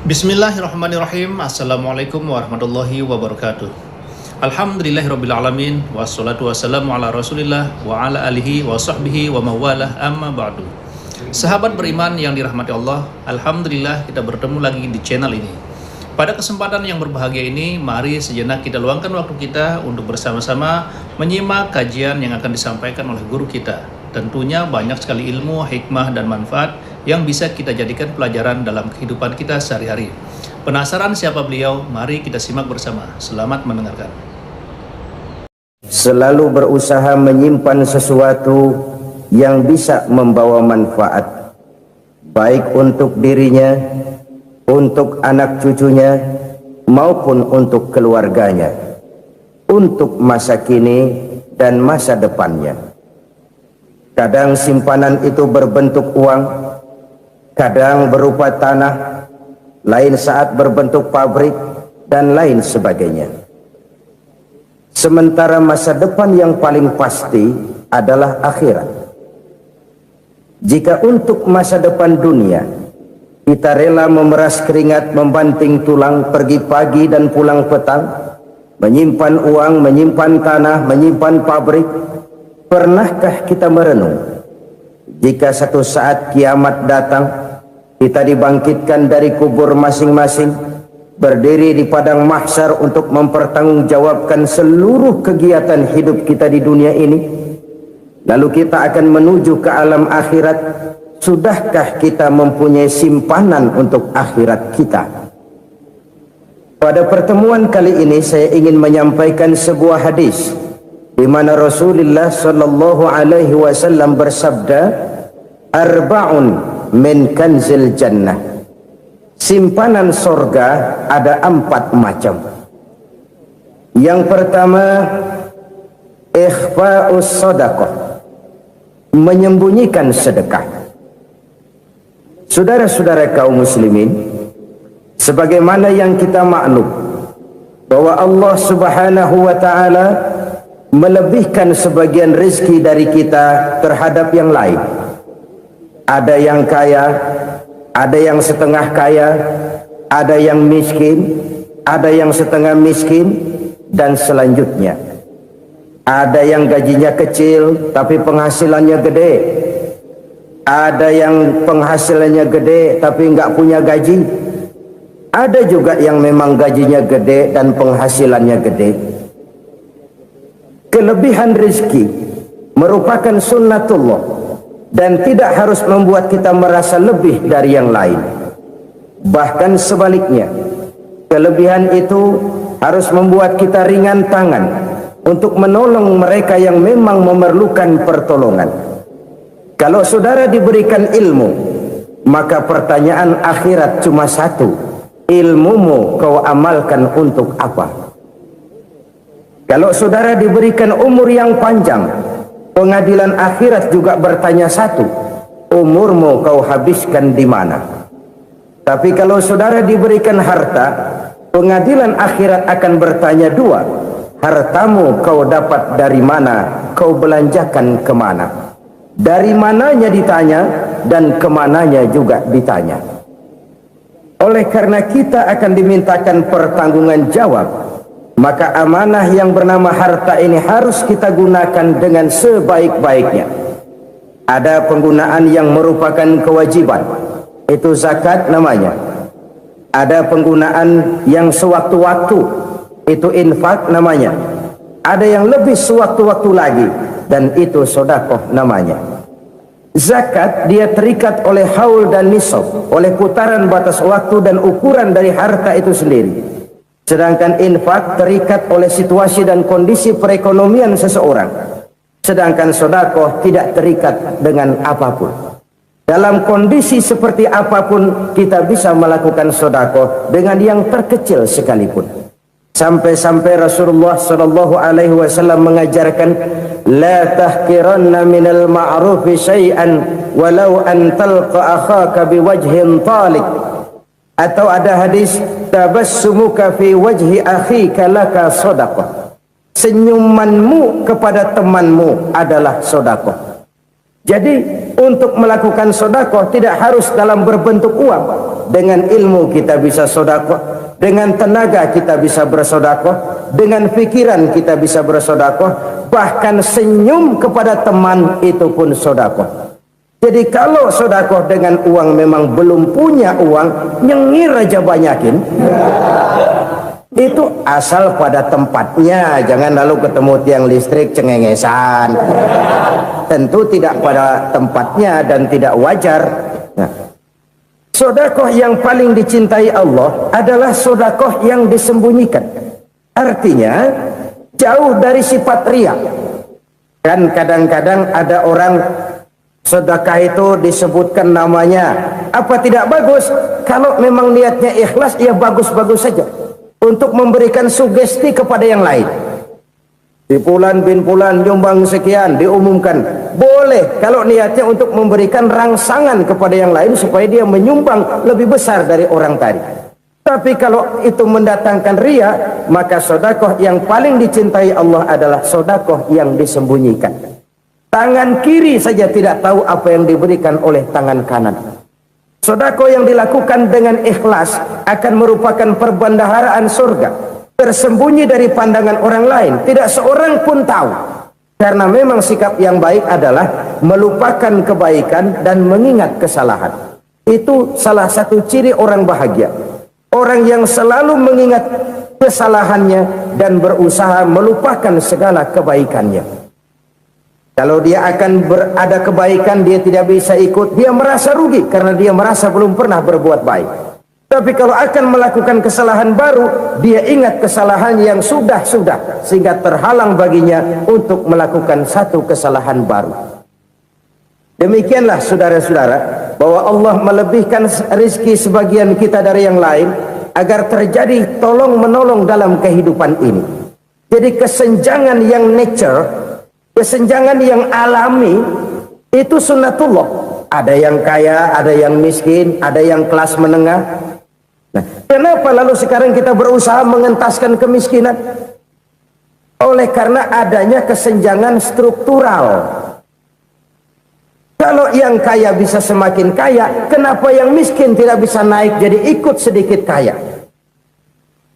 Bismillahirrahmanirrahim. Assalamualaikum warahmatullahi wabarakatuh. Alhamdulillahirrabbilalamin. Wassalatu wassalamu ala rasulillah wa ala alihi wa sahbihi wa mawalah, amma ba'du. Sahabat beriman yang dirahmati Allah, Alhamdulillah kita bertemu lagi di channel ini. Pada kesempatan yang berbahagia ini, mari sejenak kita luangkan waktu kita untuk bersama-sama menyimak kajian yang akan disampaikan oleh guru kita. Tentunya banyak sekali ilmu, hikmah, dan manfaat yang bisa kita jadikan pelajaran dalam kehidupan kita sehari-hari. Penasaran siapa beliau? Mari kita simak bersama. Selamat mendengarkan. Selalu berusaha menyimpan sesuatu yang bisa membawa manfaat, baik untuk dirinya, untuk anak cucunya, maupun untuk keluarganya, untuk masa kini dan masa depannya. Kadang simpanan itu berbentuk uang, kadang berupa tanah, lain saat berbentuk pabrik, dan lain sebagainya. Sementara masa depan yang paling pasti adalah akhirat. Jika untuk masa depan dunia kita rela memeras keringat, membanting tulang, pergi pagi dan pulang petang, menyimpan uang, menyimpan tanah, menyimpan pabrik, pernahkah kita merenung jika satu saat kiamat datang, kita dibangkitkan dari kubur masing-masing, berdiri di padang mahsyar untuk mempertanggungjawabkan seluruh kegiatan hidup kita di dunia ini, lalu kita akan menuju ke alam akhirat? Sudahkah kita mempunyai simpanan untuk akhirat kita? Pada pertemuan kali ini saya ingin menyampaikan sebuah hadis di mana Rasulullah sallallahu alaihi wasallam bersabda, arba'un min kanzil jannah. Simpanan sorga ada 4 macam. Yang pertama, ikhfa'us sadaqah, menyembunyikan sedekah. Saudara-saudara kaum muslimin, sebagaimana yang kita maklum bahwa Allah subhanahu wa ta'ala melebihkan sebagian rezeki dari kita terhadap yang lain. Ada yang kaya, ada yang setengah kaya, ada yang miskin, ada yang setengah miskin, dan selanjutnya. Ada yang gajinya kecil tapi penghasilannya gede. Ada yang penghasilannya gede tapi nggak punya gaji. Ada juga yang memang gajinya gede dan penghasilannya gede. Kelebihan rezeki merupakan sunnatullah dan tidak harus membuat kita merasa lebih dari yang lain. Bahkan sebaliknya, kelebihan itu harus membuat kita ringan tangan untuk menolong mereka yang memang memerlukan pertolongan. Kalau saudara diberikan ilmu, maka pertanyaan akhirat cuma satu: ilmumu kau amalkan untuk apa? Kalau saudara diberikan umur yang panjang, pengadilan akhirat juga bertanya satu: umurmu kau habiskan di mana? Tapi kalau saudara diberikan harta, pengadilan akhirat akan bertanya dua: hartamu kau dapat dari mana? Kau belanjakan kemana? Dari mananya ditanya, dan kemananya juga ditanya. Oleh karena kita akan dimintakan pertanggungan jawab, maka amanah yang bernama harta ini harus kita gunakan dengan sebaik-baiknya. Ada penggunaan yang merupakan kewajiban, itu zakat namanya. Ada penggunaan yang sewaktu-waktu, itu infak namanya. Ada yang lebih sewaktu-waktu lagi, dan itu sedekah namanya. Zakat dia terikat oleh haul dan nisab, oleh putaran batas waktu dan ukuran dari harta itu sendiri. Sedangkan infak terikat oleh situasi dan kondisi perekonomian seseorang. Sedangkan sedekah tidak terikat dengan apapun. Dalam kondisi seperti apapun kita bisa melakukan sedekah dengan yang terkecil sekalipun. Sampai-sampai Rasulullah sallallahu alaihi wasallam mengajarkan, la tahqiranna minal ma'rufi syai'an walau an talqa akhaka biwajhin talik. Atau ada hadis, tabassumuka fi wajhi akhika laka shadaqah. Senyumanmu kepada temanmu adalah sedekah. Jadi untuk melakukan sodakoh tidak harus dalam berbentuk uang. Dengan ilmu kita bisa sodakoh, dengan tenaga kita bisa bersodakoh, dengan pikiran kita bisa bersodakoh, bahkan senyum kepada teman itu pun sodakoh. Jadi kalau sodakoh dengan uang memang belum punya uang, nyengir aja banyakin. Itu asal pada tempatnya, jangan lalu ketemu tiang listrik cengengesan. Tentu tidak pada tempatnya dan tidak wajar. Nah, sodakoh yang paling dicintai Allah adalah sodakoh yang disembunyikan. Artinya jauh dari sifat riya. Kan kadang-kadang ada orang sedekah itu disebutkan namanya, apa tidak bagus? Kalau memang niatnya ikhlas, ya bagus-bagus saja. Untuk memberikan sugesti kepada yang lain. Di Fulan bin Fulan nyumbang sekian, diumumkan. Boleh kalau niatnya untuk memberikan rangsangan kepada yang lain supaya dia menyumbang lebih besar dari orang tadi. Tapi kalau itu mendatangkan riya, maka sodakoh yang paling dicintai Allah adalah sodakoh yang disembunyikan. Tangan kiri saja tidak tahu apa yang diberikan oleh tangan kanan. Sodakoh yang dilakukan dengan ikhlas akan merupakan perbendaharaan surga, tersembunyi dari pandangan orang lain, tidak seorang pun tahu. Karena memang sikap yang baik adalah melupakan kebaikan dan mengingat kesalahan. Itu salah satu ciri orang bahagia. Orang yang selalu mengingat kesalahannya dan berusaha melupakan segala kebaikannya. Kalau dia akan berada kebaikan, dia tidak bisa ikut, dia merasa rugi karena dia merasa belum pernah berbuat baik. Tapi kalau akan melakukan kesalahan baru, dia ingat kesalahan yang sudah-sudah, sehingga terhalang baginya untuk melakukan satu kesalahan baru. Demikianlah saudara-saudara, bahwa Allah melebihkan rizki sebagian kita dari yang lain, agar terjadi tolong-menolong dalam kehidupan ini. Jadi kesenjangan yang nature, kesenjangan yang alami, itu sunnatullah. Ada yang kaya, ada yang miskin, ada yang kelas menengah. Nah, kenapa lalu sekarang kita berusaha mengentaskan kemiskinan? Oleh karena adanya kesenjangan struktural. Kalau yang kaya bisa semakin kaya, kenapa yang miskin tidak bisa naik jadi ikut sedikit kaya?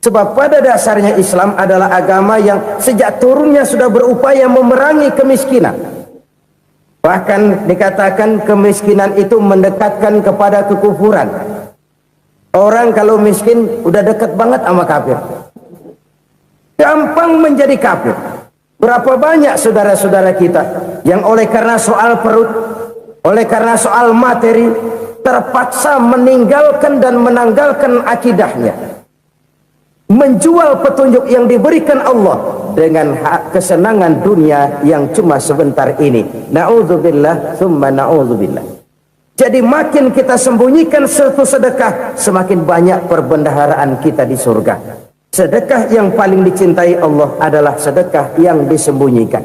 Sebab pada dasarnya Islam adalah agama yang sejak turunnya sudah berupaya memerangi kemiskinan. Bahkan dikatakan kemiskinan itu mendekatkan kepada kekufuran. Orang kalau miskin udah dekat banget sama kafir. Gampang menjadi kafir. Berapa banyak saudara-saudara kita yang oleh karena soal perut, oleh karena soal materi, terpaksa meninggalkan dan menanggalkan akidahnya, menjual petunjuk yang diberikan Allah dengan kesenangan dunia yang cuma sebentar ini. Na'udzubillah summa na'udzubillah. Jadi makin kita sembunyikan satu sedekah, semakin banyak perbendaharaan kita di surga. Sedekah yang paling dicintai Allah adalah sedekah yang disembunyikan.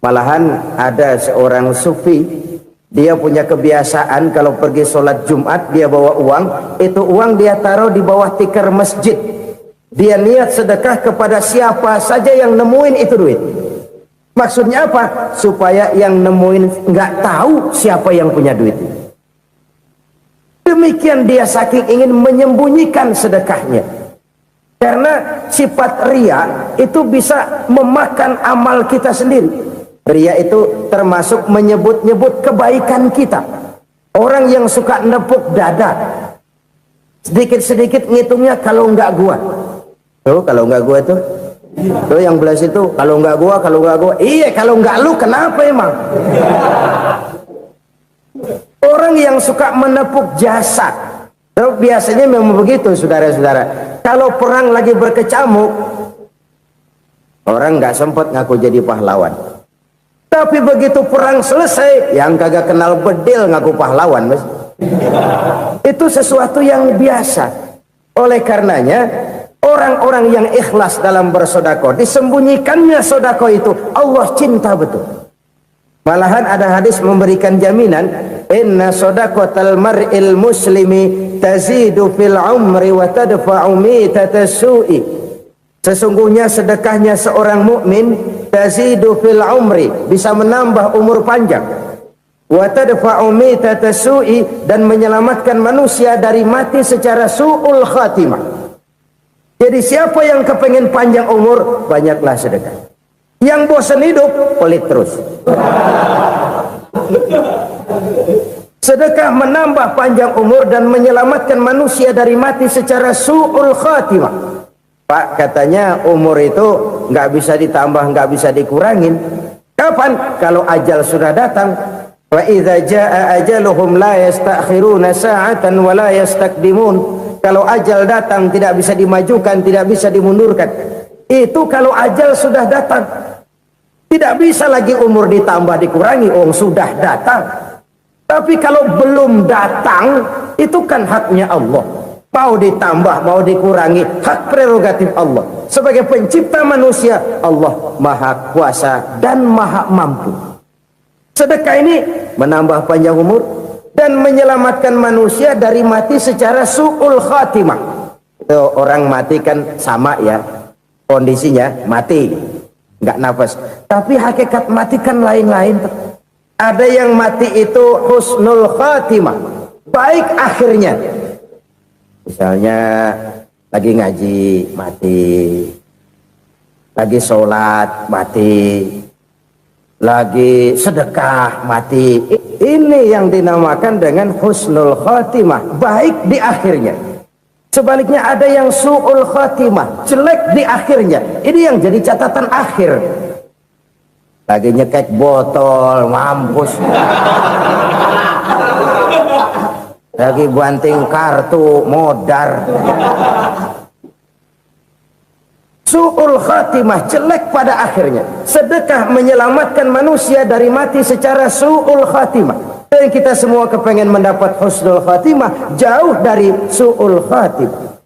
Malahan ada seorang sufi, dia punya kebiasaan kalau pergi sholat Jumat dia bawa uang, itu uang dia taruh di bawah tikar masjid. Dia niat sedekah kepada siapa saja yang nemuin itu duit. Maksudnya apa? Supaya yang nemuin nggak tahu siapa yang punya duit. Demikian dia saking ingin menyembunyikan sedekahnya. Karena sifat riya itu bisa memakan amal kita sendiri. Riya itu termasuk menyebut-nyebut kebaikan kita. Orang yang suka nepuk dada, sedikit-sedikit ngitungnya kalau nggak gua. Tuh kalau nggak gua tuh yang belas itu kalau nggak gua, iya kalau nggak lu kenapa emang? Orang yang suka menepuk jasad, biasanya memang begitu saudara-saudara. Kalau perang lagi berkecamuk, orang nggak sempat ngaku jadi pahlawan. Tapi begitu perang selesai, yang kagak kenal bedil ngaku pahlawan, mas. Itu sesuatu yang biasa. Oleh karenanya, orang-orang yang ikhlas dalam bersedekah, disembunyikannya sedekah itu Allah cinta betul. Malahan ada hadis memberikan jaminan, inna shadaqatal mar'il muslimi tazidu fil umri wa tadfa'u mitatas su'i. Sesungguhnya sedekahnya seorang mukmin tazidu fil umri, bisa menambah umur panjang, wa tadfa'u mitata su'i, dan menyelamatkan manusia dari mati secara su'ul khatimah. Jadi siapa yang kepengen panjang umur, banyaklah sedekah. Yang bosan hidup, pelit terus. Sedekah menambah panjang umur dan menyelamatkan manusia dari mati secara su'ul khatimah. Pak, katanya umur itu nggak bisa ditambah, nggak bisa dikurangin. Kapan? Kalau ajal sudah datang. Wa idza jaa ajaluhum la yastakhiruna sa'atan wa la yastaqdimun. Kalau ajal datang tidak bisa dimajukan, tidak bisa dimundurkan. Itu kalau ajal sudah datang. Tidak bisa lagi umur ditambah dikurangi, sudah datang. Tapi kalau belum datang, itu kan haknya Allah. Mau ditambah, mau dikurangi, hak prerogatif Allah. Sebagai pencipta manusia, Allah maha kuasa dan maha mampu. Sedekah ini menambah panjang umur dan menyelamatkan manusia dari mati secara su'ul khatimah. Orang mati kan sama ya, kondisinya mati, nggak nafas. Tapi hakikat mati kan lain-lain. Ada yang mati itu husnul khatimah, baik akhirnya. Misalnya lagi ngaji mati, lagi sholat mati, lagi sedekah mati. Ini yang dinamakan dengan husnul khatimah, baik di akhirnya. Sebaliknya ada yang su'ul khatimah, jelek di akhirnya. Ini yang jadi catatan akhir. Lagi nyekek botol, mampus. Lagi banting kartu, modar. Su'ul khatimah, jelek pada akhirnya. Sedekah menyelamatkan manusia dari mati secara su'ul khatimah. Dan kita semua kepengen mendapat husnul khatimah, jauh dari su'ul khatimah.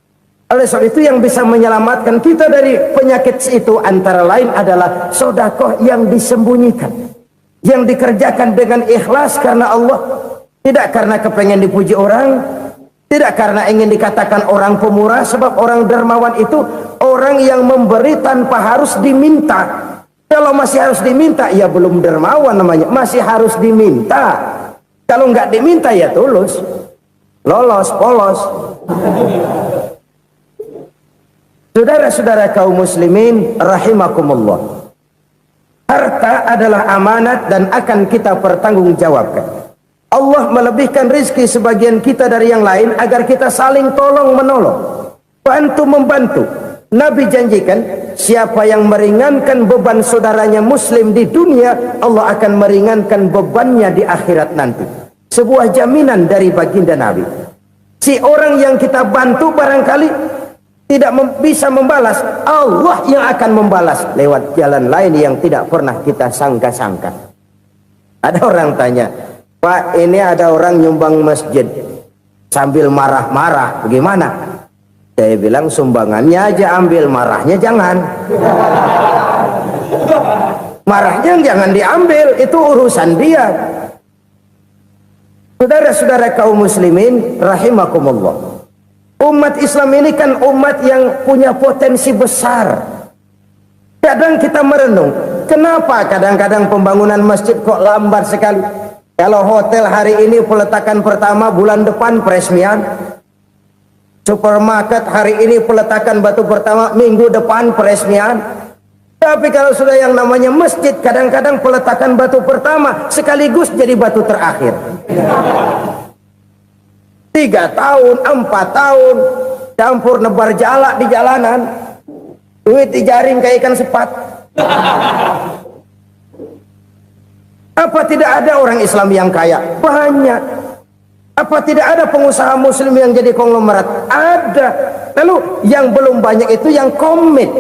Oleh sebab itu yang bisa menyelamatkan kita dari penyakit itu antara lain adalah sedekah yang disembunyikan, yang dikerjakan dengan ikhlas karena Allah, tidak karena kepengen dipuji orang, tidak karena ingin dikatakan orang pemurah. Sebab orang dermawan itu orang yang memberi tanpa harus diminta. Kalau masih harus diminta, ya belum dermawan namanya, masih harus diminta. Kalau nggak diminta ya tulus, lolos, polos. Saudara-saudara kaum muslimin rahimakumullah, harta adalah amanat dan akan kita pertanggungjawabkan. Allah melebihkan rizki sebagian kita dari yang lain agar kita saling tolong menolong, bantu membantu. Nabi janjikan siapa yang meringankan beban saudaranya muslim di dunia, Allah akan meringankan bebannya di akhirat nanti. Sebuah jaminan dari baginda Nabi. Si orang yang kita bantu barangkali tidak bisa membalas, Allah yang akan membalas lewat jalan lain yang tidak pernah kita sangka-sangka. Ada orang tanya, Pak, ini ada orang nyumbang masjid sambil marah-marah, bagaimana? Saya bilang sumbangannya aja ambil, marahnya jangan. Marahnya jangan diambil, itu urusan dia. Saudara-saudara kaum muslimin rahimakumullah, umat Islam ini kan umat yang punya potensi besar. Kadang kita merenung, kenapa kadang-kadang pembangunan masjid kok lambat sekali? Kalau hotel hari ini peletakan pertama, bulan depan peresmian. Supermarket hari ini peletakan batu pertama, minggu depan peresmian. Tapi kalau sudah yang namanya masjid, kadang-kadang peletakan batu pertama sekaligus jadi batu terakhir. 3 tahun, 4 tahun, campur nebar jalak di jalanan, duit dijaring kayak ikan sepat. Apa tidak ada orang Islam yang kaya? Banyak. Apa tidak ada pengusaha muslim yang jadi konglomerat? Ada. Lalu yang belum banyak itu yang komit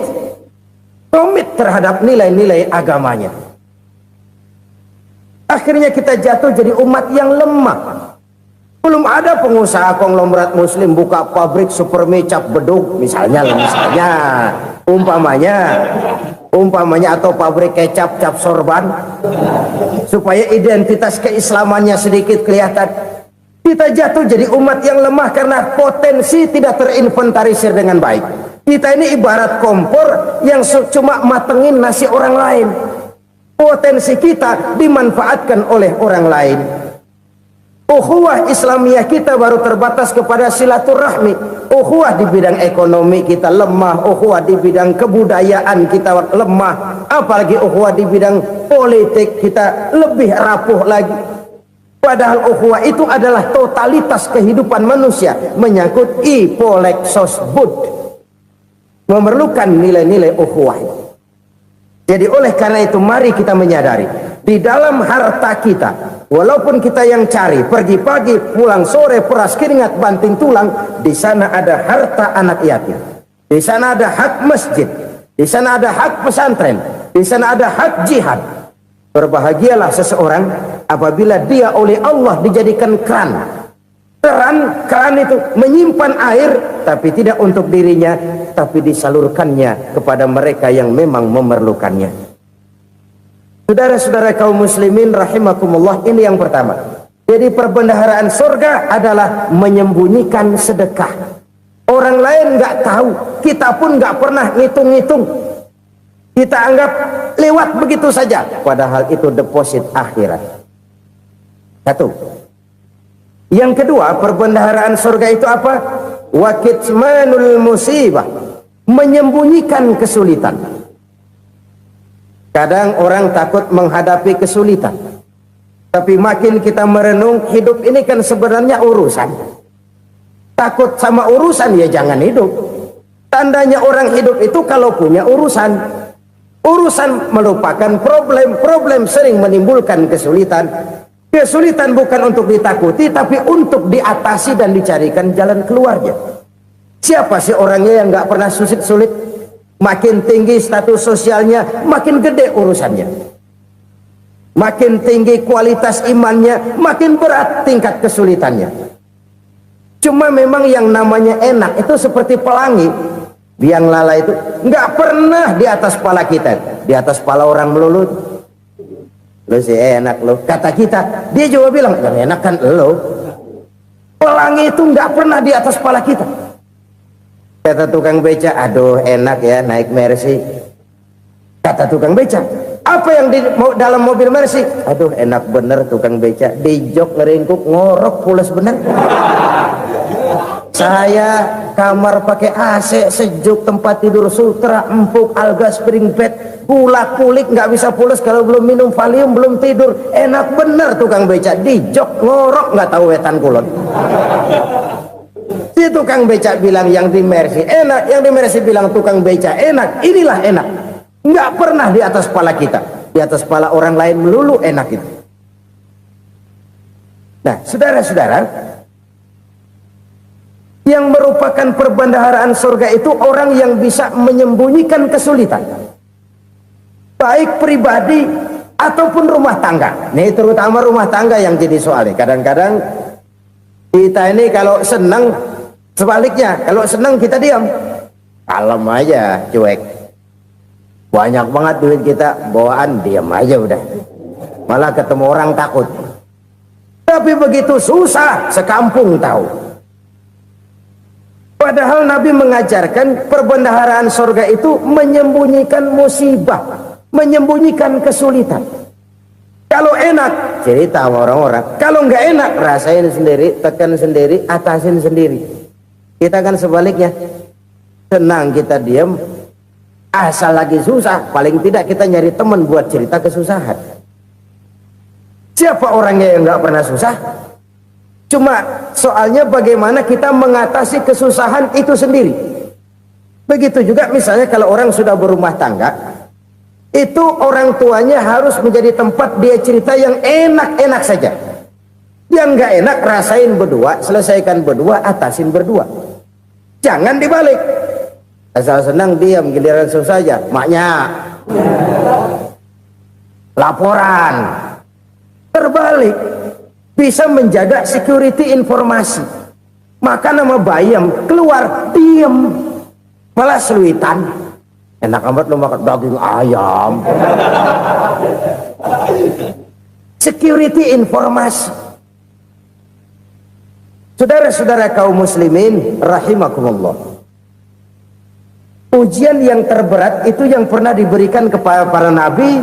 terhadap nilai-nilai agamanya. Akhirnya kita jatuh jadi umat yang lemah. Belum ada pengusaha konglomerat muslim buka pabrik supermi cap beduk misalnya umpamanya atau pabrik kecap cap sorban supaya identitas keislamannya sedikit kelihatan. Kita jatuh jadi umat yang lemah karena potensi tidak terinventarisir dengan baik. Kita ini ibarat kompor yang cuma matengin nasi orang lain. Potensi kita dimanfaatkan oleh orang lain. Ukhuwah Islamiyah kita baru terbatas kepada silaturahmi. Ukhuwah di bidang ekonomi kita lemah, ukhuwah di bidang kebudayaan kita lemah, apalagi ukhuwah di bidang politik kita lebih rapuh lagi. Padahal ukhuwah itu adalah totalitas kehidupan manusia, menyangkut ipolek sosbud, memerlukan nilai-nilai ukhuwah. Jadi oleh karena itu mari kita menyadari di dalam harta kita, walaupun kita yang cari pergi pagi pulang sore peras keringat banting tulang, di sana ada harta anak yatim, di sana ada hak masjid, di sana ada hak pesantren, di sana ada hak jihad. Berbahagialah seseorang apabila dia oleh Allah dijadikan keran. Keran itu menyimpan air, tapi tidak untuk dirinya, tapi disalurkannya kepada mereka yang memang memerlukannya. Saudara-saudara kaum muslimin rahimakumullah, ini yang pertama. Jadi perbendaharaan surga adalah menyembunyikan sedekah. Orang lain nggak tahu, kita pun nggak pernah ngitung-ngitung. Kita anggap lewat begitu saja, padahal itu deposit akhirat. Satu. Yang kedua, perbendaharaan surga itu apa? Wa kitmanul musibah, menyembunyikan kesulitan. Kadang orang takut menghadapi kesulitan, tapi makin kita merenung, hidup ini kan sebenarnya urusan. Takut sama urusan ya jangan hidup. Tandanya orang hidup itu kalau punya urusan. Urusan merupakan problem sering menimbulkan kesulitan. Kesulitan bukan untuk ditakuti, tapi untuk diatasi dan dicarikan jalan keluarnya. Siapa sih orangnya yang nggak pernah sulit? Makin tinggi status sosialnya, makin gede urusannya. Makin tinggi kualitas imannya, makin berat tingkat kesulitannya. Cuma memang yang namanya enak itu seperti pelangi. Biang lala itu nggak pernah di atas kepala kita, di atas kepala orang melulu. Lo sih enak lo, kata kita. Dia juga bilang yang enak kan lo. Pelangi itu nggak pernah di atas kepala kita. Kata tukang beca, aduh enak ya naik Mercy. Kata tukang beca, apa yang di dalam mobil Mercy? Aduh enak bener tukang beca, di jok ngeringkuk ngorok pulas bener. Saya kamar pakai AC sejuk, tempat tidur sutra empuk, alga spring bed, pulak pulik nggak bisa pulas kalau belum minum Valium, belum tidur. Enak bener tukang beca, di jok ngorok nggak tahu wetan kulon. Si tukang beca bilang yang di Mercy enak, yang di Mercy bilang tukang beca enak. Inilah enak, nggak pernah di atas kepala kita, di atas kepala orang lain melulu enak itu. Nah saudara-saudara, yang merupakan perbendaharaan surga itu orang yang bisa menyembunyikan kesulitan, baik pribadi ataupun rumah tangga. Nih terutama rumah tangga yang jadi soalnya. Kadang-kadang kita ini kalau senang, sebaliknya kalau senang kita diam, kalem aja, cuek. Banyak banget duit kita bawaan, diam aja udah. Malah ketemu orang takut. Tapi begitu susah, sekampung tahu. Padahal Nabi mengajarkan perbendaharaan surga itu menyembunyikan musibah, menyembunyikan kesulitan. Kalau enak, cerita sama orang-orang. Kalau nggak enak, rasain sendiri, tekan sendiri, atasin sendiri. Kita kan sebaliknya, senang kita diam, asal lagi susah, paling tidak kita nyari teman buat cerita kesusahan. Siapa orangnya yang nggak pernah susah? Cuma soalnya bagaimana kita mengatasi kesusahan itu sendiri. Begitu juga misalnya kalau orang sudah berumah tangga, itu orang tuanya harus menjadi tempat dia cerita yang enak-enak saja. Yang nggak enak rasain berdua, selesaikan berdua, atasin berdua. Jangan dibalik. Asal senang diam, giliran susah saja. Maknya laporan. Terbalik. Bisa menjaga security informasi. Maka nama bayam keluar diam, malah seluitan. Enak amat lo makan daging ayam. Security informasi. Saudara-saudara kaum muslimin rahimakumullah, ujian yang terberat itu yang pernah diberikan kepada para nabi,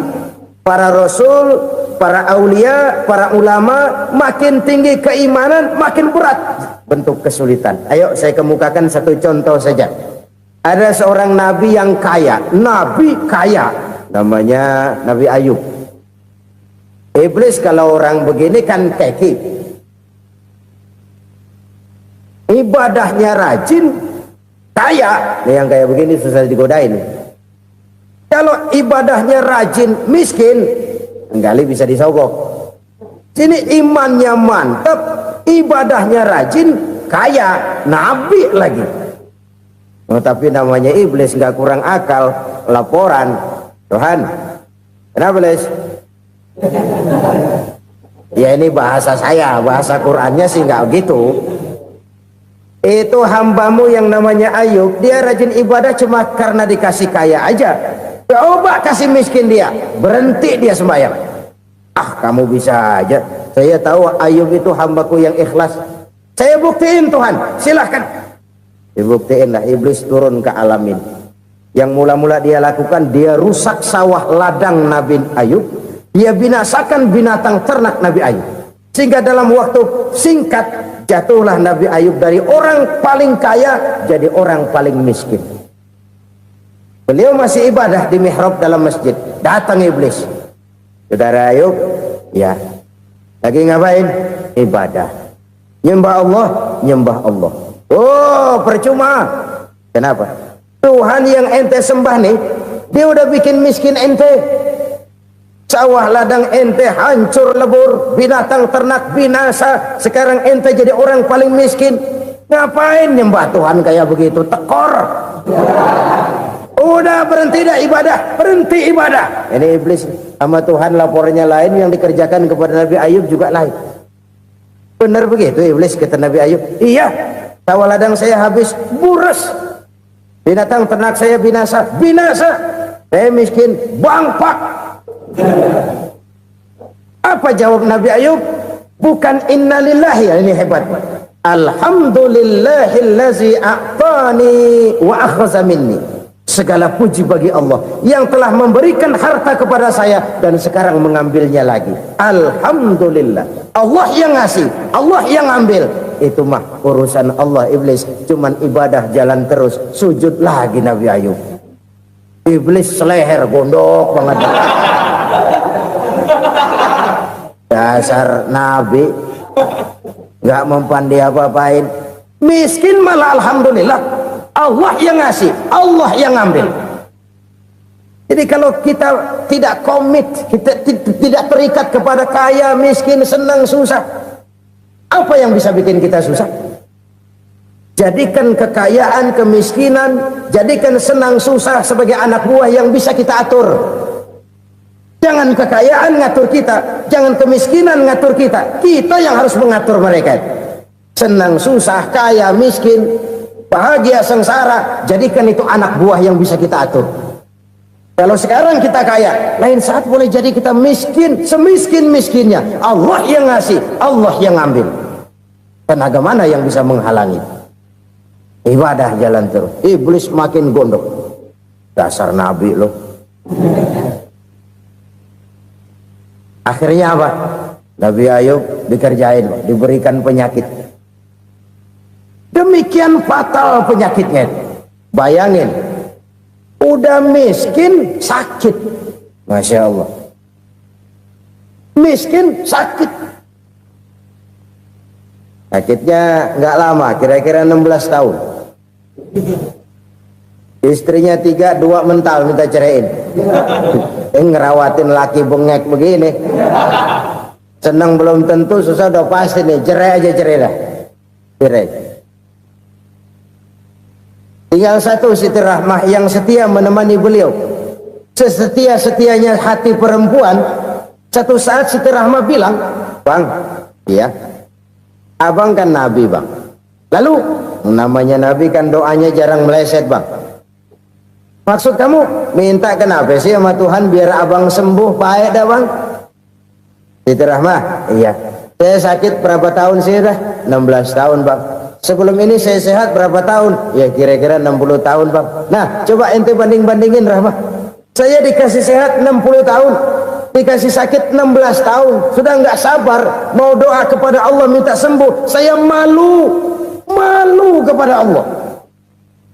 para rasul, para aulia, para ulama, makin tinggi keimanan, makin berat bentuk kesulitan. Ayo saya kemukakan satu contoh saja. Ada seorang nabi yang kaya, nabi kaya, namanya Nabi Ayub. Iblis kalau orang begini kan keki, ibadahnya rajin, kaya. Nih yang kayak begini susah digodain. Kalau ibadahnya rajin, miskin, kali bisa disogok. Sini imannya mantap, ibadahnya rajin, kaya, nabi lagi. Oh, tapi namanya iblis nggak kurang akal. Laporan, Tuhan, kenapa Les? Ya ini bahasa saya, bahasa Qurannya sih nggak gitu. Itu hambamu yang namanya Ayub, dia rajin ibadah cuma karena dikasih kaya aja. Coba kasih miskin dia, berhenti dia sembahyang. Ah, kamu bisa aja. Saya tahu Ayub itu hambaku yang ikhlas. Saya buktiin Tuhan, silahkan. Dibuktiin lah, iblis turun ke alamin. Yang mula-mula dia lakukan, dia rusak sawah ladang Nabi Ayub. Dia binasakan binatang ternak Nabi Ayub. Sehingga dalam waktu singkat, jatuhlah Nabi Ayub dari orang paling kaya jadi orang paling miskin. Beliau masih ibadah di mihrab dalam masjid. Datang iblis. Saudara Ayub, ya, lagi ngapain? Ibadah. Nyembah Allah, nyembah Allah. Oh, percuma. Kenapa? Tuhan yang ente sembah nih, dia udah bikin miskin ente. Sawah ladang ente hancur lebur, binatang ternak binasa. Sekarang ente jadi orang paling miskin. Ngapain nyembah Tuhan kayak begitu? Tekor. Udah berhenti dah ibadah, berhenti ibadah. Ini iblis sama Tuhan laporannya lain, yang dikerjakan kepada Nabi Ayub juga lain. Benar begitu iblis kata Nabi Ayub? Iya, sawah ladang saya habis, buras. Binatang ternak saya binasa, binasa. Saya miskin, bangpak. Apa jawab Nabi Ayub? Bukan innalillahi, ini hebat. Alhamdulillahillazi a'tani wa akhza minni. Segala puji bagi Allah yang telah memberikan harta kepada saya dan sekarang mengambilnya lagi. Alhamdulillah. Allah yang ngasih, Allah yang ambil. Itu mah urusan Allah. Iblis cuman ibadah jalan terus, sujud lagi Nabi Ayub. Iblis seleher gondok banget. Dasar Nabi nggak mempan dia apa-apain. Miskin malah alhamdulillah. Allah yang ngasih, Allah yang ngambil. Jadi kalau kita tidak komit, kita tidak terikat kepada kaya, miskin, senang, susah, apa yang bisa bikin kita susah? Jadikan kekayaan, kemiskinan, jadikan senang, susah sebagai anak buah yang bisa kita atur. Jangan kekayaan ngatur kita, jangan kemiskinan ngatur kita. Kita yang harus mengatur mereka. Senang, susah, kaya, miskin, bahagia, sengsara, jadikan itu anak buah yang bisa kita atur. Kalau sekarang kita kaya, lain saat boleh jadi kita miskin, semiskin-miskinnya. Allah yang ngasih, Allah yang ngambil. Tenaga mana yang bisa menghalangi? Ibadah jalan terus. Iblis makin gondok. Dasar Nabi loh. Akhirnya apa? Nabi Ayub dikerjain, diberikan penyakit. Demikian fatal penyakitnya. Bayangin, udah miskin sakit. Masya Allah. Miskin sakit. Sakitnya nggak lama, kira-kira 16 tahun. Istrinya 3, 2 mental minta ceraiin. Ngerawatin laki bengek begini. Senang belum tentu, susah udah pasti nih. Cerai aja, cerai dah. Cerai. Tinggal satu Siti Rahmah yang setia menemani beliau. Sesetia-setianya hati perempuan. Satu saat Siti Rahmah bilang, "Bang, iya, abang kan Nabi bang. Lalu namanya Nabi kan doanya jarang meleset bang. Maksud kamu minta kenapa sih sama Tuhan biar abang sembuh baik dah bang?" Siti Rahmah, iya. Saya sakit berapa tahun sih dah? 16 tahun bang. Sebelum ini saya sehat berapa tahun? Ya kira-kira 60 tahun bang. Nah coba ente banding-bandingin Rahmah. Saya dikasih sehat 60 tahun. dikasih sakit 16 tahun, sudah nggak sabar mau doa kepada Allah minta sembuh. Saya malu kepada Allah.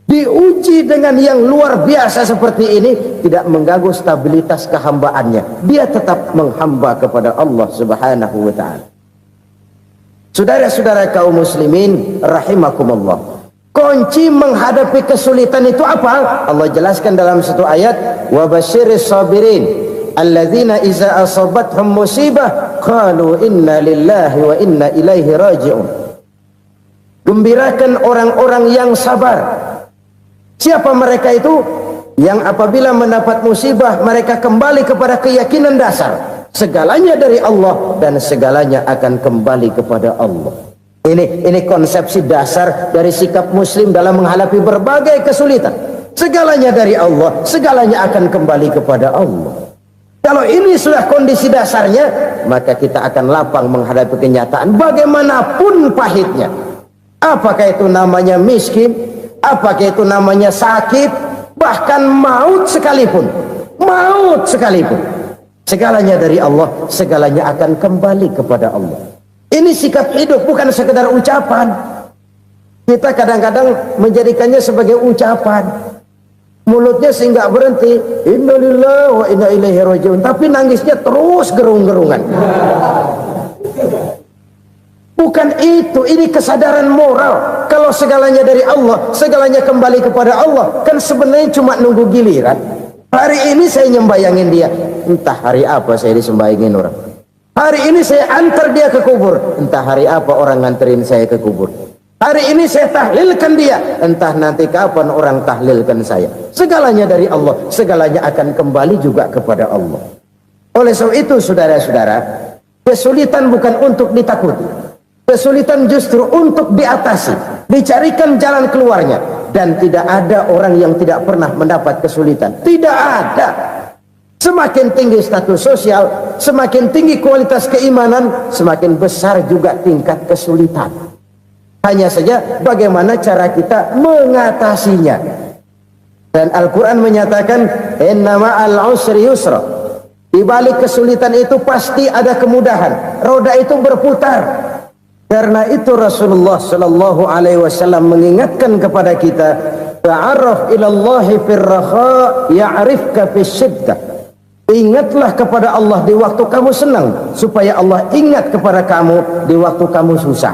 Diuji dengan yang luar biasa seperti ini, tidak mengganggu stabilitas kehambaannya. Dia tetap menghamba kepada Allah Subhanahu wa ta'ala. Saudara-saudara kaum muslimin rahimakumullah, kunci menghadapi kesulitan itu apa? Allah jelaskan dalam satu ayat, wa basyiris sabirin alladzina iza asabathum musibah qalu inna lillahi wa inna ilaihi raji'un. Gembirakan orang-orang yang sabar. Siapa mereka itu? Yang apabila mendapat musibah mereka kembali kepada keyakinan dasar, segalanya dari Allah dan segalanya akan kembali kepada Allah. Ini konsepsi dasar dari sikap muslim dalam menghadapi berbagai kesulitan. Segalanya dari Allah, segalanya akan kembali kepada Allah. Kalau ini sudah kondisi dasarnya, maka kita akan lapang menghadapi kenyataan bagaimanapun pahitnya. Apakah itu namanya miskin, apakah itu namanya sakit, bahkan maut sekalipun, segalanya dari Allah, segalanya akan kembali kepada Allah. Ini sikap hidup, bukan sekedar ucapan. Kita kadang-kadang menjadikannya sebagai ucapan, mulutnya sehingga berhenti innalillahi wa inna ilaihi rajiun, tapi nangisnya terus gerung-gerungan. Bukan itu, ini kesadaran moral. Kalau segalanya dari Allah, segalanya kembali kepada Allah, kan sebenarnya cuma nunggu giliran. Hari ini saya nyembayangin dia, entah hari apa saya disembayangin orang. Hari ini saya antar dia ke kubur, entah hari apa orang nganterin saya ke kubur. Hari ini saya tahlilkan dia, entah nanti kapan orang tahlilkan saya. Segalanya dari Allah, segalanya akan kembali juga kepada Allah. Oleh sebab itu saudara-saudara, kesulitan bukan untuk ditakuti. Kesulitan justru untuk diatasi, dicarikan jalan keluarnya. Dan tidak ada orang yang tidak pernah mendapat kesulitan. Tidak ada. Semakin tinggi status sosial, semakin tinggi kualitas keimanan, semakin besar juga tingkat kesulitan. Hanya saja bagaimana cara kita mengatasinya. Dan Al-Quran menyatakan innama al-usri yusra. Di balik kesulitan itu pasti ada kemudahan. Roda itu berputar. Karena itu Rasulullah sallallahu alaihi wasallam mengingatkan kepada kita, ta'arraf ila Allah fir raha ya'rifka fis syiddah. Ingatlah kepada Allah di waktu kamu senang, supaya Allah ingat kepada kamu di waktu kamu susah.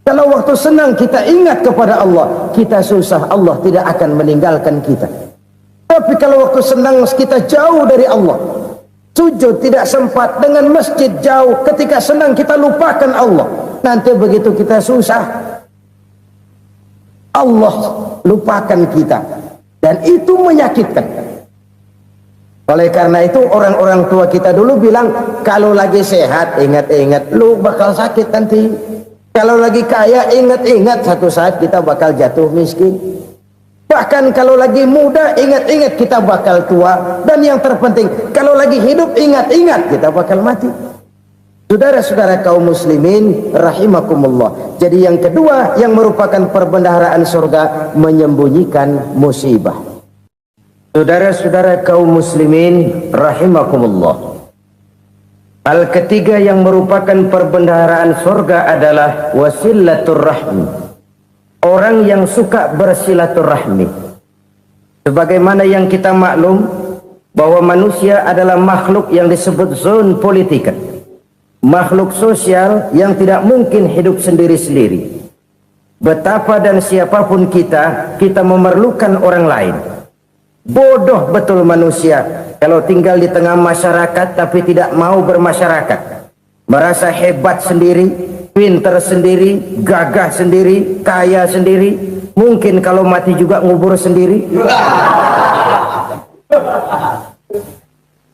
Kalau waktu senang kita ingat kepada Allah, kita susah, Allah tidak akan meninggalkan kita. Tapi kalau waktu senang kita jauh dari Allah, sujud tidak sempat, dengan masjid jauh, ketika senang kita lupakan Allah. Nanti begitu kita susah, Allah lupakan kita, dan itu menyakitkan. Oleh karena itu orang-orang tua kita dulu bilang, kalau lagi sehat ingat-ingat lu bakal sakit nanti. Kalau lagi kaya ingat-ingat satu saat kita bakal jatuh miskin. Bahkan kalau lagi muda ingat-ingat kita bakal tua. Dan yang terpenting, kalau lagi hidup ingat-ingat kita bakal mati. Saudara-saudara kaum muslimin rahimakumullah. Jadi yang kedua yang merupakan perbendaharaan surga, menyembunyikan musibah. Saudara-saudara kaum muslimin rahimakumullah. Hal ketiga yang merupakan perbendaharaan surga adalah wasilatur rahmi. Orang yang suka bersilaturahmi. Sebagaimana yang kita maklum bahwa manusia adalah makhluk yang disebut zon politika. Makhluk sosial yang tidak mungkin hidup sendiri-sendiri. Betapa dan siapapun kita memerlukan orang lain. Bodoh betul manusia kalau tinggal di tengah masyarakat tapi tidak mau bermasyarakat. Merasa hebat sendiri, pinter sendiri, gagah sendiri, kaya sendiri. Mungkin kalau mati juga ngubur sendiri.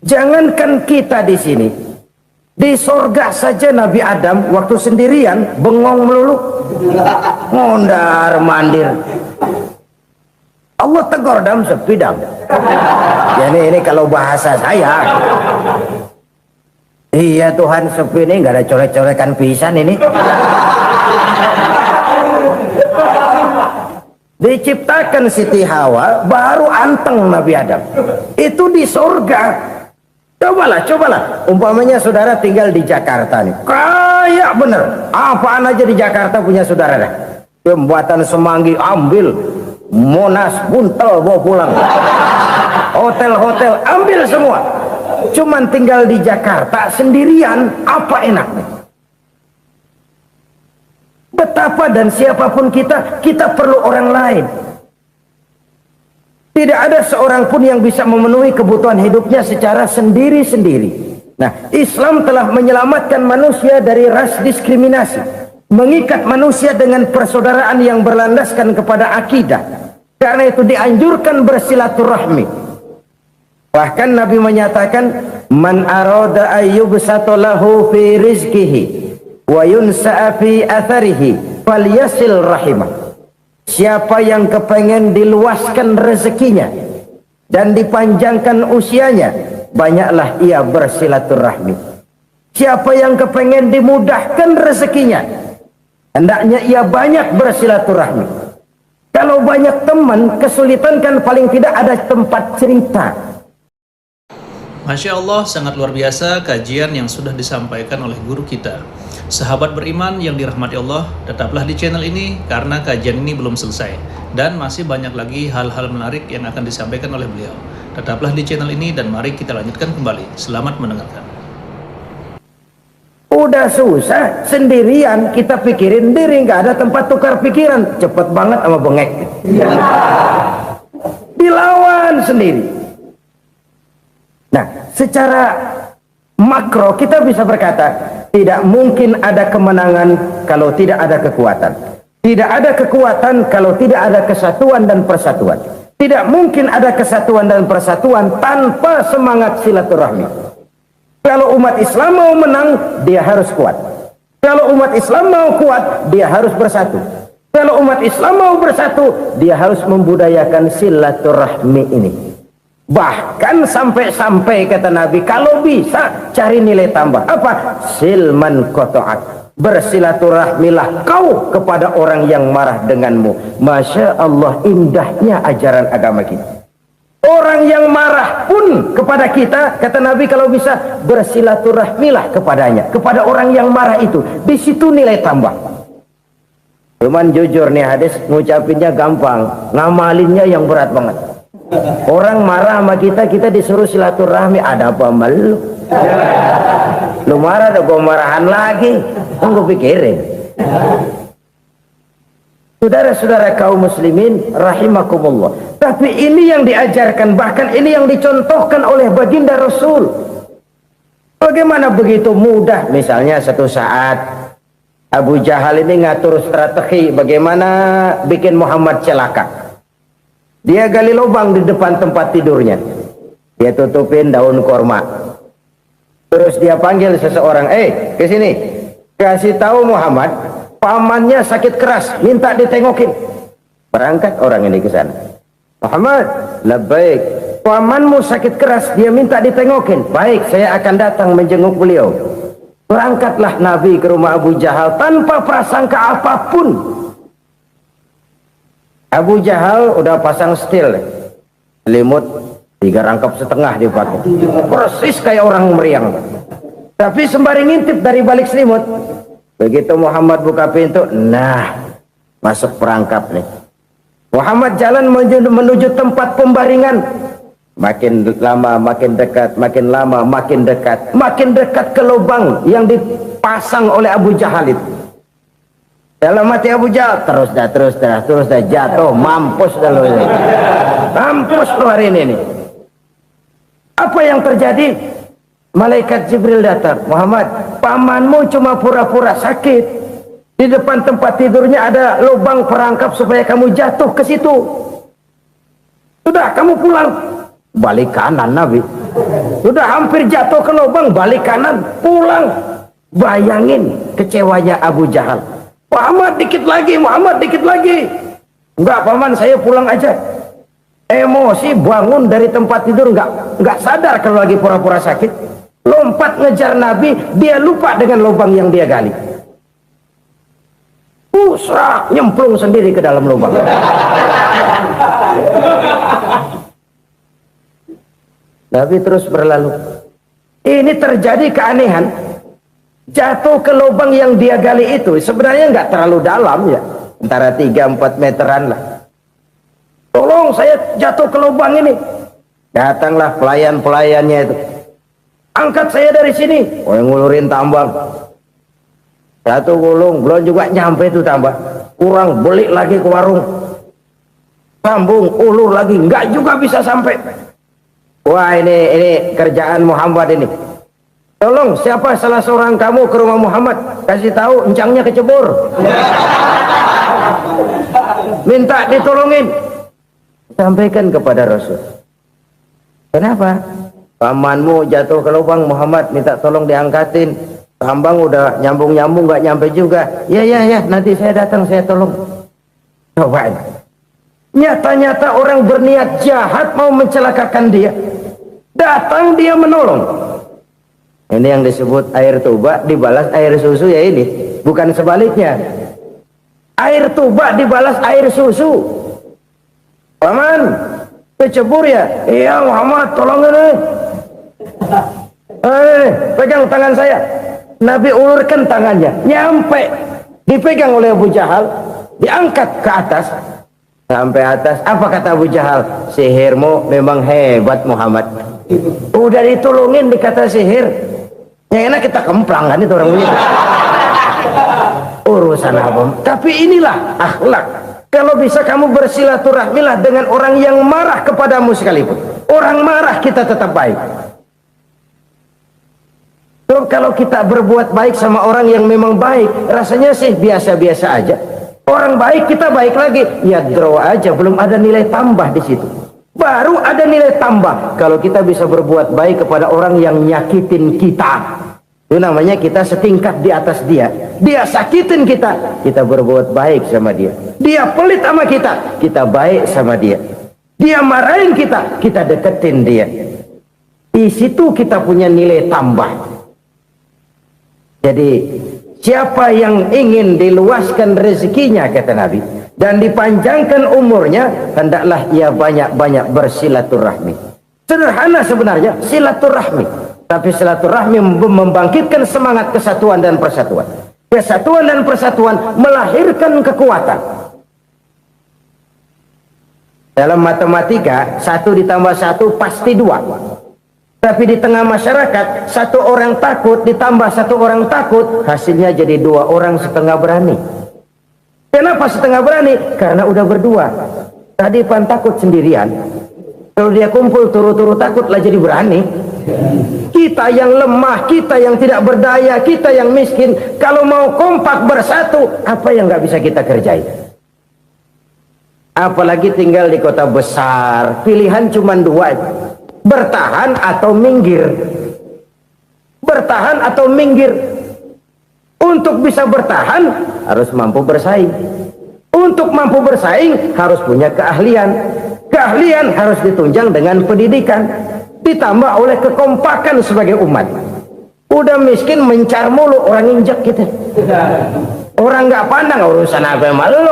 Jangankan kita di sini, di sorga saja Nabi Adam waktu sendirian bengong melulu, ngondar mandir. Allah tegur Adam sepi Adam. Jadi ini kalau bahasa saya, iya Tuhan sepi ini nggak ada coret-corekan pisan ini. Diciptakan Siti Hawa baru anteng Nabi Adam. Itu di sorga. Cobalah. Umpamanya saudara tinggal di Jakarta nih. Kayak bener. Apaan aja di Jakarta punya saudara dah. Jembatan Semanggi ambil. Monas, Buntel bawa pulang. Hotel-hotel ambil semua. Cuman tinggal di Jakarta sendirian, apa enaknya? Betapa dan siapapun kita perlu orang lain. Tidak ada seorang pun yang bisa memenuhi kebutuhan hidupnya secara sendiri-sendiri. Nah, Islam telah menyelamatkan manusia dari ras diskriminasi, mengikat manusia dengan persaudaraan yang berlandaskan kepada akidah. Karena itu dianjurkan bersilaturahmi. Bahkan Nabi menyatakan, man arada ayyubsata lahu fi rizqihi wa yunsa'a fi atharihi falyasil rahimah. Siapa yang kepengen diluaskan rezekinya dan dipanjangkan usianya, banyaklah ia bersilaturahmi. Siapa yang kepengen dimudahkan rezekinya, hendaknya ia banyak bersilaturahmi. Kalau banyak teman, kesulitan kan paling tidak ada tempat cerita. Masya Allah, sangat luar biasa kajian yang sudah disampaikan oleh guru kita. Sahabat beriman yang dirahmati Allah, tetaplah di channel ini karena kajian ini belum selesai dan masih banyak lagi hal-hal menarik yang akan disampaikan oleh beliau. Tetaplah di channel ini dan mari kita lanjutkan kembali. Selamat mendengarkan. Udah susah sendirian, kita pikirin diri, nggak ada tempat tukar pikiran. Cepet banget sama bengek. Dilawan sendiri. Nah, secara makro kita bisa berkata, tidak mungkin ada kemenangan kalau tidak ada kekuatan. Tidak ada kekuatan kalau tidak ada kesatuan dan persatuan. Tidak mungkin ada kesatuan dan persatuan tanpa semangat silaturahmi. Kalau umat Islam mau menang, dia harus kuat. Kalau umat Islam mau kuat, dia harus bersatu. Kalau umat Islam mau bersatu, dia harus membudayakan silaturahmi ini. Bahkan sampai-sampai kata Nabi, kalau bisa cari nilai tambah. Apa? Silman qata'ak. Bersilaturahmilah kau kepada orang yang marah denganmu. Masya Allah, indahnya ajaran agama kita. Orang yang marah pun kepada kita, kata Nabi, kalau bisa bersilaturahmilah kepadanya, kepada orang yang marah itu. Di situ nilai tambah. Cuman jujur nih hadis, ngucapinnya gampang, ngamalinnya yang berat banget. Orang marah sama kita disuruh silaturahmi, ada apa malu? Lu marah, ada gua marahan lagi. Tunggu pikirin. Saudara-saudara kaum muslimin rahimakumullah. Tapi ini yang diajarkan, bahkan ini yang dicontohkan oleh baginda Rasul. Bagaimana begitu mudah? Misalnya satu saat Abu Jahal ini ngatur strategi bagaimana bikin Muhammad celaka. Dia gali lubang di depan tempat tidurnya. Dia tutupin daun korma. Terus dia panggil seseorang, ke sini. Kasih tahu Muhammad, pamannya sakit keras, minta ditengokin. Berangkat orang ini ke sana. Muhammad, labbaik. Pamanmu sakit keras, dia minta ditengokin. Baik, saya akan datang menjenguk beliau. Berangkatlah Nabi ke rumah Abu Jahal tanpa prasangka apapun. Abu Jahal udah pasang setil, selimut 3 rangkap setengah dipakai, persis kayak orang meriang. Tapi sembari ngintip dari balik selimut, begitu Muhammad buka pintu, nah masuk perangkap nih. Muhammad jalan menuju tempat pembaringan, makin lama makin dekat, makin lama makin dekat ke lubang yang dipasang oleh Abu Jahal itu. Dalam hati Abu Jahal, terus dah jatuh, mampus dah lo ini. Mampus lo hari ini nih. Apa yang terjadi? Malaikat Jibril datang. Muhammad, pamanmu cuma pura-pura sakit. Di depan tempat tidurnya ada lubang perangkap supaya kamu jatuh ke situ. Sudah, kamu pulang. Balik kanan Nabi. Sudah hampir jatuh ke lubang, balik kanan, pulang. Bayangin kecewanya Abu Jahal. Muhammad dikit lagi. Enggak paman, saya pulang aja. Emosi bangun dari tempat tidur, enggak sadar kalau lagi pura-pura sakit. Lompat ngejar Nabi, dia lupa dengan lubang yang dia gali. Usrak, nyemplung sendiri ke dalam lubang. Nabi terus berlalu. Ini terjadi keanehan. Jatuh ke lubang yang dia gali itu sebenarnya nggak terlalu dalam ya, antara 3-4 meteran lah. Tolong saya jatuh ke lubang ini. Datanglah pelayan-pelayannya itu. Angkat saya dari sini. Oh, yang ngulurin tambang. Satu gulung, belum juga nyampe itu tambah. Kurang, beli lagi ke warung. Sambung, ulur lagi, nggak juga bisa sampai. Wah, ini kerjaan Muhammad ini. Tolong, siapa salah seorang kamu ke rumah Muhammad, kasih tahu encangnya kecebur. Minta ditolongin. Sampaikan kepada Rasul. Kenapa? Pamanmu jatuh ke lubang, Muhammad minta tolong diangkatin. Tambang udah nyambung-nyambung nggak nyampe juga. Ya, nanti saya datang, saya tolong. Coba. Nyata-nyata orang berniat jahat mau mencelakakan dia. Datang dia menolong. Ini yang disebut air tuba dibalas air susu ya ini. Bukan sebaliknya. Air tuba dibalas air susu. Paman, kecebur ya? Iya Muhammad, tolong ini. Pegang tangan saya. Nabi ulurkan tangannya. Nyampe. Dipegang oleh Abu Jahal. Diangkat ke atas. Sampai atas. Apa kata Abu Jahal? Sihirmu memang hebat Muhammad. Udah ditolongin dikata sihir. Yang enak kita kemplang kan itu orang begitu. Urusan apa? Tapi inilah akhlak. Kalau bisa kamu bersilaturahmilah dengan orang yang marah kepadamu sekalipun. Orang marah kita tetap baik. So, kalau kita berbuat baik sama orang yang memang baik, rasanya sih biasa-biasa aja. Orang baik kita baik lagi, ya draw aja, belum ada nilai tambah di situ. Baru ada nilai tambah kalau kita bisa berbuat baik kepada orang yang nyakitin kita. Itu namanya kita setingkat di atas dia. Dia sakitin kita, kita berbuat baik sama dia. Dia pelit sama kita, kita baik sama dia. Dia marahin kita, kita deketin dia. Di situ kita punya nilai tambah. Jadi siapa yang ingin diluaskan rezekinya, kata Nabi, dan dipanjangkan umurnya, hendaklah ia banyak-banyak bersilaturahmi. Sederhana sebenarnya silaturahmi, tapi silaturahmi membangkitkan semangat kesatuan dan persatuan. Kesatuan dan persatuan melahirkan kekuatan. Dalam matematika 1 ditambah 1 pasti 2. Tapi di tengah masyarakat 1 orang takut ditambah 1 orang takut, hasilnya jadi 2 orang setengah berani. Kenapa setengah berani? Karena udah berdua. Tadi pan takut sendirian. Kalau dia kumpul turu-turu takut lah jadi berani. Kita yang lemah, kita yang tidak berdaya, kita yang miskin, kalau mau kompak bersatu, apa yang nggak bisa kita kerjain? Apalagi tinggal di kota besar, pilihan cuma 2. Bertahan atau minggir. Bertahan atau minggir. Untuk bisa bertahan harus mampu bersaing. Untuk mampu bersaing harus punya keahlian. Keahlian harus ditunjang dengan pendidikan, ditambah oleh kekompakan sebagai umat. Udah miskin mencar mulu, orang injek gitu. Orang nggak pandang urusan apa yang malu.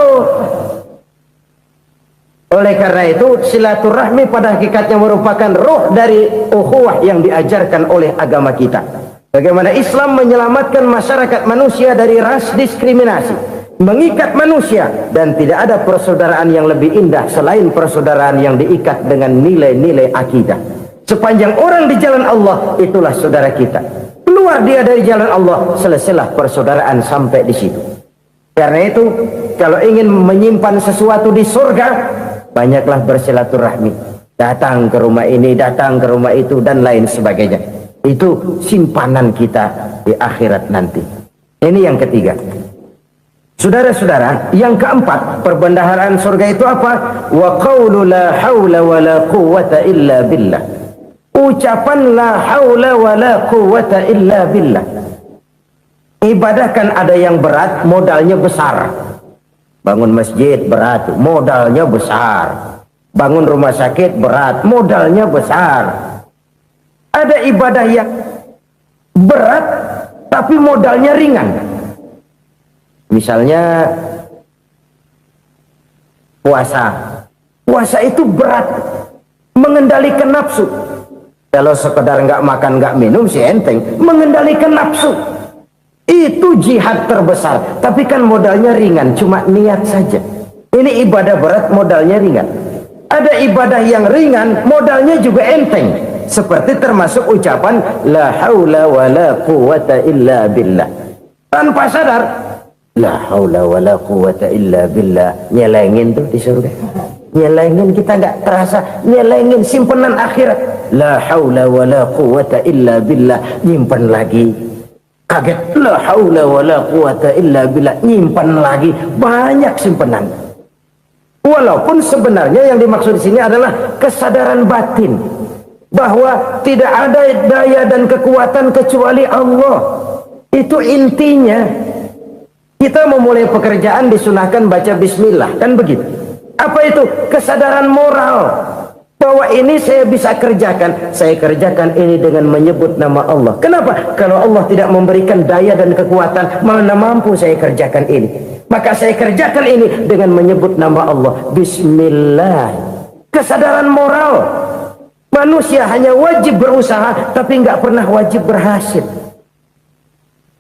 Oleh karena itu silaturahmi pada hakikatnya merupakan roh dari ukhuwah yang diajarkan oleh agama kita. Bagaimana Islam menyelamatkan masyarakat manusia dari ras diskriminasi, mengikat manusia, dan tidak ada persaudaraan yang lebih indah selain persaudaraan yang diikat dengan nilai-nilai akidah. Sepanjang orang di jalan Allah, itulah saudara kita. Keluar dia dari jalan Allah, selesailah persaudaraan sampai di situ. Karena itu, kalau ingin menyimpan sesuatu di surga, banyaklah bersilaturahmi. Datang ke rumah ini, datang ke rumah itu, dan lain sebagainya. Itu simpanan kita di akhirat nanti. Ini yang ketiga. Saudara-saudara, yang keempat, perbendaharaan surga itu apa? Wa qawlu la hawla wa la quwwata illa billah. Ucapan la hawla wa la quwwata illa billah. Ibadah kan ada yang berat, modalnya besar. Bangun masjid berat, modalnya besar. Bangun rumah sakit berat, modalnya besar. Ada ibadah yang berat tapi modalnya ringan. Misalnya puasa. Puasa itu berat, mengendalikan nafsu. Kalau sekedar nggak makan nggak minum sih enteng, mengendalikan nafsu itu jihad terbesar. Tapi kan modalnya ringan, cuma niat saja. Ini ibadah berat, modalnya ringan. Ada ibadah yang ringan, modalnya juga enteng. Seperti termasuk ucapan la haula wala quwata illa billah. Tanpa sadar, la haula wala quwata illa billah, nyelengin tuh di surga. Nyelengin, kita nggak terasa nyelengin simpenan akhirat. La haula wala quwata illa billah, nyimpan lagi. Kaget, la haula wala quwata illa billah, nyimpan lagi. Banyak simpenan. Walaupun sebenarnya yang dimaksud di sini adalah kesadaran batin bahwa tidak ada daya dan kekuatan kecuali Allah. Itu intinya. Kita memulai pekerjaan disunahkan baca bismillah, kan begitu. Apa itu? Kesadaran moral bahwa ini saya bisa kerjakan. Saya kerjakan ini dengan menyebut nama Allah. Kenapa? Kalau Allah tidak memberikan daya dan kekuatan, mana mampu saya kerjakan ini. Maka saya kerjakan ini dengan menyebut nama Allah. Bismillah. Kesadaran moral. Manusia hanya wajib berusaha, tapi nggak pernah wajib berhasil.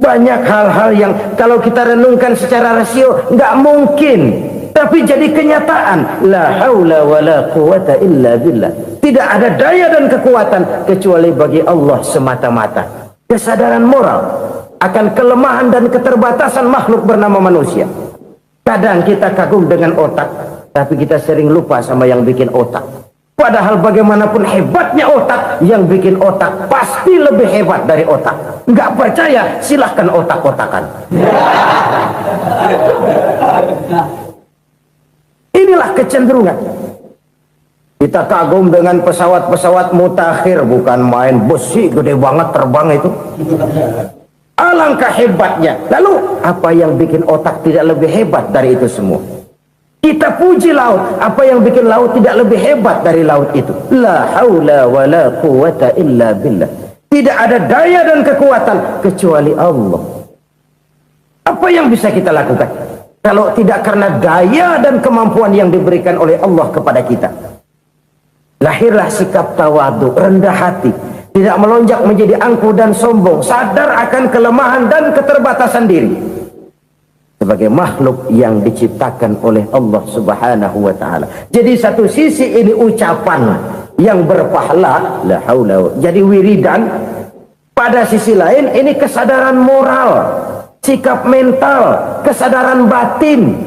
Banyak hal-hal yang kalau kita renungkan secara rasio nggak mungkin, tapi jadi kenyataan. La haula wala quwata illa billah. Tidak ada daya dan kekuatan kecuali bagi Allah semata-mata. Kesadaran moral akan kelemahan dan keterbatasan makhluk bernama manusia. Kadang kita kagum dengan otak, tapi kita sering lupa sama yang bikin otak. Padahal bagaimanapun hebatnya otak, yang bikin otak pasti lebih hebat dari otak. Nggak percaya, silahkan otak-otakan. Inilah kecenderungan. Kita kagum dengan pesawat-pesawat mutakhir, bukan main, besi gede banget terbang itu. Alangkah hebatnya. Lalu apa yang bikin otak tidak lebih hebat dari itu semua? Kita puji laut, apa yang bikin laut tidak lebih hebat dari laut itu? La haula wala quwata illa billah. Tidak ada daya dan kekuatan kecuali Allah. Apa yang bisa kita lakukan kalau tidak karena daya dan kemampuan yang diberikan oleh Allah kepada kita? Lahirlah sikap tawadu, rendah hati, tidak melonjak menjadi angkuh dan sombong, sadar akan kelemahan dan keterbatasan diri sebagai makhluk yang diciptakan oleh Allah Subhanahu wa taala. Jadi satu sisi ini ucapan yang berpahala, la haula, jadi wiridan. Pada sisi lain ini kesadaran moral, sikap mental, kesadaran batin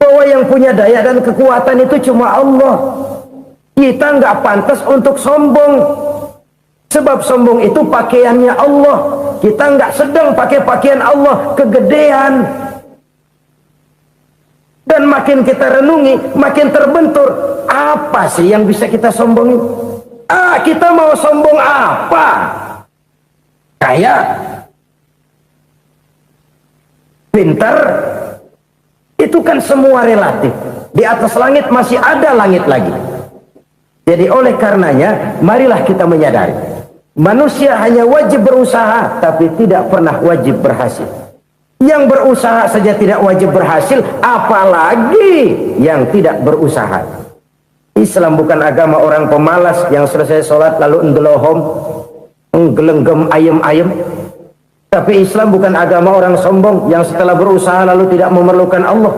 bahwa yang punya daya dan kekuatan itu cuma Allah. Kita nggak pantas untuk sombong, sebab sombong itu pakaiannya Allah. Kita nggak sedang pakai pakaian Allah, kegedean. Dan makin kita renungi, makin terbentur. Apa sih yang bisa kita sombongin? Kita mau sombong apa? Kaya, pintar, itu kan semua relatif. Di atas langit masih ada langit lagi. Jadi oleh karenanya, marilah kita menyadari, manusia hanya wajib berusaha, tapi tidak pernah wajib berhasil. Yang berusaha saja tidak wajib berhasil, apalagi yang tidak berusaha. Islam bukan agama orang pemalas yang selesai sholat lalu ngelohom, nggelenggem ayem-ayem. Tapi Islam bukan agama orang sombong yang setelah berusaha lalu tidak memerlukan Allah.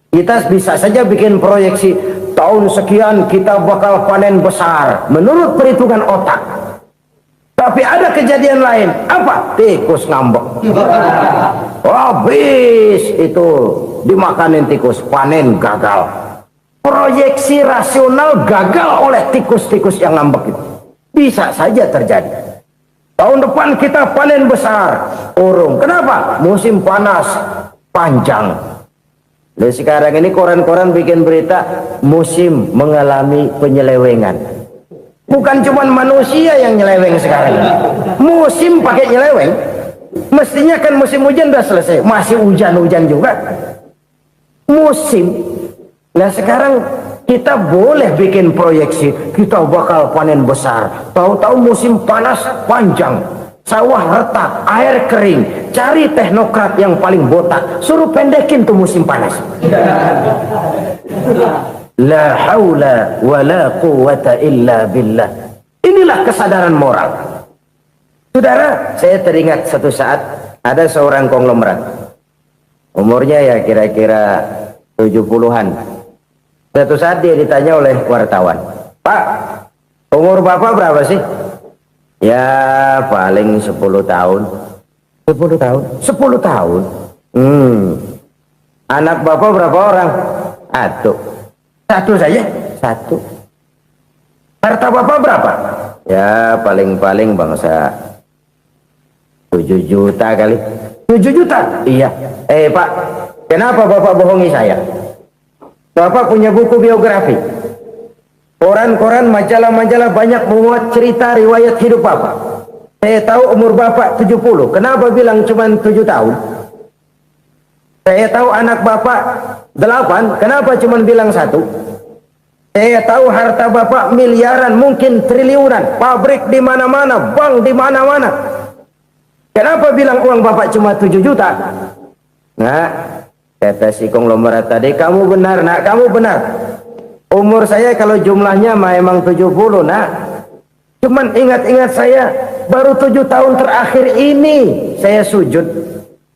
Kita bisa saja bikin proyeksi, tahun sekian kita bakal panen besar menurut perhitungan otak. Tapi ada kejadian lain. Apa? Tikus ngambek. Habis itu dimakanin tikus, panen gagal. Proyeksi rasional gagal oleh tikus-tikus yang ngambek itu. Bisa saja terjadi. Tahun depan kita panen besar, urung. Kenapa? Musim panas panjang. Dan sekarang ini koran-koran bikin berita musim mengalami penyelewengan. Bukan cuma manusia yang nyeleweng sekarang. Musim pakai nyeleweng. Mestinya kan musim hujan udah selesai, masih hujan-hujan juga. Musim. Nah sekarang kita boleh bikin proyeksi, kita bakal panen besar. Tahu-tahu musim panas panjang, sawah retak, air kering. Cari teknokrat yang paling botak, suruh pendekin tuh musim panas. La haula wala quwata illa billah. Inilah kesadaran moral. Saudara, saya teringat satu saat ada seorang konglomerat. Umurnya ya kira-kira 70-an. Satu saat dia ditanya oleh wartawan, "Pak, umur Bapak berapa sih?" "Ya paling 10 tahun." 10 tahun? 10 tahun? Anak Bapak berapa orang? Satu. Satu saja? Satu. Harta Bapak berapa? Ya paling-paling bangsa 7 juta kali. 7 juta? Iya. Pak, kenapa Bapak bohongi saya? Bapak punya buku biografi. Koran-koran, majalah-majalah banyak memuat cerita riwayat hidup Bapak. Saya tahu umur Bapak 70. Kenapa bilang cuma 7 tahun? Saya tahu anak Bapak 8. Kenapa cuma bilang 1? Saya tahu harta Bapak miliaran, mungkin triliunan. Pabrik di mana-mana, bank di mana-mana. Kenapa bilang uang Bapak cuma 7 juta? Nah, kata si konglomerat tadi, "Kamu benar, nak, kamu benar. Umur saya kalau jumlahnya memang 70, nak. Cuman ingat-ingat saya, baru 7 tahun terakhir ini saya sujud.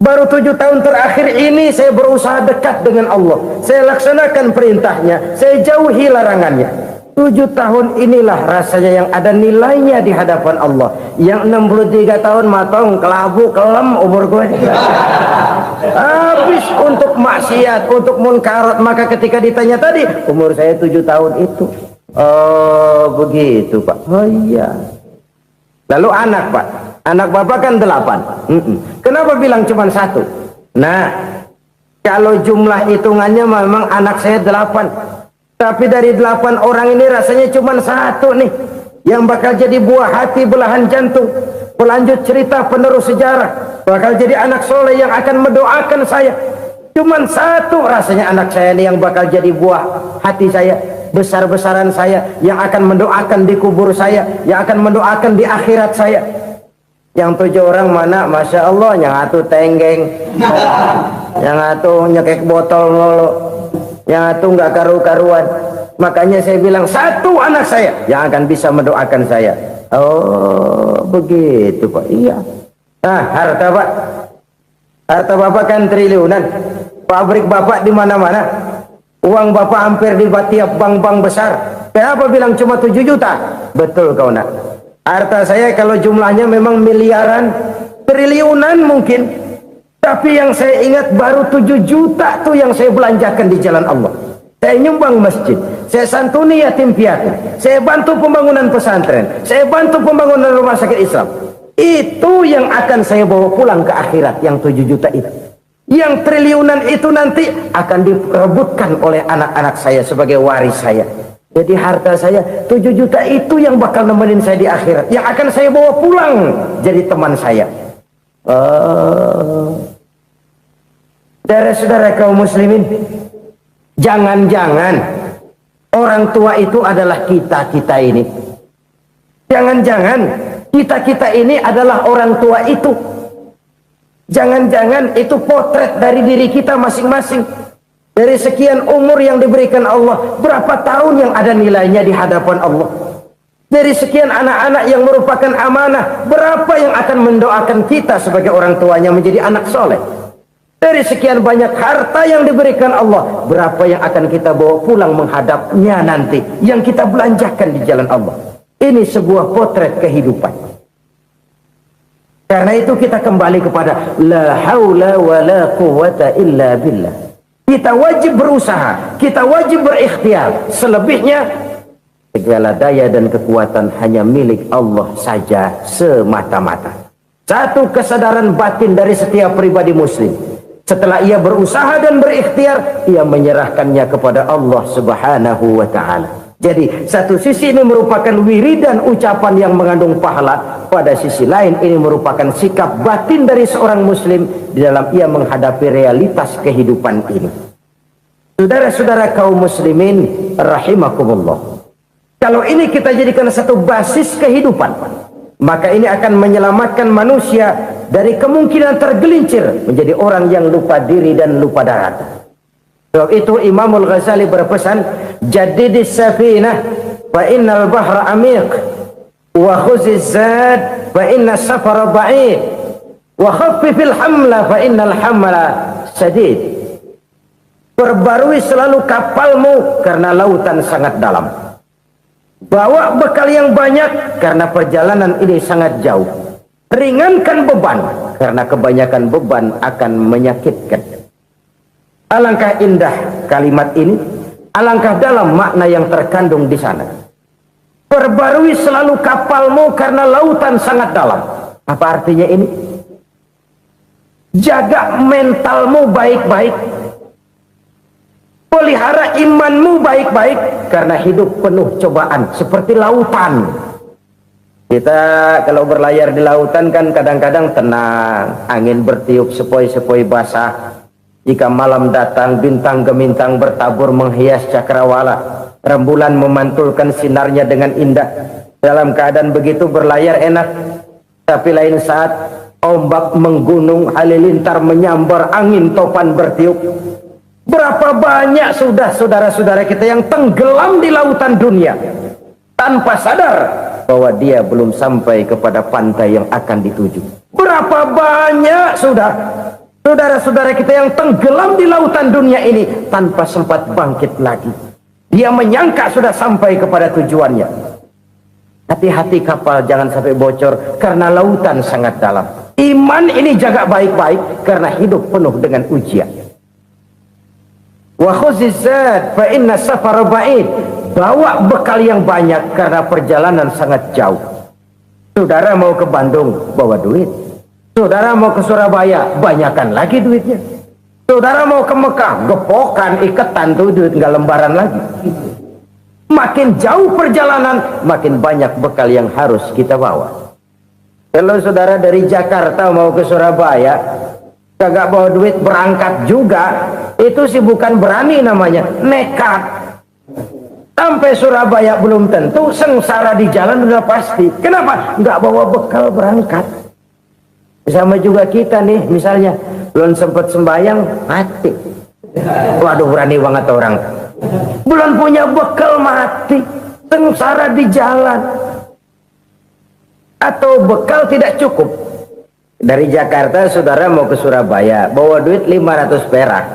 Baru 7 tahun terakhir ini saya berusaha dekat dengan Allah. Saya laksanakan perintahnya, saya jauhi larangannya. 7 tahun inilah rasanya yang ada nilainya di hadapan Allah. Yang 63 tahun matong, kelabu, kelem umur gue. Habis untuk maksiat, untuk munkarat. Maka ketika ditanya tadi, umur saya 7 tahun itu. Oh begitu Pak. Oh iya. Lalu anak Pak, anak Bapak kan 8. Kenapa bilang cuma 1? Nah, kalau jumlah hitungannya memang anak saya 8. Tapi dari 8 orang ini rasanya cuma 1 nih yang bakal jadi buah hati, belahan jantung, pelanjut cerita, penerus sejarah, bakal jadi anak soleh yang akan mendoakan saya. Cuma 1 rasanya anak saya ini yang bakal jadi buah hati saya, besar-besaran saya, yang akan mendoakan di kubur saya, yang akan mendoakan di akhirat saya. Yang 7 orang mana? Masya Allah, yang satu tenggeng, yang satu nyekek botol mulu, yang itu nggak karu-karuan. Makanya saya bilang 1 anak saya yang akan bisa mendoakan saya. Oh begitu Pak. Iya. Nah, harta Pak, harta Bapak kan triliunan. Pabrik Bapak di mana-mana. Uang Bapak hampir di tiap bank-bank besar. Kenapa bilang cuma 7 juta? Betul kau nak. Harta saya kalau jumlahnya memang miliaran, triliunan mungkin. Tapi yang saya ingat baru 7 juta tuh yang saya belanjakan di jalan Allah. Saya nyumbang masjid, saya santuni yatim piatu, saya bantu pembangunan pesantren, saya bantu pembangunan rumah sakit Islam. Itu yang akan saya bawa pulang ke akhirat, yang 7 juta itu. Yang triliunan itu nanti akan diperebutkan oleh anak-anak saya sebagai waris saya. Jadi harta saya 7 juta itu yang bakal nemenin saya di akhirat, yang akan saya bawa pulang jadi teman saya. Saudara-saudara kaum muslimin, jangan-jangan orang tua itu adalah kita-kita ini. Jangan-jangan kita-kita ini adalah orang tua itu. Jangan-jangan itu potret dari diri kita masing-masing. Dari sekian umur yang diberikan Allah, berapa tahun yang ada nilainya di hadapan Allah? Dari sekian anak-anak yang merupakan amanah, berapa yang akan mendoakan kita sebagai orang tuanya menjadi anak soleh? Dari sekian banyak harta yang diberikan Allah, berapa yang akan kita bawa pulang menghadapnya nanti, yang kita belanjakan di jalan Allah? Ini sebuah potret kehidupan. Karena itu kita kembali kepada la haula wa la quwwata illa billah. Kita wajib berusaha, kita wajib berikhtiar. Selebihnya segala daya dan kekuatan hanya milik Allah saja semata-mata. Satu kesadaran batin dari setiap pribadi muslim. Setelah ia berusaha dan berikhtiar, ia menyerahkannya kepada Allah Subhanahu wa ta'ala. Jadi satu sisi ini merupakan wiridan ucapan yang mengandung pahala, pada sisi lain ini merupakan sikap batin dari seorang muslim di dalam ia menghadapi realitas kehidupan ini. Saudara-saudara kaum muslimin rahimakumullah, kalau ini kita jadikan satu basis kehidupan, maka ini akan menyelamatkan manusia dari kemungkinan tergelincir menjadi orang yang lupa diri dan lupa darat. Sebab itu Imamul Ghazali berpesan, jadidis safinah fa innal bahra amiq. wa khuziz zad fa inna safara ba'id wa khaffifil hamla fa innal hamla sadid. Perbarui selalu kapalmu karena lautan sangat dalam. Bawa bekal yang banyak karena perjalanan ini sangat jauh. Ringankan beban karena kebanyakan beban akan menyakitkan. Alangkah indah kalimat ini, alangkah dalam makna yang terkandung di sana. Perbarui selalu kapalmu karena lautan sangat dalam. Apa artinya ini? Jaga mentalmu baik-baik. Pelihara imanmu baik-baik karena hidup penuh cobaan seperti lautan. Kita kalau berlayar di lautan kan kadang-kadang tenang, angin bertiup sepoi-sepoi basah. Jika malam datang bintang gemintang bertabur menghias cakrawala, rembulan memantulkan sinarnya dengan indah. Dalam keadaan begitu berlayar enak, tapi lain saat ombak menggunung, halilintar menyambar, angin topan bertiup. Berapa banyak sudah saudara-saudara kita yang tenggelam di lautan dunia tanpa sadar bahwa dia belum sampai kepada pantai yang akan dituju. Berapa banyak sudah saudara-saudara kita yang tenggelam di lautan dunia ini tanpa sempat bangkit lagi. Dia menyangka sudah sampai kepada tujuannya. Hati-hati kapal jangan sampai bocor karena lautan sangat dalam. Iman ini jaga baik-baik karena hidup penuh dengan ujian. Wa khuziz zad fa inna safara ba'id. Bawa bekal yang banyak karena perjalanan sangat jauh. Saudara mau ke Bandung, bawa duit. Saudara mau ke Surabaya, banyakan lagi duitnya. Saudara mau ke Mekah, gepokan, iketan tuh duit, nggak lembaran lagi. Makin jauh perjalanan, makin banyak bekal yang harus kita bawa. Kalau saudara dari Jakarta mau ke Surabaya, kagak bawa duit berangkat juga, itu sih bukan berani namanya, nekat. Sampai Surabaya belum tentu, sengsara di jalan udah pasti. Kenapa? Nggak bawa bekal berangkat. Sama juga kita nih, misalnya belum sempat sembahyang, mati. Waduh, berani banget orang. Belum punya bekal, mati. Sengsara di jalan. Atau bekal tidak cukup. Dari Jakarta saudara mau ke Surabaya, bawa duit 500 perak.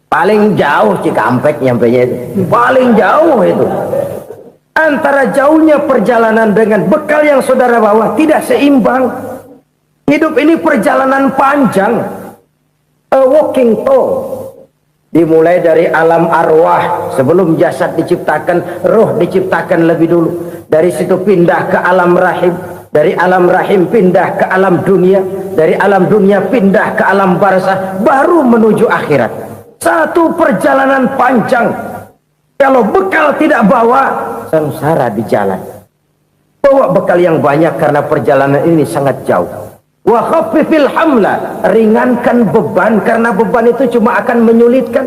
Paling jauh Cikampek nyampenya itu. Paling jauh itu. Antara jauhnya perjalanan dengan bekal yang saudara bawa tidak seimbang. Hidup ini perjalanan panjang. A walking tour. Dimulai dari alam arwah. Sebelum jasad diciptakan, roh diciptakan lebih dulu. Dari situ pindah ke alam rahim. Dari alam rahim pindah ke alam dunia. Dari alam dunia pindah ke alam barzah. Baru menuju akhirat. Satu perjalanan panjang. Kalau bekal tidak bawa, sengsara di jalan. Bawa bekal yang banyak karena perjalanan ini sangat jauh. Wa khaffifil hamla, ringankan beban karena beban itu cuma akan menyulitkan.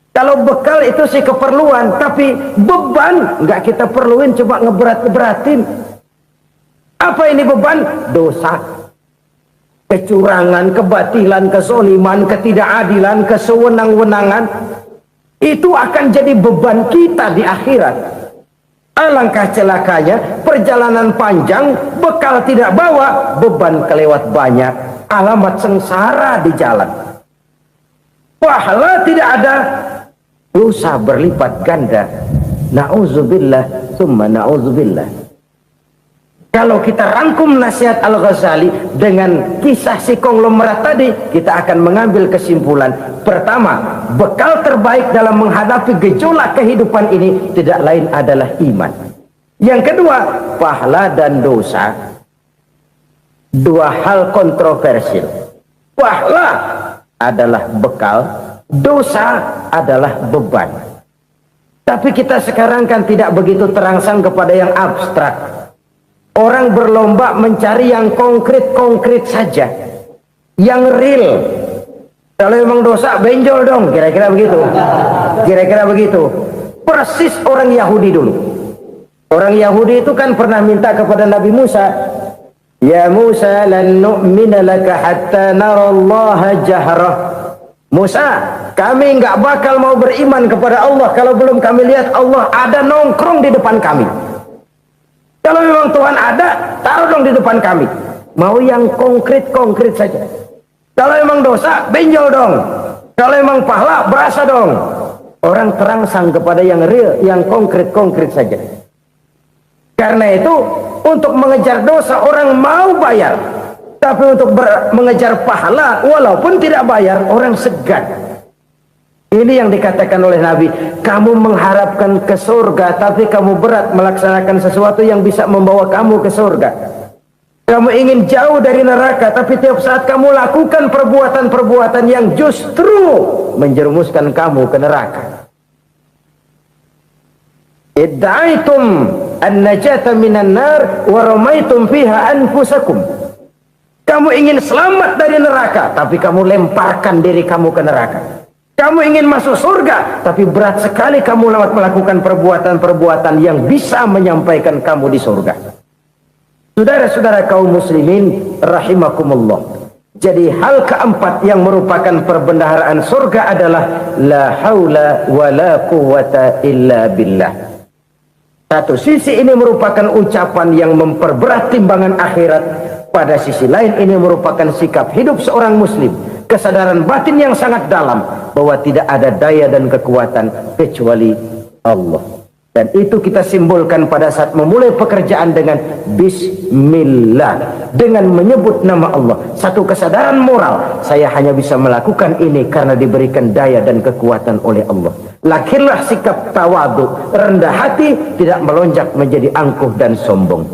Kalau bekal itu sih keperluan, tapi beban nggak kita perluin, coba ngeberat-beratin. Apa ini beban? Dosa. Kecurangan, kebatilan, kezoliman, ketidakadilan, kesewenang-wenangan. Itu akan jadi beban kita di akhirat. Alangkah celakanya, perjalanan panjang, bekal tidak bawa, beban kelewat banyak, alamat sengsara di jalan. Pahala tidak ada, dosa berlipat ganda. Na'udzubillah, summa na'udzubillah. Kalau kita rangkum nasihat Al-Ghazali dengan kisah si konglomerat tadi, kita akan mengambil kesimpulan. Pertama, bekal terbaik dalam menghadapi gejolak kehidupan ini tidak lain adalah iman. Yang kedua, pahala dan dosa. Dua hal kontroversial. Pahala adalah bekal, dosa adalah beban. Tapi kita sekarang kan tidak begitu terangsang kepada yang abstrak. Orang berlomba mencari yang konkret-konkret saja, yang real. Kalau memang dosa, benjol dong, kira-kira begitu. Kira-kira begitu. Persis orang Yahudi dulu. Orang Yahudi itu kan pernah minta kepada Nabi Musa, Ya Musa, lan nu'mina laka hatta narallaha jahrah. Musa, kami nggak bakal mau beriman kepada Allah kalau belum kami lihat Allah ada nongkrong di depan kami. Kalau memang Tuhan ada, taruh dong di depan kami. Mau yang konkret-konkret saja. Kalau memang dosa, benjol dong. Kalau memang pahala, berasa dong. Orang terangsang kepada yang real, yang konkret-konkret saja. Karena itu, untuk mengejar dosa orang mau bayar. Tapi untuk mengejar pahala, walaupun tidak bayar, orang segan. Ini yang dikatakan oleh Nabi, kamu mengharapkan ke surga, tapi kamu berat melaksanakan sesuatu yang bisa membawa kamu ke surga. Kamu ingin jauh dari neraka, tapi tiap saat kamu lakukan perbuatan-perbuatan yang justru menjerumuskan kamu ke neraka. Idda'aitum an-najata minan nar wa ramaitum fiha anfusakum. Kamu ingin selamat dari neraka, tapi kamu lemparkan diri kamu ke neraka. Kamu ingin masuk surga, tapi berat sekali kamu melakukan perbuatan-perbuatan yang bisa menyampaikan kamu di surga. Saudara-saudara kaum muslimin rahimakumullah. Jadi hal keempat yang merupakan perbendaharaan surga adalah la haula wa la quwwata illa billah. Satu sisi ini merupakan ucapan yang memperberat timbangan akhirat. Pada sisi lain ini merupakan sikap hidup seorang muslim. Kesadaran batin yang sangat dalam bahwa tidak ada daya dan kekuatan kecuali Allah. Dan itu kita simbolkan pada saat memulai pekerjaan dengan Bismillah, dengan menyebut nama Allah. Satu kesadaran moral, saya hanya bisa melakukan ini karena diberikan daya dan kekuatan oleh Allah. Lahirlah sikap tawadu, rendah hati, tidak melonjak menjadi angkuh dan sombong.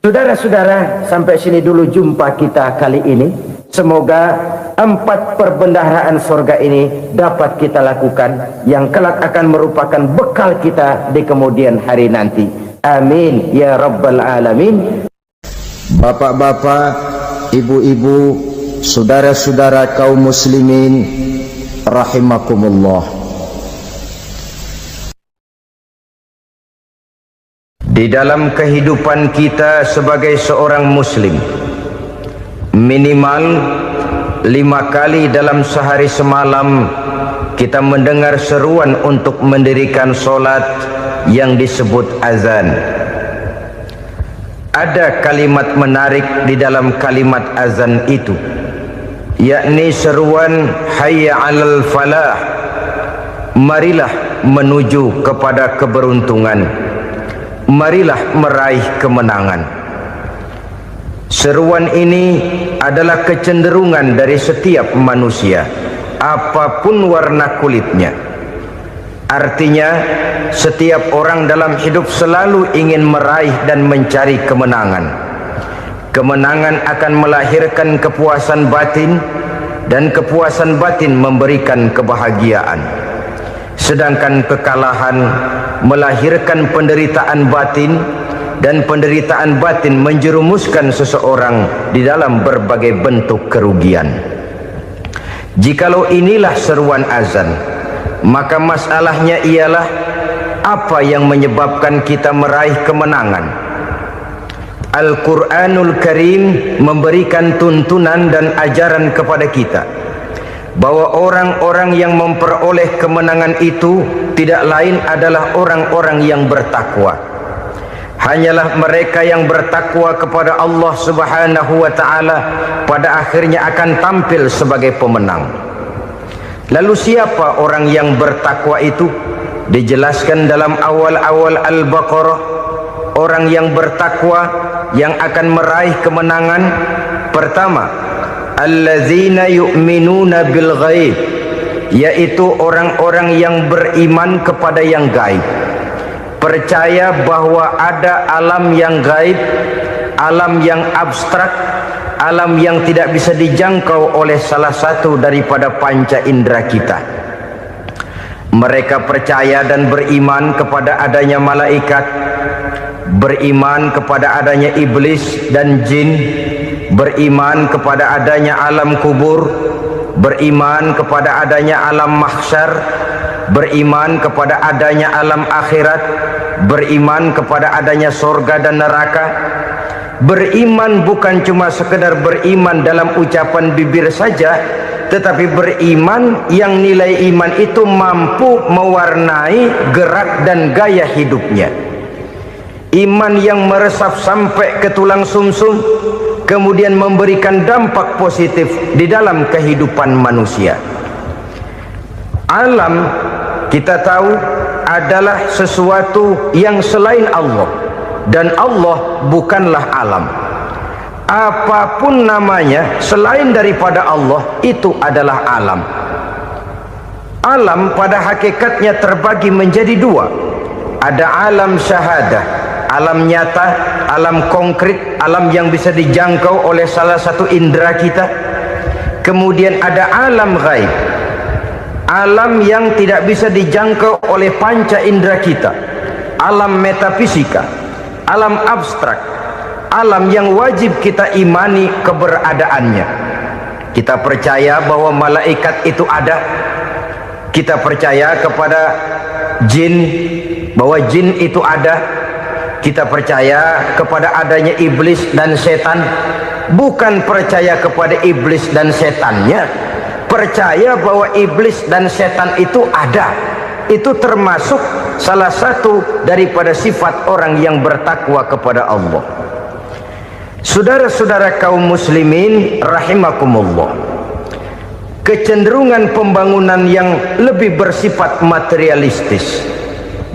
Saudara-saudara, sampai sini dulu jumpa kita kali ini. Semoga 4 perbendaharaan surga ini dapat kita lakukan, yang kelak akan merupakan bekal kita di kemudian hari nanti. Amin ya rabbal alamin. Bapak-bapak, ibu-ibu, saudara-saudara kaum muslimin rahimakumullah. Di dalam kehidupan kita sebagai seorang muslim, minimal 5 kali dalam sehari semalam kita mendengar seruan untuk mendirikan solat yang disebut azan. Ada kalimat menarik di dalam kalimat azan itu, yakni seruan hayya 'alal falah, marilah menuju kepada keberuntungan, marilah meraih kemenangan. Seruan ini adalah kecenderungan dari setiap manusia, apapun warna kulitnya. Artinya, setiap orang dalam hidup selalu ingin meraih dan mencari kemenangan. Kemenangan akan melahirkan kepuasan batin, dan kepuasan batin memberikan kebahagiaan. Sedangkan kekalahan melahirkan penderitaan batin, dan penderitaan batin menjerumuskan seseorang di dalam berbagai bentuk kerugian. Jikalau inilah seruan azan, maka masalahnya ialah apa yang menyebabkan kita meraih kemenangan. Al-Quranul Karim memberikan tuntunan dan ajaran kepada kita bahwa orang-orang yang memperoleh kemenangan itu tidak lain adalah orang-orang yang bertakwa. Hanyalah mereka yang bertakwa kepada Allah Subhanahu wa ta'ala pada akhirnya akan tampil sebagai pemenang. Lalu siapa orang yang bertakwa itu? Dijelaskan dalam awal-awal Al-Baqarah, orang yang bertakwa yang akan meraih kemenangan. Pertama, allazina yu'minuna bil ghaib, yaitu orang-orang yang beriman kepada yang gaib. Percaya bahwa ada alam yang gaib, alam yang abstrak, alam yang tidak bisa dijangkau oleh salah satu daripada panca indera kita. Mereka percaya dan beriman kepada adanya malaikat, beriman kepada adanya iblis dan jin, beriman kepada adanya alam kubur, beriman kepada adanya alam mahsyar, beriman kepada adanya alam akhirat, beriman kepada adanya surga dan neraka. Beriman bukan cuma sekedar beriman dalam ucapan bibir saja, tetapi beriman yang nilai iman itu mampu mewarnai gerak dan gaya hidupnya. iman yang meresap sampai ke tulang sumsum, kemudian memberikan dampak positif di dalam kehidupan manusia. Alam, kita tahu, adalah sesuatu yang selain Allah, dan Allah bukanlah alam. Apapun namanya selain daripada Allah, itu adalah alam. Alam pada hakikatnya terbagi menjadi dua. Ada alam syahadah, alam nyata, alam konkret, alam yang bisa dijangkau oleh salah satu indera kita. Kemudian ada alam ghaib, alam yang tidak bisa dijangkau oleh panca indera kita, alam metafisika, alam abstrak, alam yang wajib kita imani keberadaannya. Kita percaya bahwa malaikat itu ada, kita percaya kepada jin, bahwa jin itu ada, kita percaya kepada adanya iblis dan setan. Bukan percaya kepada iblis dan setannya, percaya bahwa iblis dan setan itu ada. Itu termasuk salah satu daripada sifat orang yang bertakwa kepada Allah. Saudara-saudara kaum muslimin rahimakumullah, kecenderungan pembangunan yang lebih bersifat materialistis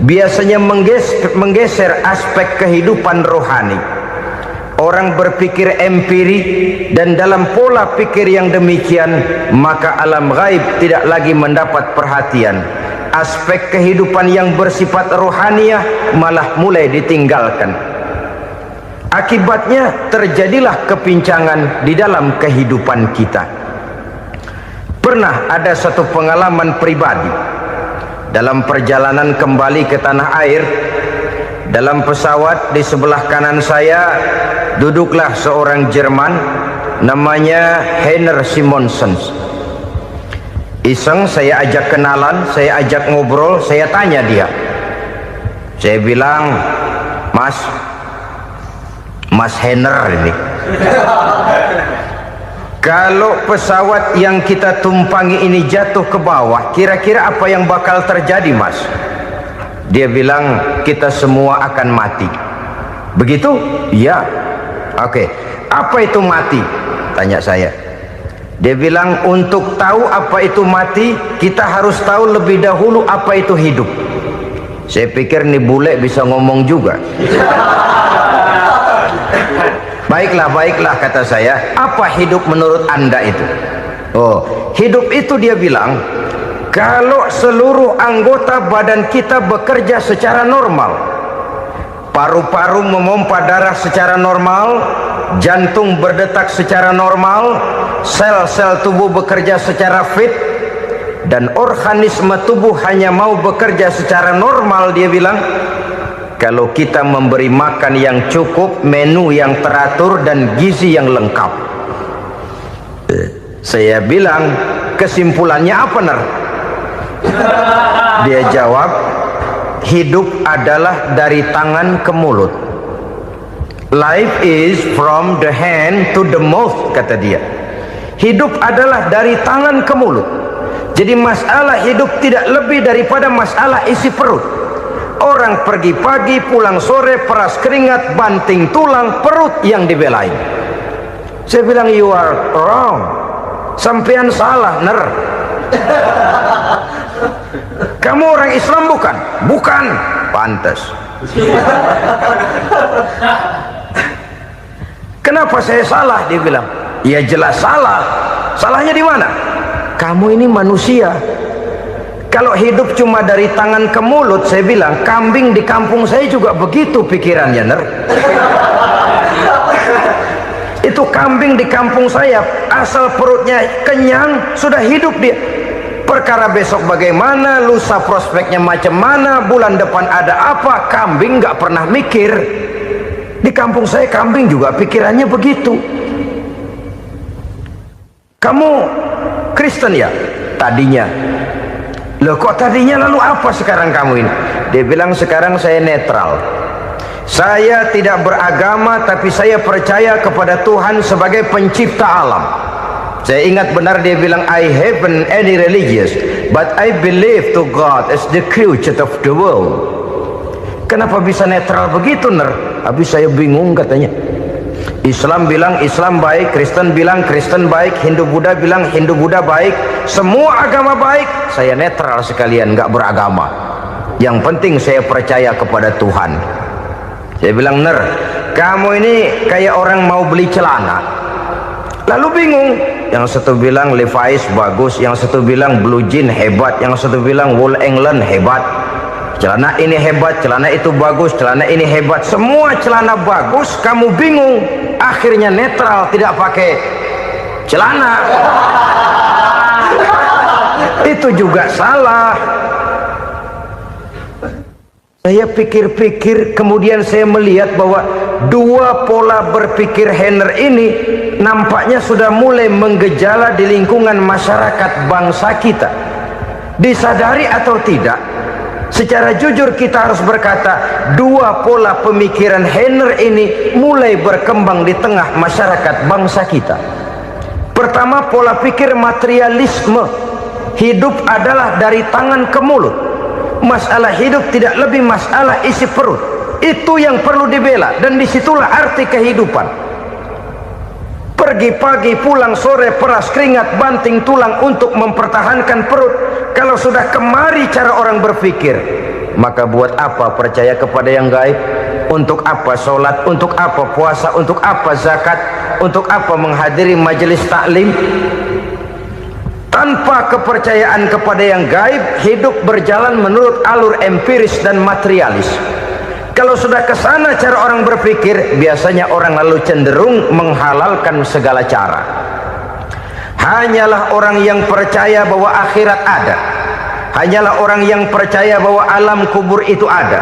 biasanya menggeser aspek kehidupan rohani. Orang berpikir empiri, dan dalam pola pikir yang demikian, maka alam gaib tidak lagi mendapat perhatian. Aspek kehidupan yang bersifat rohaniah malah mulai ditinggalkan. Akibatnya terjadilah kepincangan di dalam kehidupan kita. Pernah ada satu pengalaman pribadi dalam perjalanan kembali ke tanah air. Dalam pesawat di sebelah kanan saya duduklah seorang Jerman, namanya Heiner Simonsen. Iseng saya ajak kenalan, saya ajak ngobrol, saya tanya dia. Saya bilang, Mas Heiner ini, kalau pesawat yang kita tumpangi ini jatuh ke bawah, kira-kira apa yang bakal terjadi, Mas? Dia bilang, kita semua akan mati. Begitu? Ya. Oke. Apa itu mati? Tanya saya. Dia bilang, untuk tahu apa itu mati, kita harus tahu lebih dahulu apa itu hidup. Saya pikir nih bule bisa ngomong juga. Baiklah kata saya. Apa hidup menurut Anda itu? Oh, hidup itu dia bilang, kalau seluruh anggota badan kita bekerja secara normal, paru-paru memompa darah secara normal, jantung berdetak secara normal, sel-sel tubuh bekerja secara fit, dan organisme tubuh hanya mau bekerja secara normal, dia bilang, kalau kita memberi makan yang cukup, menu yang teratur, dan gizi yang lengkap. Saya bilang, kesimpulannya apa, Ner? Dia jawab, hidup adalah dari tangan ke mulut. Life is from the hand to the mouth, kata dia. Hidup adalah dari tangan ke mulut. Jadi masalah hidup tidak lebih daripada masalah isi perut. Orang pergi pagi, pulang sore, peras keringat, banting tulang, perut yang dibelain. Saya bilang, you are wrong. Sampean salah, Ner. Kamu orang Islam bukan? Bukan. Pantas. Kenapa saya salah? Dia bilang, ya jelas salah. Salahnya di mana? Kamu ini manusia. Kalau hidup cuma dari tangan ke mulut, saya bilang, kambing di kampung saya juga begitu pikirannya, Ner. Itu kambing di kampung saya, asal perutnya kenyang, sudah hidup dia. Perkara besok bagaimana, lusa prospeknya macam mana, bulan depan ada apa, kambing nggak pernah mikir. Di kampung saya kambing juga pikirannya begitu. Kamu Kristen ya? Tadinya. Loh kok tadinya, lalu apa sekarang kamu ini? Dia bilang, sekarang saya netral. Saya tidak beragama, tapi saya percaya kepada Tuhan sebagai pencipta alam. Saya ingat benar dia bilang, I haven't any religious, but I believe to God as the creator of the world. Kenapa bisa netral begitu, Ner? Habis saya bingung katanya. Islam bilang Islam baik, Kristen bilang Kristen baik, Hindu Buddha bilang Hindu Buddha baik, semua agama baik. Saya netral sekalian, nggak beragama. Yang penting saya percaya kepada Tuhan. Saya bilang, Ner, kamu ini kayak orang mau beli celana, lalu bingung. Yang satu bilang Levi's bagus, yang satu bilang Blue Jean hebat, yang satu bilang Wool England hebat. Celana ini hebat, celana itu bagus, celana ini hebat, semua celana bagus, kamu bingung. Akhirnya netral, tidak pakai celana. Itu juga salah. Saya pikir-pikir, kemudian saya melihat bahwa dua pola berpikir Henner ini nampaknya sudah mulai menggejala di lingkungan masyarakat bangsa kita. Disadari atau tidak, secara jujur kita harus berkata, dua pola pemikiran Henner ini mulai berkembang di tengah masyarakat bangsa kita. Pertama, pola pikir materialisme. Hidup adalah dari tangan ke mulut. Masalah hidup tidak lebih masalah isi perut. Itu yang perlu dibela, dan disitulah arti kehidupan. Pergi pagi, pulang sore, peras keringat, banting tulang untuk mempertahankan perut. Kalau sudah kemari cara orang berpikir, maka buat apa percaya kepada yang gaib? Untuk apa sholat? Untuk apa puasa? Untuk apa zakat? Untuk apa menghadiri majelis taklim? Tanpa kepercayaan kepada yang gaib, hidup berjalan menurut alur empiris dan materialis. Kalau sudah ke sana cara orang berpikir, biasanya orang lalu cenderung menghalalkan segala cara. Hanyalah orang yang percaya bahwa akhirat ada, hanyalah orang yang percaya bahwa alam kubur itu ada,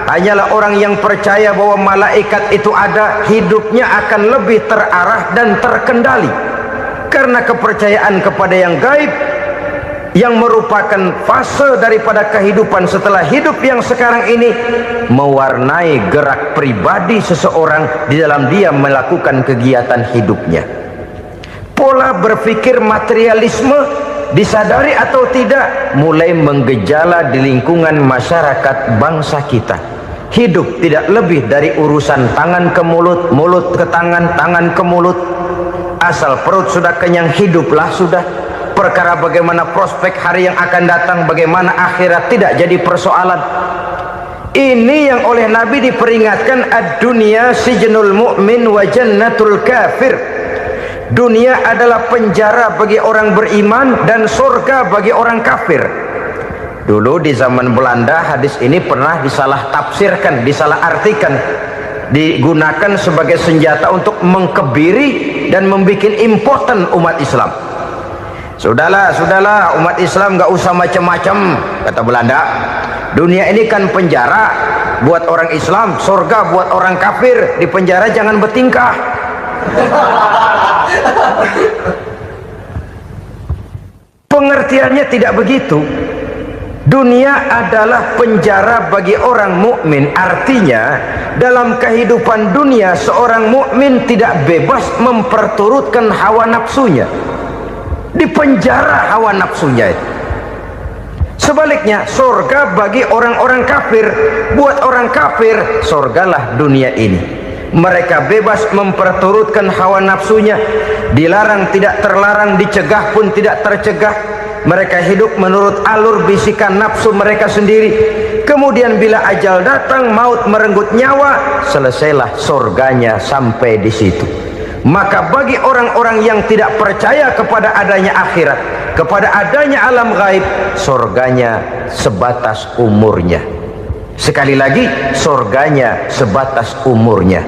hanyalah orang yang percaya bahwa malaikat itu ada, hidupnya akan lebih terarah dan terkendali. Karena kepercayaan kepada yang gaib, yang merupakan fase daripada kehidupan setelah hidup yang sekarang ini, mewarnai gerak pribadi seseorang di dalam dia melakukan kegiatan hidupnya. Pola berpikir materialisme, disadari atau tidak, mulai menggejala di lingkungan masyarakat bangsa kita. Hidup tidak lebih dari urusan tangan ke mulut, mulut ke tangan, tangan ke mulut. Asal perut sudah kenyang, hiduplah sudah. Perkara bagaimana prospek hari yang akan datang, bagaimana akhirat, tidak jadi persoalan. Ini yang oleh Nabi diperingatkan, ad-dunya sijnul mu'min wa jannatul kafir. Dunia adalah penjara bagi orang beriman dan surga bagi orang kafir. Dulu di zaman Belanda hadis ini pernah disalah tafsirkan, disalah artikan, digunakan sebagai senjata untuk mengkebiri dan membuat impoten umat Islam. Sudahlah umat Islam gak usah macam-macam, kata Belanda. Dunia ini kan penjara buat orang Islam, surga buat orang kafir. Di penjara jangan bertingkah. Pengertiannya tidak begitu. Dunia adalah penjara bagi orang mukmin. Artinya dalam kehidupan dunia seorang mukmin tidak bebas memperturutkan hawa nafsunya. Di penjara hawa nafsunya itu. Sebaliknya surga bagi orang-orang kafir. Buat orang kafir, surgalah dunia ini. Mereka bebas memperturutkan hawa nafsunya. Dilarang tidak terlarang, dicegah pun tidak tercegah. Mereka hidup menurut alur bisikan nafsu mereka sendiri. Kemudian bila ajal datang, maut merenggut nyawa, selesailah surganya sampai di situ. Maka bagi orang-orang yang tidak percaya kepada adanya akhirat, kepada adanya alam gaib, surganya sebatas umurnya. Sekali lagi, surganya sebatas umurnya.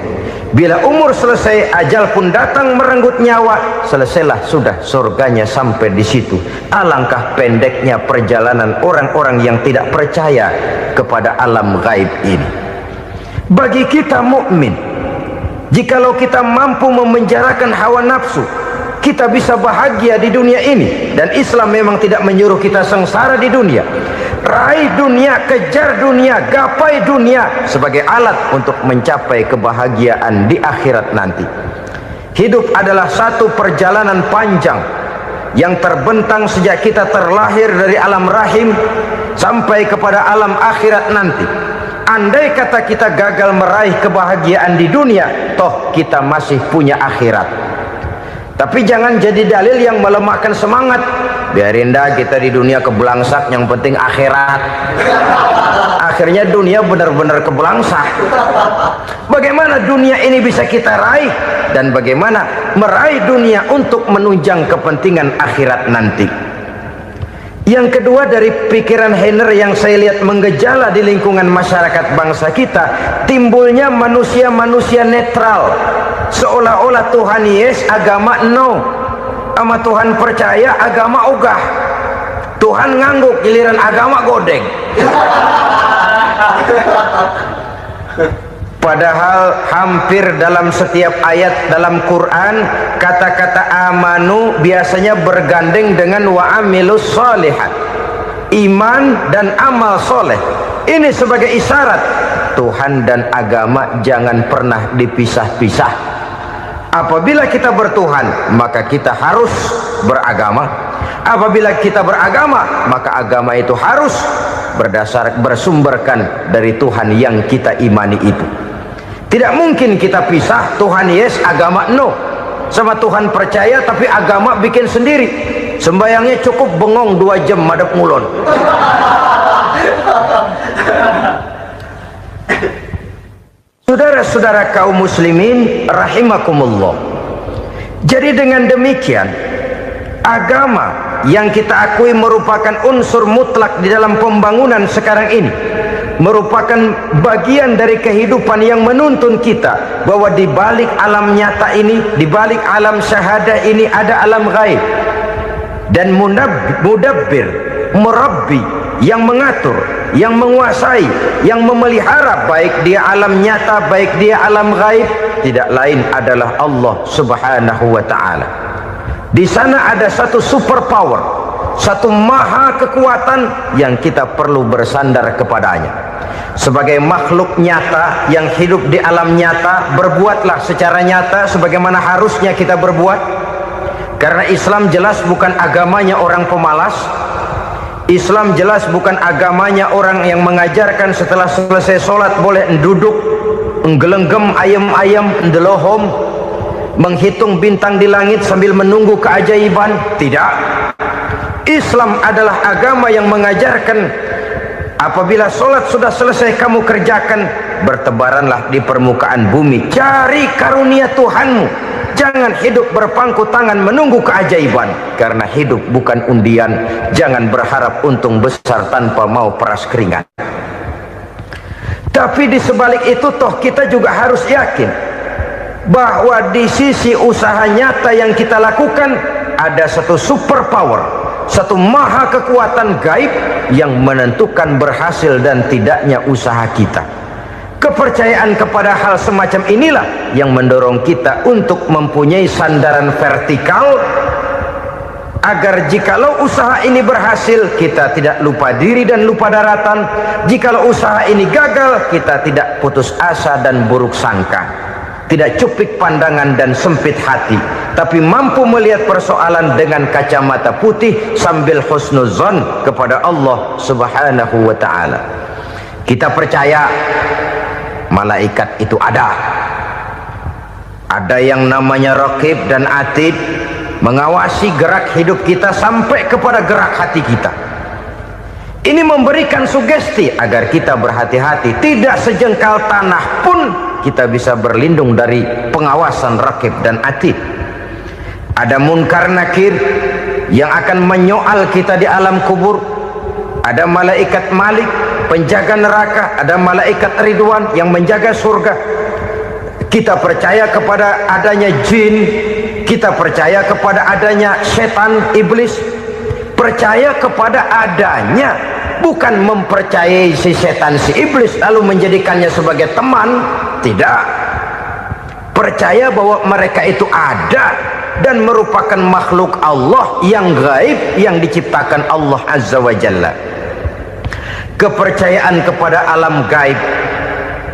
Bila umur selesai, ajal pun datang merenggut nyawa, selesailah sudah surganya sampai di situ. Alangkah pendeknya perjalanan orang-orang yang tidak percaya kepada alam gaib ini. Bagi kita mukmin, jikalau kita mampu memenjarakan hawa nafsu, kita bisa bahagia di dunia ini. Dan Islam memang tidak menyuruh kita sengsara di dunia. Raih dunia, kejar dunia, gapai dunia sebagai alat untuk mencapai kebahagiaan di akhirat nanti. Hidup adalah satu perjalanan panjang yang terbentang sejak kita terlahir dari alam rahim sampai kepada alam akhirat nanti. andai kata kita gagal meraih kebahagiaan di dunia, toh kita masih punya akhirat. Tapi jangan jadi dalil yang melemahkan semangat. Biarin dah kita di dunia kebelangsak, yang penting akhirat. Akhirnya dunia benar-benar kebelangsak. Bagaimana dunia ini bisa kita raih, dan bagaimana meraih dunia untuk menunjang kepentingan akhirat nanti. Yang kedua, dari pikiran Heiner yang saya lihat menggejala di lingkungan masyarakat bangsa kita, timbulnya manusia-manusia netral, seolah-olah Tuhan yes, agama no, sama Tuhan percaya, agama ogah. Tuhan ngangguk, giliran agama godeng. Padahal hampir dalam setiap ayat dalam Quran, kata-kata amanu biasanya bergandeng dengan wa amilus sholihat, iman dan amal soleh. Ini sebagai isyarat Tuhan dan agama jangan pernah dipisah-pisah. Apabila kita bertuhan, maka kita harus beragama. Apabila kita beragama, maka agama itu harus bersumberkan dari Tuhan yang kita imani itu. Tidak mungkin kita pisah, Tuhan yes, agama no. Sama Tuhan percaya tapi agama bikin sendiri. Sembayangnya cukup bengong 2 jam madep ngulon. Saudara-saudara kaum muslimin rahimakumullah. Jadi dengan demikian, agama yang kita akui merupakan unsur mutlak di dalam pembangunan sekarang ini, merupakan bagian dari kehidupan yang menuntun kita bahwa di balik alam nyata ini, di balik alam syahadah ini ada alam gaib. Dan mudabbir, murabbi, yang mengatur, yang menguasai, yang memelihara baik dia alam nyata, baik dia alam gaib, tidak lain adalah Allah Subhanahu wa ta'ala. Di sana ada satu super power, satu maha kekuatan yang kita perlu bersandar kepadanya. Sebagai makhluk nyata yang hidup di alam nyata, berbuatlah secara nyata sebagaimana harusnya kita berbuat. Karena Islam jelas bukan agamanya orang pemalas. Islam jelas bukan agamanya orang yang mengajarkan setelah selesai sholat boleh duduk, nggelenggem ayam-ayam, ndelohom, menghitung bintang di langit sambil menunggu keajaiban. Tidak. Islam adalah agama yang mengajarkan apabila sholat sudah selesai kamu kerjakan, bertebaranlah di permukaan bumi, cari karunia Tuhanmu. Jangan hidup berpangku tangan menunggu keajaiban, karena hidup bukan undian. Jangan berharap untung besar tanpa mau peras keringat. Tapi di sebalik itu toh kita juga harus yakin bahwa di sisi usaha nyata yang kita lakukan ada satu super power, satu maha kekuatan gaib yang menentukan berhasil dan tidaknya usaha kita. Kepercayaan kepada hal semacam inilah yang mendorong kita untuk mempunyai sandaran vertikal, agar jikalau usaha ini berhasil, kita tidak lupa diri dan lupa daratan. Jikalau usaha ini gagal, kita tidak putus asa dan buruk sangka, tidak cupik pandangan dan sempit hati, tapi mampu melihat persoalan dengan kacamata putih sambil husnuzon kepada Allah Subhanahu wa ta'ala. Kita percaya malaikat itu ada yang namanya raqib dan atid, mengawasi gerak hidup kita sampai kepada gerak hati kita. Ini memberikan sugesti agar kita berhati-hati, tidak sejengkal tanah pun kita bisa berlindung dari pengawasan raqib dan atid. Ada munkar nakir yang akan menyoal kita di alam kubur. Ada malaikat Malik, penjaga neraka. Ada malaikat Ridwan yang menjaga surga. Kita percaya kepada adanya jin, kita percaya kepada adanya setan, iblis. Percaya kepada adanya, bukan mempercayai si setan, si iblis lalu menjadikannya sebagai teman. Tidak. Percaya bahwa mereka itu ada dan merupakan makhluk Allah yang gaib, yang diciptakan Allah Azza wa Jalla. Kepercayaan kepada alam gaib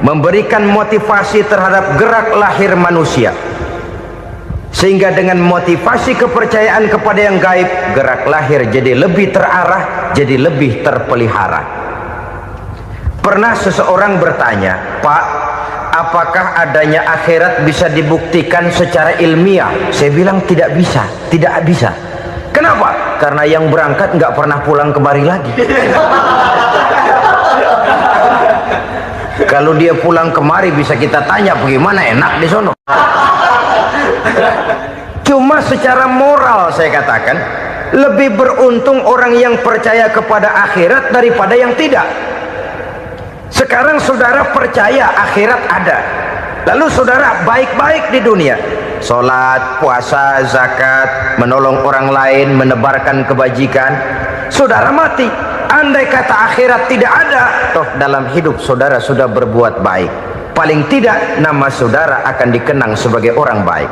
memberikan motivasi terhadap gerak lahir manusia, sehingga dengan motivasi kepercayaan kepada yang gaib, gerak lahir jadi lebih terarah, jadi lebih terpelihara. Pernah seseorang bertanya, "Pak, apakah adanya akhirat bisa dibuktikan secara ilmiah?" Saya bilang tidak bisa, tidak bisa. Kenapa? Karena yang berangkat nggak pernah pulang kembali lagi. Kalau dia pulang kemari bisa kita tanya bagaimana, enak di sono. Cuma secara moral saya katakan, lebih beruntung orang yang percaya kepada akhirat daripada yang tidak. Sekarang saudara percaya akhirat ada, lalu saudara baik-baik di dunia, sholat, puasa, zakat, menolong orang lain, menebarkan kebajikan. Saudara mati, andai kata akhirat tidak ada, toh dalam hidup saudara sudah berbuat baik, paling tidak nama saudara akan dikenang sebagai orang baik.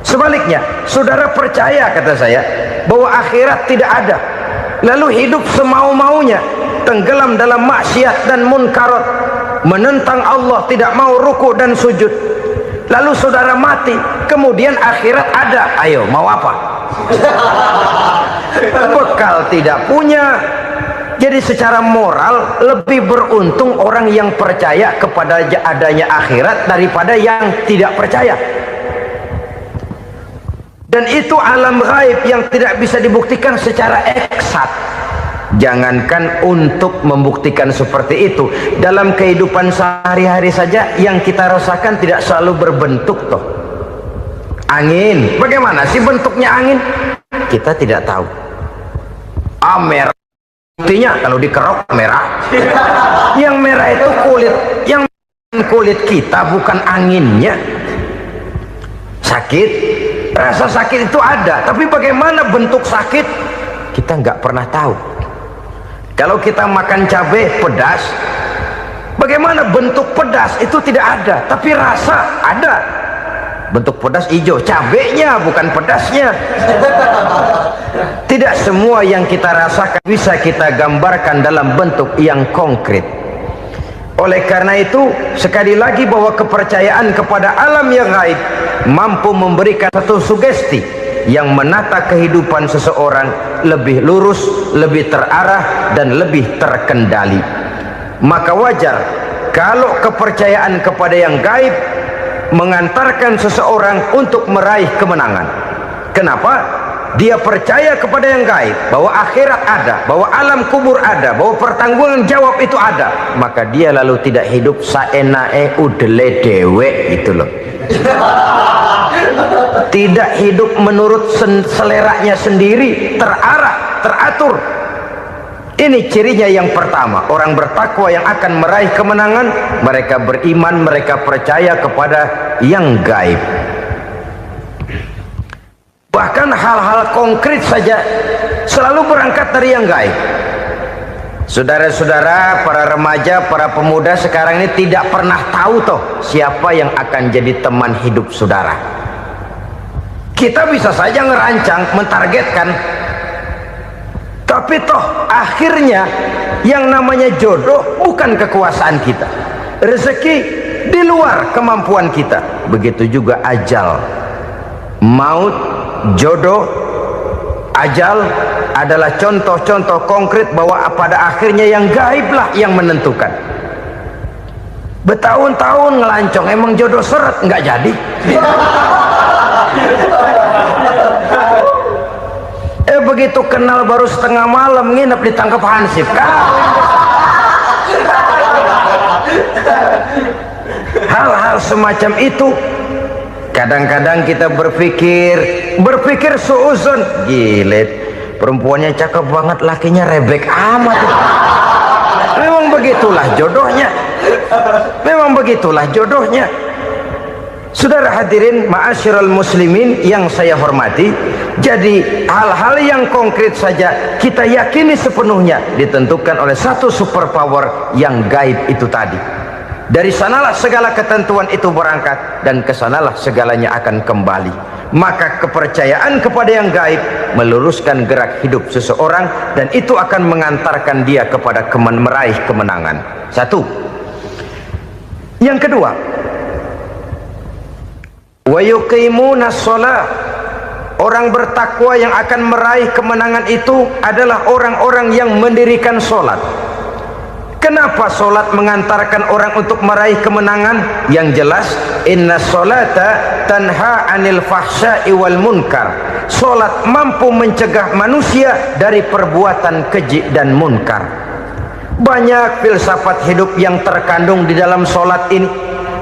Sebaliknya, saudara percaya, kata saya, bahwa akhirat tidak ada, lalu hidup semau-maunya, tenggelam dalam maksiat dan munkarat, menentang Allah, tidak mau ruku dan sujud, lalu saudara mati, kemudian akhirat ada, ayo mau apa? Bekal tidak punya. Jadi secara moral lebih beruntung orang yang percaya kepada adanya akhirat daripada yang tidak percaya. Dan itu alam gaib yang tidak bisa dibuktikan secara eksat. Jangankan untuk membuktikan seperti itu, dalam kehidupan sehari-hari saja yang kita rasakan tidak selalu berbentuk toh. Angin, bagaimana sih bentuknya angin? Kita tidak tahu. Merah, buktinya kalau dikerok merah. Yang merah itu kulit, yang kulit kita bukan anginnya. Sakit, rasa sakit itu ada, tapi bagaimana bentuk sakit kita nggak pernah tahu. Kalau kita makan cabai pedas, bagaimana bentuk pedas itu tidak ada, tapi rasa ada. Bentuk pedas hijau, cabainya bukan pedasnya. Tidak semua yang kita rasakan bisa kita gambarkan dalam bentuk yang konkret. Oleh karena itu, sekali lagi bahwa kepercayaan kepada alam yang gaib mampu memberikan satu sugesti yang menata kehidupan seseorang lebih lurus, lebih terarah, dan lebih terkendali. Maka wajar kalau kepercayaan kepada yang gaib mengantarkan seseorang untuk meraih kemenangan. Kenapa? Dia percaya kepada yang gaib, bahwa akhirat ada, bahwa alam kubur ada, bahwa pertanggungan jawab itu ada, maka dia lalu tidak hidup saenae udele dewe, itu loh. Tidak hidup menurut seleranya sendiri, terarah, teratur. Ini cirinya yang pertama, orang bertakwa yang akan meraih kemenangan, mereka beriman, mereka percaya kepada yang gaib. Bahkan hal-hal konkret saja selalu berangkat dari yang gaib. Saudara-saudara, para remaja, para pemuda sekarang ini tidak pernah tahu toh siapa yang akan jadi teman hidup saudara. Kita bisa saja ngerancang, mentargetkan, tapi toh akhirnya yang namanya jodoh bukan kekuasaan kita. Rezeki di luar kemampuan kita. Begitu juga ajal, maut, jodoh, ajal adalah contoh-contoh konkret bahwa pada akhirnya yang gaib lah yang menentukan. Bertahun-tahun ngelancong, emang jodoh seret nggak jadi. Begitu kenal baru setengah malam nginep ditangkap hansip. Hal-hal semacam itu kadang-kadang kita berpikir suuzon, gilet, perempuannya cakep banget, lakinya rebek amat. Memang begitulah jodohnya. Memang begitulah jodohnya. Saudara hadirin ma'asyiral muslimin yang saya hormati, jadi hal-hal yang konkret saja kita yakini sepenuhnya ditentukan oleh satu superpower yang gaib itu tadi. Dari sanalah segala ketentuan itu berangkat, dan kesanalah segalanya akan kembali. Maka kepercayaan kepada yang gaib meluruskan gerak hidup seseorang, dan itu akan mengantarkan dia kepada meraih kemenangan. Satu. Yang kedua, wa yuqimuna shalah. Orang bertakwa yang akan meraih kemenangan itu adalah orang-orang yang mendirikan sholat. Kenapa solat mengantarkan orang untuk meraih kemenangan? Yang jelas, inna solata tanha anil fahsya'i wal munkar. Solat mampu mencegah manusia dari perbuatan keji dan munkar. Banyak filsafat hidup yang terkandung di dalam solat ini.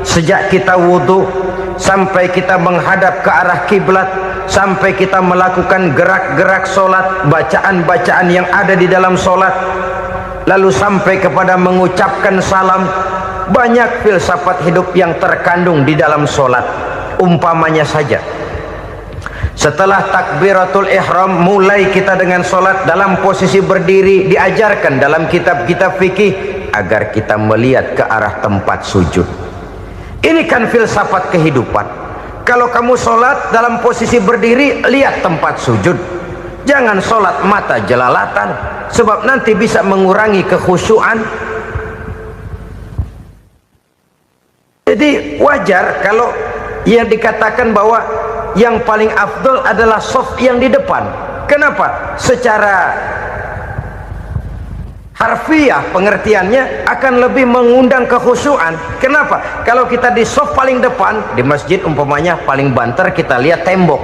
Sejak kita wudhu sampai kita menghadap ke arah kiblat, sampai kita melakukan gerak-gerak solat, bacaan-bacaan yang ada di dalam solat, lalu sampai kepada mengucapkan salam. Banyak filsafat hidup yang terkandung di dalam solat. Umpamanya saja, setelah takbiratul ihram, mulai kita dengan solat dalam posisi berdiri. Diajarkan dalam kitab-kitab fikih agar kita melihat ke arah tempat sujud. Ini kan filsafat kehidupan. Kalau kamu solat dalam posisi berdiri, lihat tempat sujud. Jangan solat mata jelalatan, sebab nanti bisa mengurangi kekhusyuan. Jadi wajar kalau yang dikatakan bahwa yang paling afdol adalah shaf yang di depan. Kenapa? Secara harfiah pengertiannya akan lebih mengundang kekhusyuan. Kenapa? Kalau kita di shaf paling depan di masjid umpamanya paling banter, kita lihat tembok.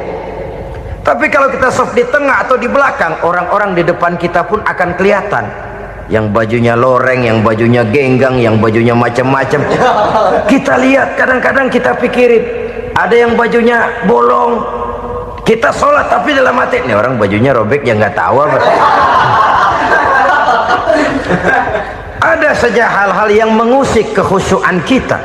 Tapi kalau kita shaf di tengah atau di belakang, orang-orang di depan kita pun akan kelihatan. Yang bajunya loreng, yang bajunya genggang, yang bajunya macam-macam. Kita lihat, kadang-kadang kita pikirin, ada yang bajunya bolong. Kita sholat tapi dalam hati, nih orang bajunya robek, yang nggak tahu apa. Ada saja hal-hal yang mengusik kekhusyuan kita.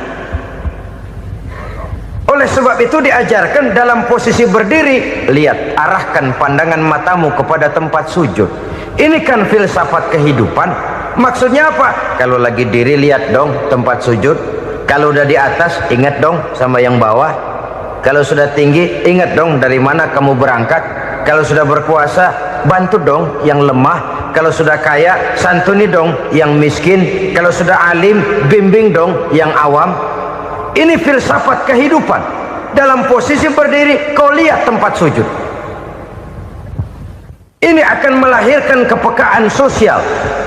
Oleh sebab itu diajarkan dalam posisi berdiri, lihat, arahkan pandangan matamu kepada tempat sujud. Ini kan filsafat kehidupan. Maksudnya apa? Kalau lagi diri, lihat dong tempat sujud. Kalau udah di atas, ingat dong sama yang bawah. Kalau sudah tinggi, ingat dong dari mana kamu berangkat. Kalau sudah berkuasa, bantu dong yang lemah. Kalau sudah kaya, santuni dong yang miskin. Kalau sudah alim, bimbing dong yang awam. Ini filsafat kehidupan. Dalam posisi berdiri, kau lihat tempat sujud. Ini akan melahirkan kepekaan sosial,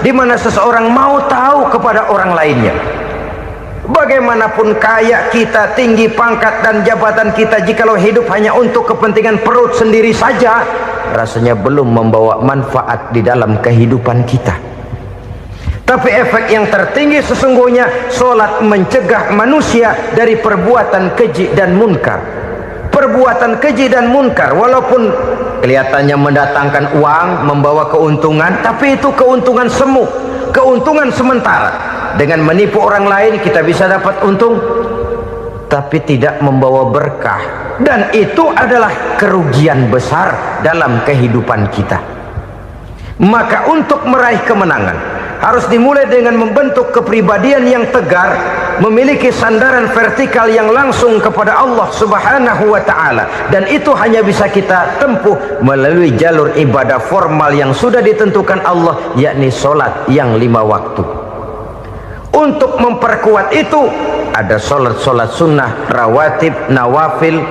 di mana seseorang mau tahu kepada orang lainnya. Bagaimanapun kaya kita, tinggi pangkat dan jabatan kita, jikalau hidup hanya untuk kepentingan perut sendiri saja, rasanya belum membawa manfaat di dalam kehidupan kita. Tapi efek yang tertinggi sesungguhnya, solat mencegah manusia dari perbuatan keji dan munkar. Perbuatan keji dan munkar, walaupun kelihatannya mendatangkan uang, membawa keuntungan, tapi itu keuntungan semu, keuntungan sementara. Dengan menipu orang lain kita bisa dapat untung, tapi tidak membawa berkah, dan itu adalah kerugian besar dalam kehidupan kita. Maka untuk meraih kemenangan harus dimulai dengan membentuk kepribadian yang tegar, memiliki sandaran vertikal yang langsung kepada Allah Subhanahu wa ta'ala, dan itu hanya bisa kita tempuh melalui jalur ibadah formal yang sudah ditentukan Allah, yakni solat yang 5 waktu. Untuk memperkuat itu ada solat-solat sunnah, rawatib, nawafil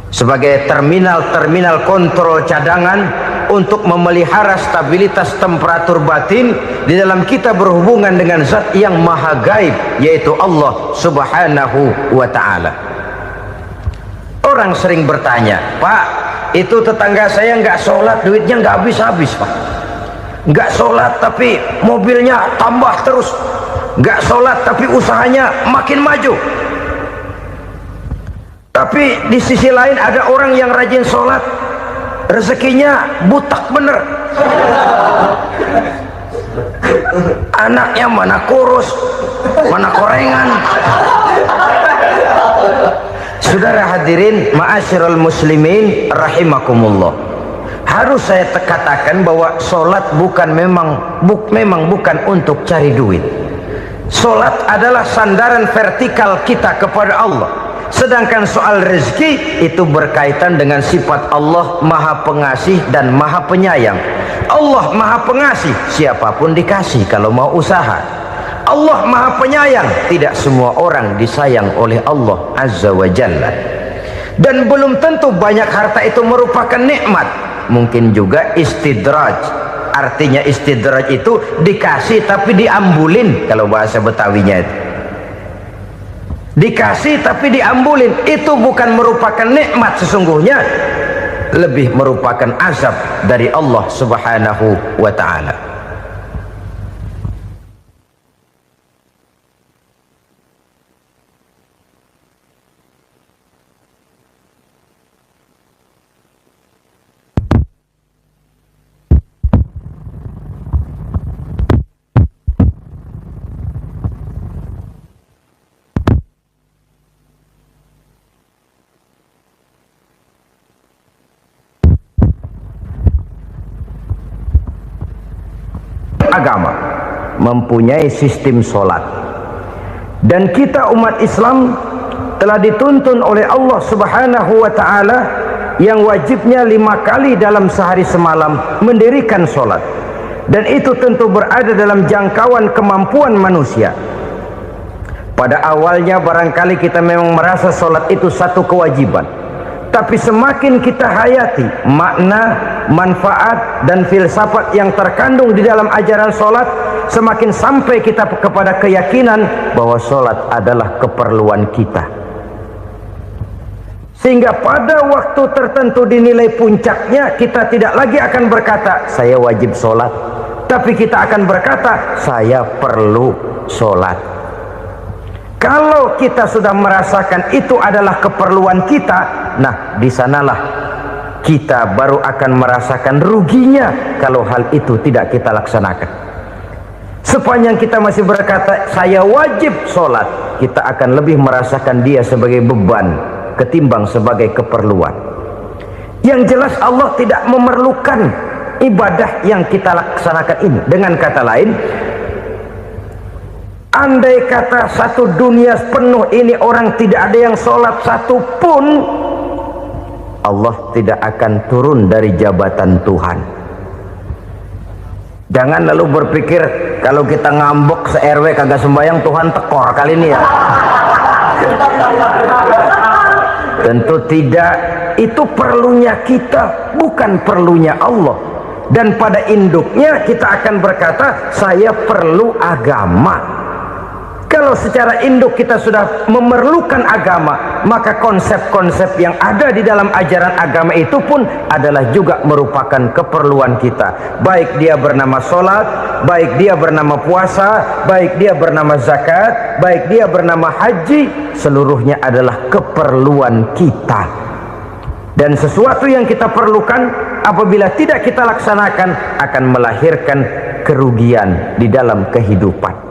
sebagai terminal kontrol cadangan untuk memelihara stabilitas temperatur batin di dalam kita berhubungan dengan zat yang maha gaib, yaitu Allah Subhanahu wa ta'ala. Orang sering bertanya, Pak, itu tetangga saya nggak sholat, duitnya nggak habis-habis, Pak. Nggak sholat tapi mobilnya tambah terus, nggak sholat tapi usahanya makin maju. Tapi di sisi lain ada orang yang rajin sholat, rezekinya butak bener. Anaknya mana kurus, mana korengan. Saudara hadirin ma'asyiral muslimin rahimakumullah, harus saya katakan bahwa solat memang bukan untuk cari duit. Solat adalah sandaran vertikal kita kepada Allah. Sedangkan soal rezeki itu berkaitan dengan sifat Allah maha pengasih dan maha penyayang. Allah maha pengasih, siapapun dikasih kalau mau usaha. Allah maha penyayang, tidak semua orang disayang oleh Allah Azza wa Jalla. Dan belum tentu banyak harta itu merupakan nikmat, mungkin juga istidraj, artinya istidraj itu dikasih tapi diambulin, kalau bahasa Betawinya itu. Dikasih tapi diambulin, itu bukan merupakan nikmat sesungguhnya, lebih merupakan azab dari Allah Subhanahu wa ta'ala. Agama mempunyai sistem sholat, dan kita umat Islam telah dituntun oleh Allah Subhanahu wa ta'ala yang wajibnya 5 kali dalam sehari semalam mendirikan sholat, dan itu tentu berada dalam jangkauan kemampuan manusia. Pada awalnya barangkali kita memang merasa sholat itu satu kewajiban, tapi semakin kita hayati makna, manfaat dan filsafat yang terkandung di dalam ajaran sholat, semakin sampai kita kepada keyakinan bahwa sholat adalah keperluan kita, sehingga pada waktu tertentu dinilai puncaknya, kita tidak lagi akan berkata saya wajib sholat, tapi kita akan berkata saya perlu sholat. Kalau kita sudah merasakan itu adalah keperluan kita, nah di sanalah kita baru akan merasakan ruginya kalau hal itu tidak kita laksanakan. Sepanjang kita masih berkata saya wajib sholat, kita akan lebih merasakan dia sebagai beban ketimbang sebagai keperluan. Yang jelas Allah tidak memerlukan ibadah yang kita laksanakan ini. Dengan kata lain, andai kata satu dunia penuh ini orang tidak ada yang sholat satu pun, Allah tidak akan turun dari jabatan Tuhan. Jangan lalu berpikir kalau kita ngambek se-RW kagak sembahyang Tuhan tekor kali ini ya. Tentu tidak, itu perlunya kita, bukan perlunya Allah. Dan pada induknya kita akan berkata saya perlu agama. Kalau secara induk kita sudah memerlukan agama, maka konsep-konsep yang ada di dalam ajaran agama itu pun adalah juga merupakan keperluan kita. Baik dia bernama sholat, baik dia bernama puasa, baik dia bernama zakat, baik dia bernama haji, seluruhnya adalah keperluan kita. Dan sesuatu yang kita perlukan apabila tidak kita laksanakan akan melahirkan kerugian di dalam kehidupan.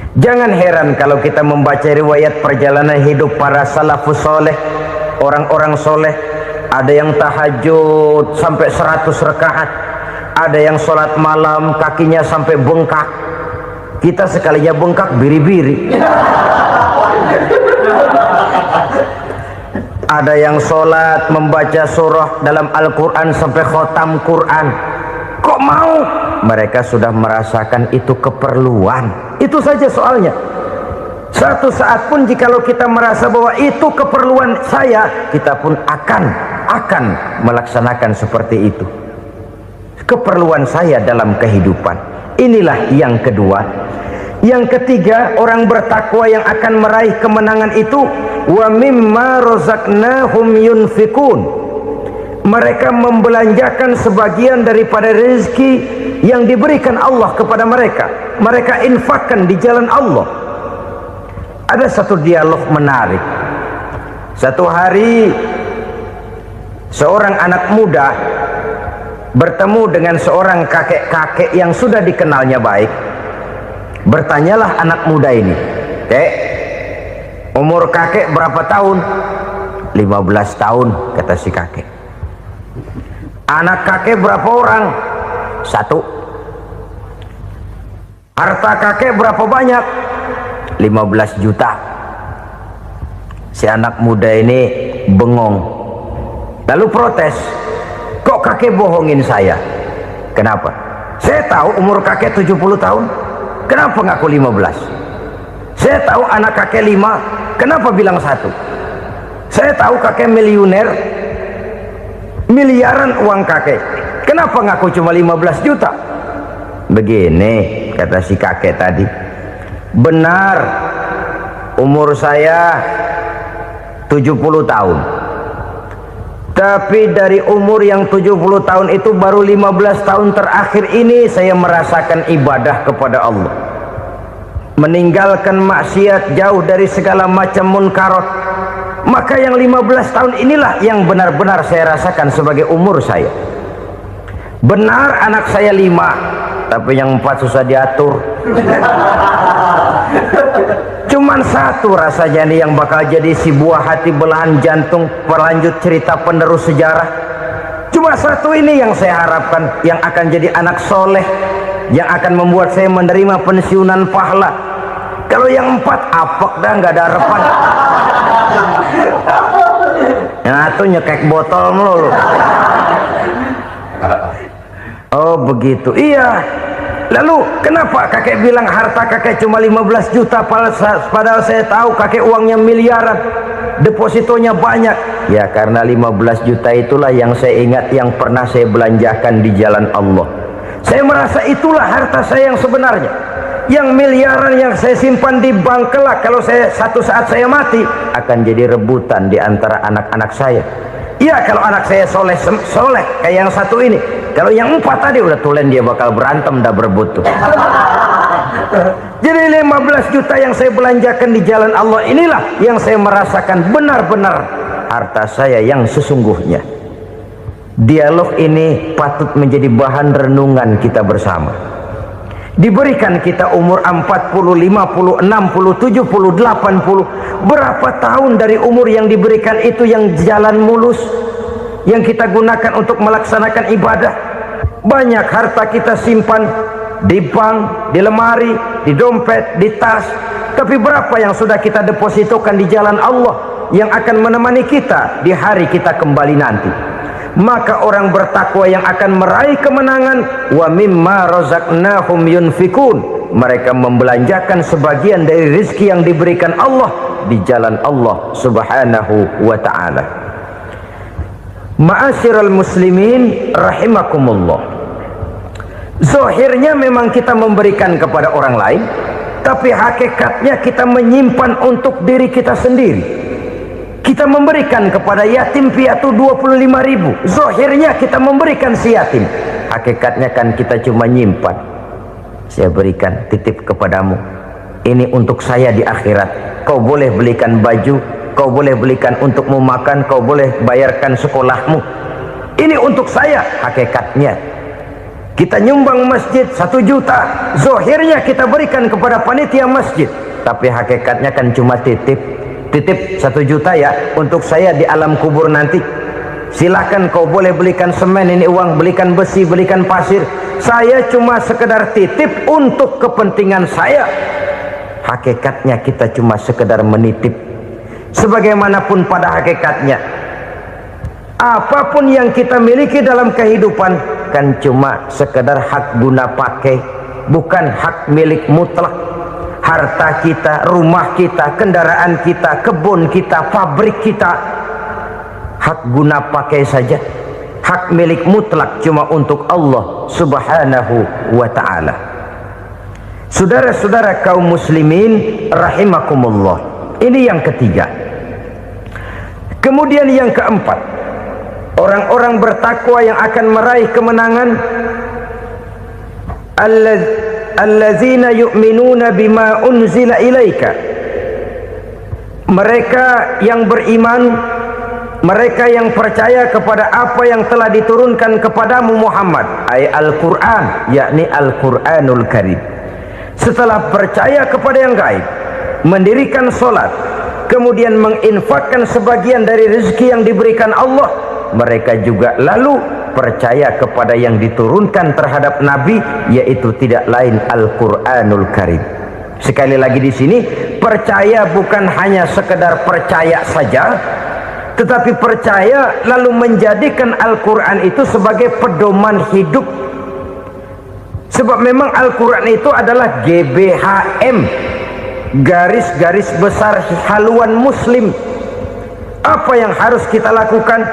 Jangan heran kalau kita membaca riwayat perjalanan hidup para salafus soleh, orang-orang soleh. Ada yang tahajud sampai 100 rakaat, ada yang sholat malam kakinya sampai bengkak. Kita sekalinya bengkak biri-biri. Ada yang sholat membaca surah dalam Al-Quran sampai khotam Quran. Kok mau? Mereka sudah merasakan itu keperluan. Itu saja soalnya. Satu saat pun jikalau kita merasa bahwa itu keperluan saya, kita pun akan melaksanakan seperti itu. Keperluan saya dalam kehidupan. Inilah yang kedua. Yang ketiga, orang bertakwa yang akan meraih kemenangan itu, wa mimma razaqnahum yunfikun. Mereka membelanjakan sebagian daripada rezeki yang diberikan Allah kepada mereka. Mereka infakkan di jalan Allah. Ada satu dialog menarik. Satu hari seorang anak muda bertemu dengan seorang kakek-kakek yang sudah dikenalnya baik. Bertanyalah anak muda ini, "Kek, umur kakek berapa tahun?" 15 tahun, kata si kakek. "Anak kakek berapa orang?" 1. "Harta kakek berapa banyak?" 15 juta. Si anak muda ini bengong, lalu protes, "Kok kakek bohongin saya?" "Kenapa?" "Saya tahu umur kakek 70 tahun. Kenapa ngaku 15? Saya tahu anak kakek 5. Kenapa bilang 1? Saya tahu kakek miliuner. miliaran uang kakek. Kenapa ngaku cuma 15 juta? Begini kata si kakek tadi, benar umur saya 70 tahun, tapi dari umur yang 70 tahun itu baru 15 tahun terakhir ini saya merasakan ibadah kepada Allah, meninggalkan maksiat, jauh dari segala macam munkarat. Maka yang 15 tahun inilah yang benar-benar saya rasakan sebagai umur saya. Benar anak saya 5, tapi yang 4 susah diatur. Cuman 1 rasanya nih yang bakal jadi si buah hati, belahan jantung, pelanjut cerita penerus sejarah. Cuma 1 ini yang saya harapkan, yang akan jadi anak soleh, yang akan membuat saya menerima pensiunan pahala. Kalau yang 4 apek dah, nggak ada harapan. Yang 1 nyekek botol melulu. Oh begitu, iya. Lalu kenapa kakek bilang harta kakek cuma 15 juta padahal saya tahu kakek uangnya miliaran, depositonya banyak? Ya karena 15 juta itulah yang saya ingat yang pernah saya belanjakan di jalan Allah. Saya merasa itulah harta saya yang sebenarnya. Yang miliaran yang saya simpan di bank kelak, kalau satu saat saya mati, akan jadi rebutan di antara anak-anak saya. Ya kalau anak saya soleh kayak yang 1 ini. Kalau yang 4 tadi udah tulen dia bakal berantem, dah berebut tuh. Jadi 15 juta yang saya belanjakan di jalan Allah inilah yang saya merasakan benar-benar harta saya yang sesungguhnya. Dialog ini patut menjadi bahan renungan kita bersama. Diberikan kita umur 40, 50, 60, 70, 80. Berapa tahun dari umur yang diberikan itu yang jalan mulus, yang kita gunakan untuk melaksanakan ibadah? Banyak harta kita simpan di bank, di lemari, di dompet, di tas. Tapi berapa yang sudah kita depositokan di jalan Allah yang akan menemani kita di hari kita kembali nanti? Maka orang bertakwa yang akan meraih kemenangan, wa mimma razaqnahum yunfikun, mereka membelanjakan sebagian dari rezeki yang diberikan Allah di jalan Allah subhanahu wa ta'ala. Ma'asyiral muslimin rahimakumullah, zahirnya memang kita memberikan kepada orang lain, tapi hakikatnya kita menyimpan untuk diri kita sendiri. Kita memberikan kepada yatim piatu 25.000. Zahirnya kita memberikan si yatim, hakikatnya kan kita cuma nyimpan. Saya berikan, titip kepadamu, ini untuk saya di akhirat. Kau boleh belikan baju, kau boleh belikan untukmu makan, kau boleh bayarkan sekolahmu. Ini untuk saya. Hakikatnya kita nyumbang masjid 1 juta, zahirnya kita berikan kepada panitia masjid, tapi hakikatnya kan cuma titip 1 juta ya untuk saya di alam kubur nanti. Silahkan kau boleh belikan semen, ini uang, belikan besi, belikan pasir. Saya cuma sekedar titip untuk kepentingan saya. Hakikatnya kita cuma sekedar menitip. Sebagaimanapun pada hakikatnya, apapun yang kita miliki dalam kehidupan kan cuma sekedar hak guna pakai, bukan hak milik mutlak. Harta kita, rumah kita, kendaraan kita, kebun kita, pabrik kita, hak guna pakai saja. Hak milik mutlak cuma untuk Allah subhanahu wa ta'ala. Saudara-saudara kaum muslimin rahimakumullah, ini yang ketiga. Kemudian yang keempat, orang-orang bertakwa yang akan meraih kemenangan, allazina yu'minuna bima unzila ilaika, mereka yang beriman, mereka yang percaya kepada apa yang telah diturunkan kepadamu Muhammad, ay Al-Quran, yakni Al-Quranul Karim. Setelah percaya kepada yang gaib, mendirikan solat, kemudian menginfakkan sebagian dari rezeki yang diberikan Allah, mereka juga lalu percaya kepada yang diturunkan terhadap Nabi, yaitu tidak lain Al-Quranul Karim. Sekali lagi di sini, percaya bukan hanya sekedar percaya saja, tetapi percaya lalu menjadikan Al-Quran itu sebagai pedoman hidup. Sebab memang Al-Quran itu adalah GBHM, garis-garis besar haluan muslim. Apa yang harus kita lakukan,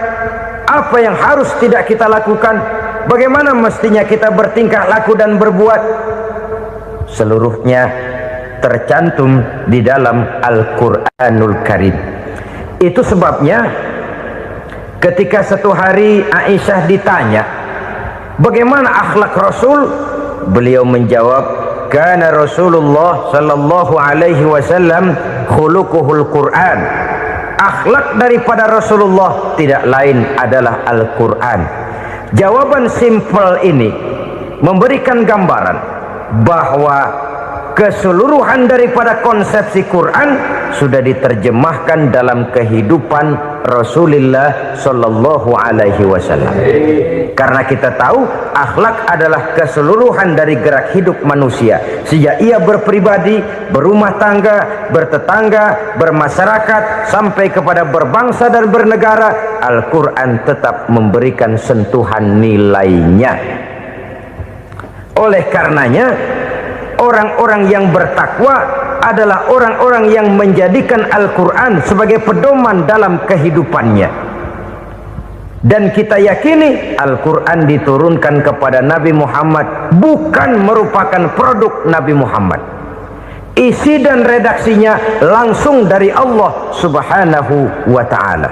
Apa yang harus tidak kita lakukan? Bagaimana mestinya kita bertingkah laku dan berbuat? Seluruhnya tercantum di dalam Al-Quranul Karim. Itu sebabnya ketika satu hari Aisyah ditanya bagaimana akhlak Rasul, beliau menjawab, kana Rasulullah sallallahu alaihi wasallam khuluquhul Quran. Akhlak daripada Rasulullah tidak lain adalah Al-Quran. Jawaban simpel ini memberikan gambaran bahwa keseluruhan daripada konsepsi Quran sudah diterjemahkan dalam kehidupan Rasulullah sallallahu alaihi wasallam. Karena kita tahu akhlak adalah keseluruhan dari gerak hidup manusia, sejak ia berpribadi, berumah tangga, bertetangga, bermasyarakat, sampai kepada berbangsa dan bernegara. Al-Quran tetap memberikan sentuhan nilainya. Oleh karenanya, orang-orang yang bertakwa adalah orang-orang yang menjadikan Al-Quran sebagai pedoman dalam kehidupannya. Dan kita yakini Al-Quran diturunkan kepada Nabi Muhammad bukan merupakan produk Nabi Muhammad. Isi dan redaksinya langsung dari Allah Subhanahu wa ta'ala.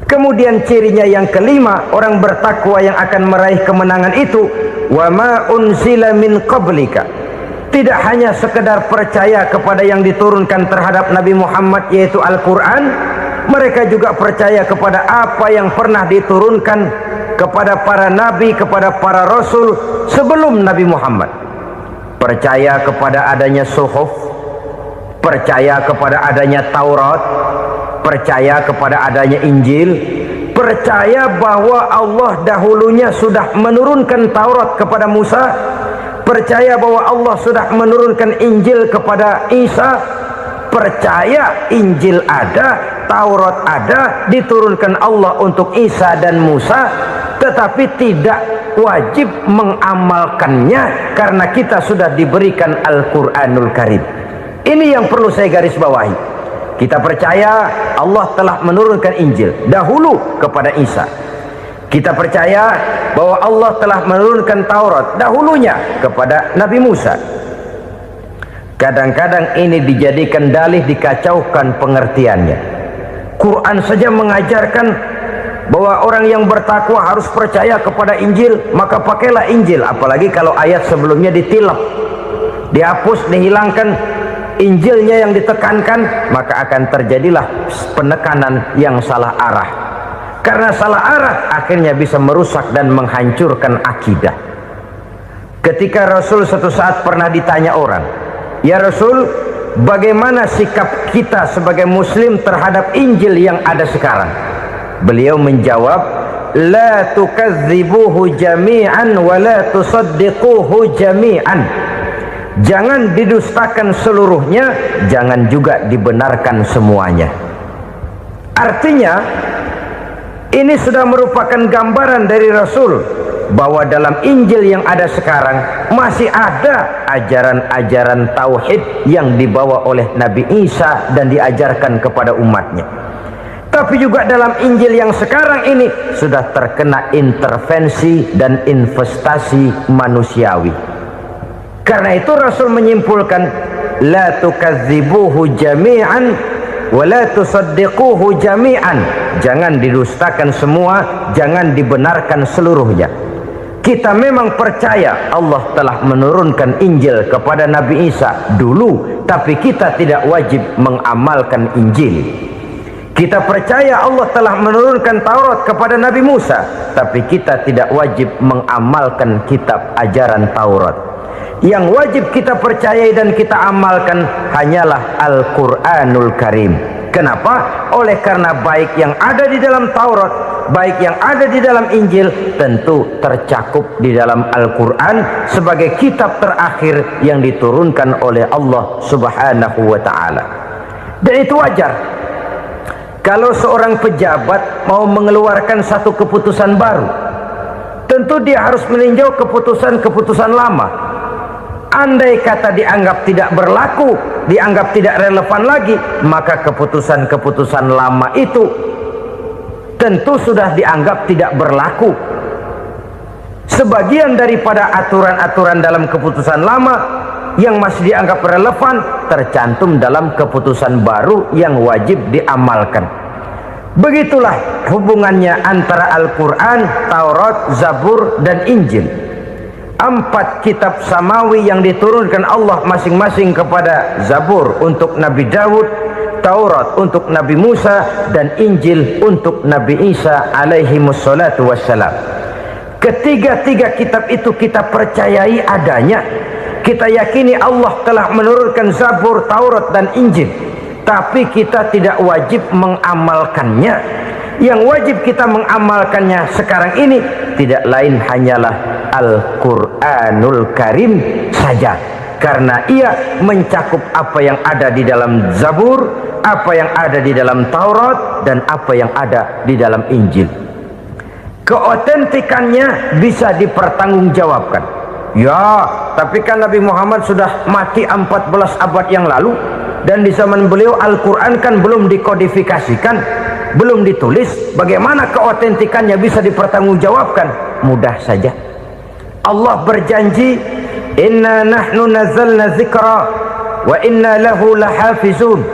Kemudian cirinya yang kelima, orang bertakwa yang akan meraih kemenangan itu, wa ma unzila min qablika. Tidak hanya sekedar percaya kepada yang diturunkan terhadap Nabi Muhammad yaitu Al-Quran, mereka juga percaya kepada apa yang pernah diturunkan kepada para nabi, kepada para rasul sebelum Nabi Muhammad. Percaya kepada adanya suhuf, percaya kepada adanya Taurat, percaya kepada adanya Injil, percaya bahwa Allah dahulunya sudah menurunkan Taurat kepada Musa, percaya bahwa Allah sudah menurunkan Injil kepada Isa, percaya Injil ada, Taurat ada, diturunkan Allah untuk Isa dan Musa, tetapi tidak wajib mengamalkannya karena kita sudah diberikan Al-Quranul Karim. Ini yang perlu saya garis bawahi. Kita percaya Allah telah menurunkan Injil dahulu kepada Isa. Kita percaya bahwa Allah telah menurunkan Taurat dahulunya kepada Nabi Musa. Kadang-kadang ini dijadikan dalih, dikacaukan pengertiannya. Quran saja mengajarkan bahwa orang yang bertakwa harus percaya kepada Injil, maka pakailah Injil. Apalagi kalau ayat sebelumnya ditilap, dihapus, dihilangkan, Injilnya yang ditekankan, maka akan terjadilah penekanan yang salah arah. Karena salah arah akhirnya bisa merusak dan menghancurkan akidah. Ketika Rasul suatu saat pernah ditanya orang, ya Rasul, bagaimana sikap kita sebagai muslim terhadap Injil yang ada sekarang? Beliau menjawab, la tukadzibuhu jami'an wa la tusaddiquhu jami'an. Jangan didustakan seluruhnya, jangan juga dibenarkan semuanya. Artinya, ini sudah merupakan gambaran dari Rasul bahwa dalam Injil yang ada sekarang masih ada ajaran-ajaran tauhid yang dibawa oleh Nabi Isa dan diajarkan kepada umatnya. Tapi juga dalam Injil yang sekarang ini sudah terkena intervensi dan investasi manusiawi. Karena itu Rasul menyimpulkan, la tukadzibuhu jami'an wa la tusaddiquhu jami'an. Jangan didustakan semua, jangan dibenarkan seluruhnya. Kita memang percaya Allah telah menurunkan Injil kepada Nabi Isa dulu, tapi kita tidak wajib mengamalkan Injil. Kita percaya Allah telah menurunkan Taurat kepada Nabi Musa, tapi kita tidak wajib mengamalkan kitab ajaran Taurat. Yang wajib kita percayai dan kita amalkan hanyalah Al-Quranul Karim. Kenapa? Oleh karena baik yang ada di dalam Taurat, baik yang ada di dalam Injil, tentu tercakup di dalam Al-Quran sebagai kitab terakhir yang diturunkan oleh Allah Subhanahu wa ta'ala. Dan itu wajar. Kalau seorang pejabat mau mengeluarkan satu keputusan baru, tentu dia harus meninjau keputusan-keputusan lama. Andai kata dianggap tidak berlaku, dianggap tidak relevan lagi, maka keputusan-keputusan lama itu tentu sudah dianggap tidak berlaku. Sebagian daripada aturan-aturan dalam keputusan lama yang masih dianggap relevan tercantum dalam keputusan baru yang wajib diamalkan. Begitulah hubungannya antara Al-Quran, Taurat, Zabur, dan Injil. 4 kitab samawi yang diturunkan Allah masing-masing kepada Zabur untuk Nabi Daud, Taurat untuk Nabi Musa, dan Injil untuk Nabi Isa alaihi wassalatu wassalam. Ketiga-tiga kitab itu kita percayai adanya. Kita yakini Allah telah menurunkan Zabur, Taurat, dan Injil, tapi kita tidak wajib mengamalkannya. Yang wajib kita mengamalkannya sekarang ini tidak lain hanyalah Al-Quranul Karim saja, karena ia mencakup apa yang ada di dalam Zabur, apa yang ada di dalam Taurat, dan apa yang ada di dalam Injil. Keotentikannya bisa dipertanggungjawabkan. Ya, tapi kan Nabi Muhammad sudah mati 14 abad yang lalu, dan di zaman beliau Al-Quran kan belum dikodifikasikan, belum ditulis. Bagaimana keotentikannya bisa dipertanggungjawabkan? Mudah saja. Allah berjanji, inna nahnu nazzalna dzikra wa inna lahu lahafizun.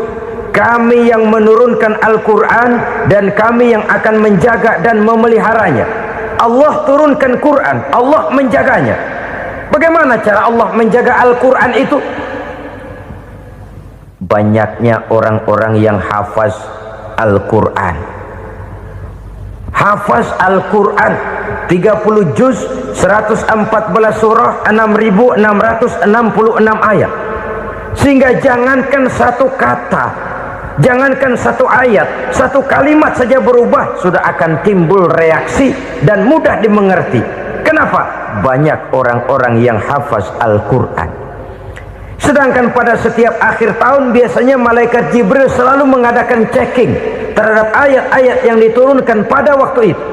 Kami yang menurunkan Al-Quran dan kami yang akan menjaga dan memeliharanya. Allah turunkan Quran, Allah menjaganya. Bagaimana cara Allah menjaga Al-Quran itu? Banyaknya orang-orang yang hafaz Al-Quran. Hafaz Al-Quran 30 juz, 114 surah, 6.666 ayat. Sehingga jangankan satu kata, jangankan satu ayat, satu kalimat saja berubah sudah akan timbul reaksi dan mudah dimengerti. Kenapa? Banyak orang-orang yang hafaz Al-Quran. Sedangkan pada setiap akhir tahun biasanya malaikat Jibril selalu mengadakan checking terhadap ayat-ayat yang diturunkan pada waktu itu.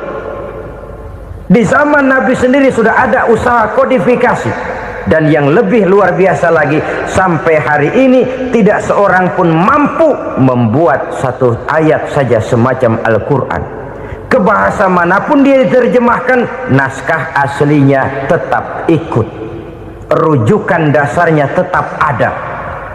Di zaman Nabi sendiri sudah ada usaha kodifikasi. Dan yang lebih luar biasa lagi, sampai hari ini tidak seorang pun mampu membuat satu ayat saja semacam Al-Quran. Ke bahasa manapun dia diterjemahkan, naskah aslinya tetap ikut, rujukan dasarnya tetap ada.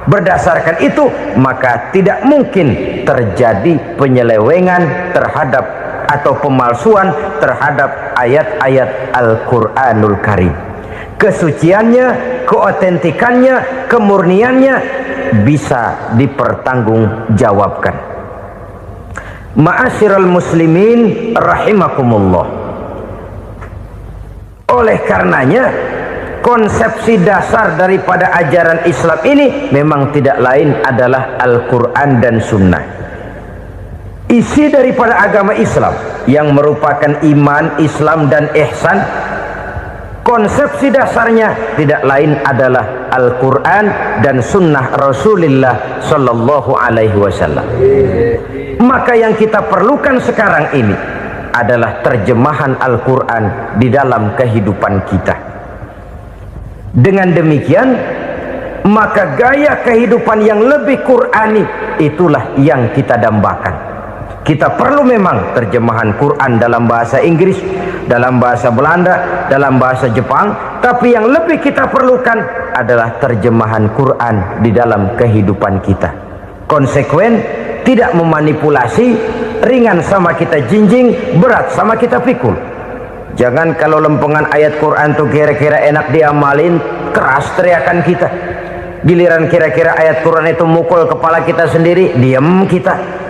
Berdasarkan itu maka tidak mungkin terjadi penyelewengan terhadap atau pemalsuan terhadap ayat-ayat Al-Quranul Karim. Kesuciannya, keotentikannya, kemurniannya bisa dipertanggungjawabkan. Ma'asyiral muslimin rahimakumullah. Oleh karenanya, konsepsi dasar daripada ajaran Islam ini memang tidak lain adalah Al-Quran dan Sunnah. Isi daripada agama Islam yang merupakan iman, Islam, dan ihsan, konsepsi dasarnya tidak lain adalah Al-Quran dan Sunnah Rasulullah Sallallahu Alaihi Wasallam. Maka yang kita perlukan sekarang ini adalah terjemahan Al-Quran di dalam kehidupan kita. Dengan demikian, maka gaya kehidupan yang lebih Qurani itulah yang kita dambakan. Kita perlu memang terjemahan Quran dalam bahasa Inggris, dalam bahasa Belanda, dalam bahasa Jepang, tapi yang lebih kita perlukan adalah terjemahan Quran di dalam kehidupan kita. Konsekuen, tidak memanipulasi, ringan sama kita jinjing, berat sama kita pikul. Jangan kalau lempengan ayat Quran tuh kira-kira enak diamalin, keras teriakan kita. Giliran kira-kira ayat Quran itu mukul kepala kita sendiri, diam kita.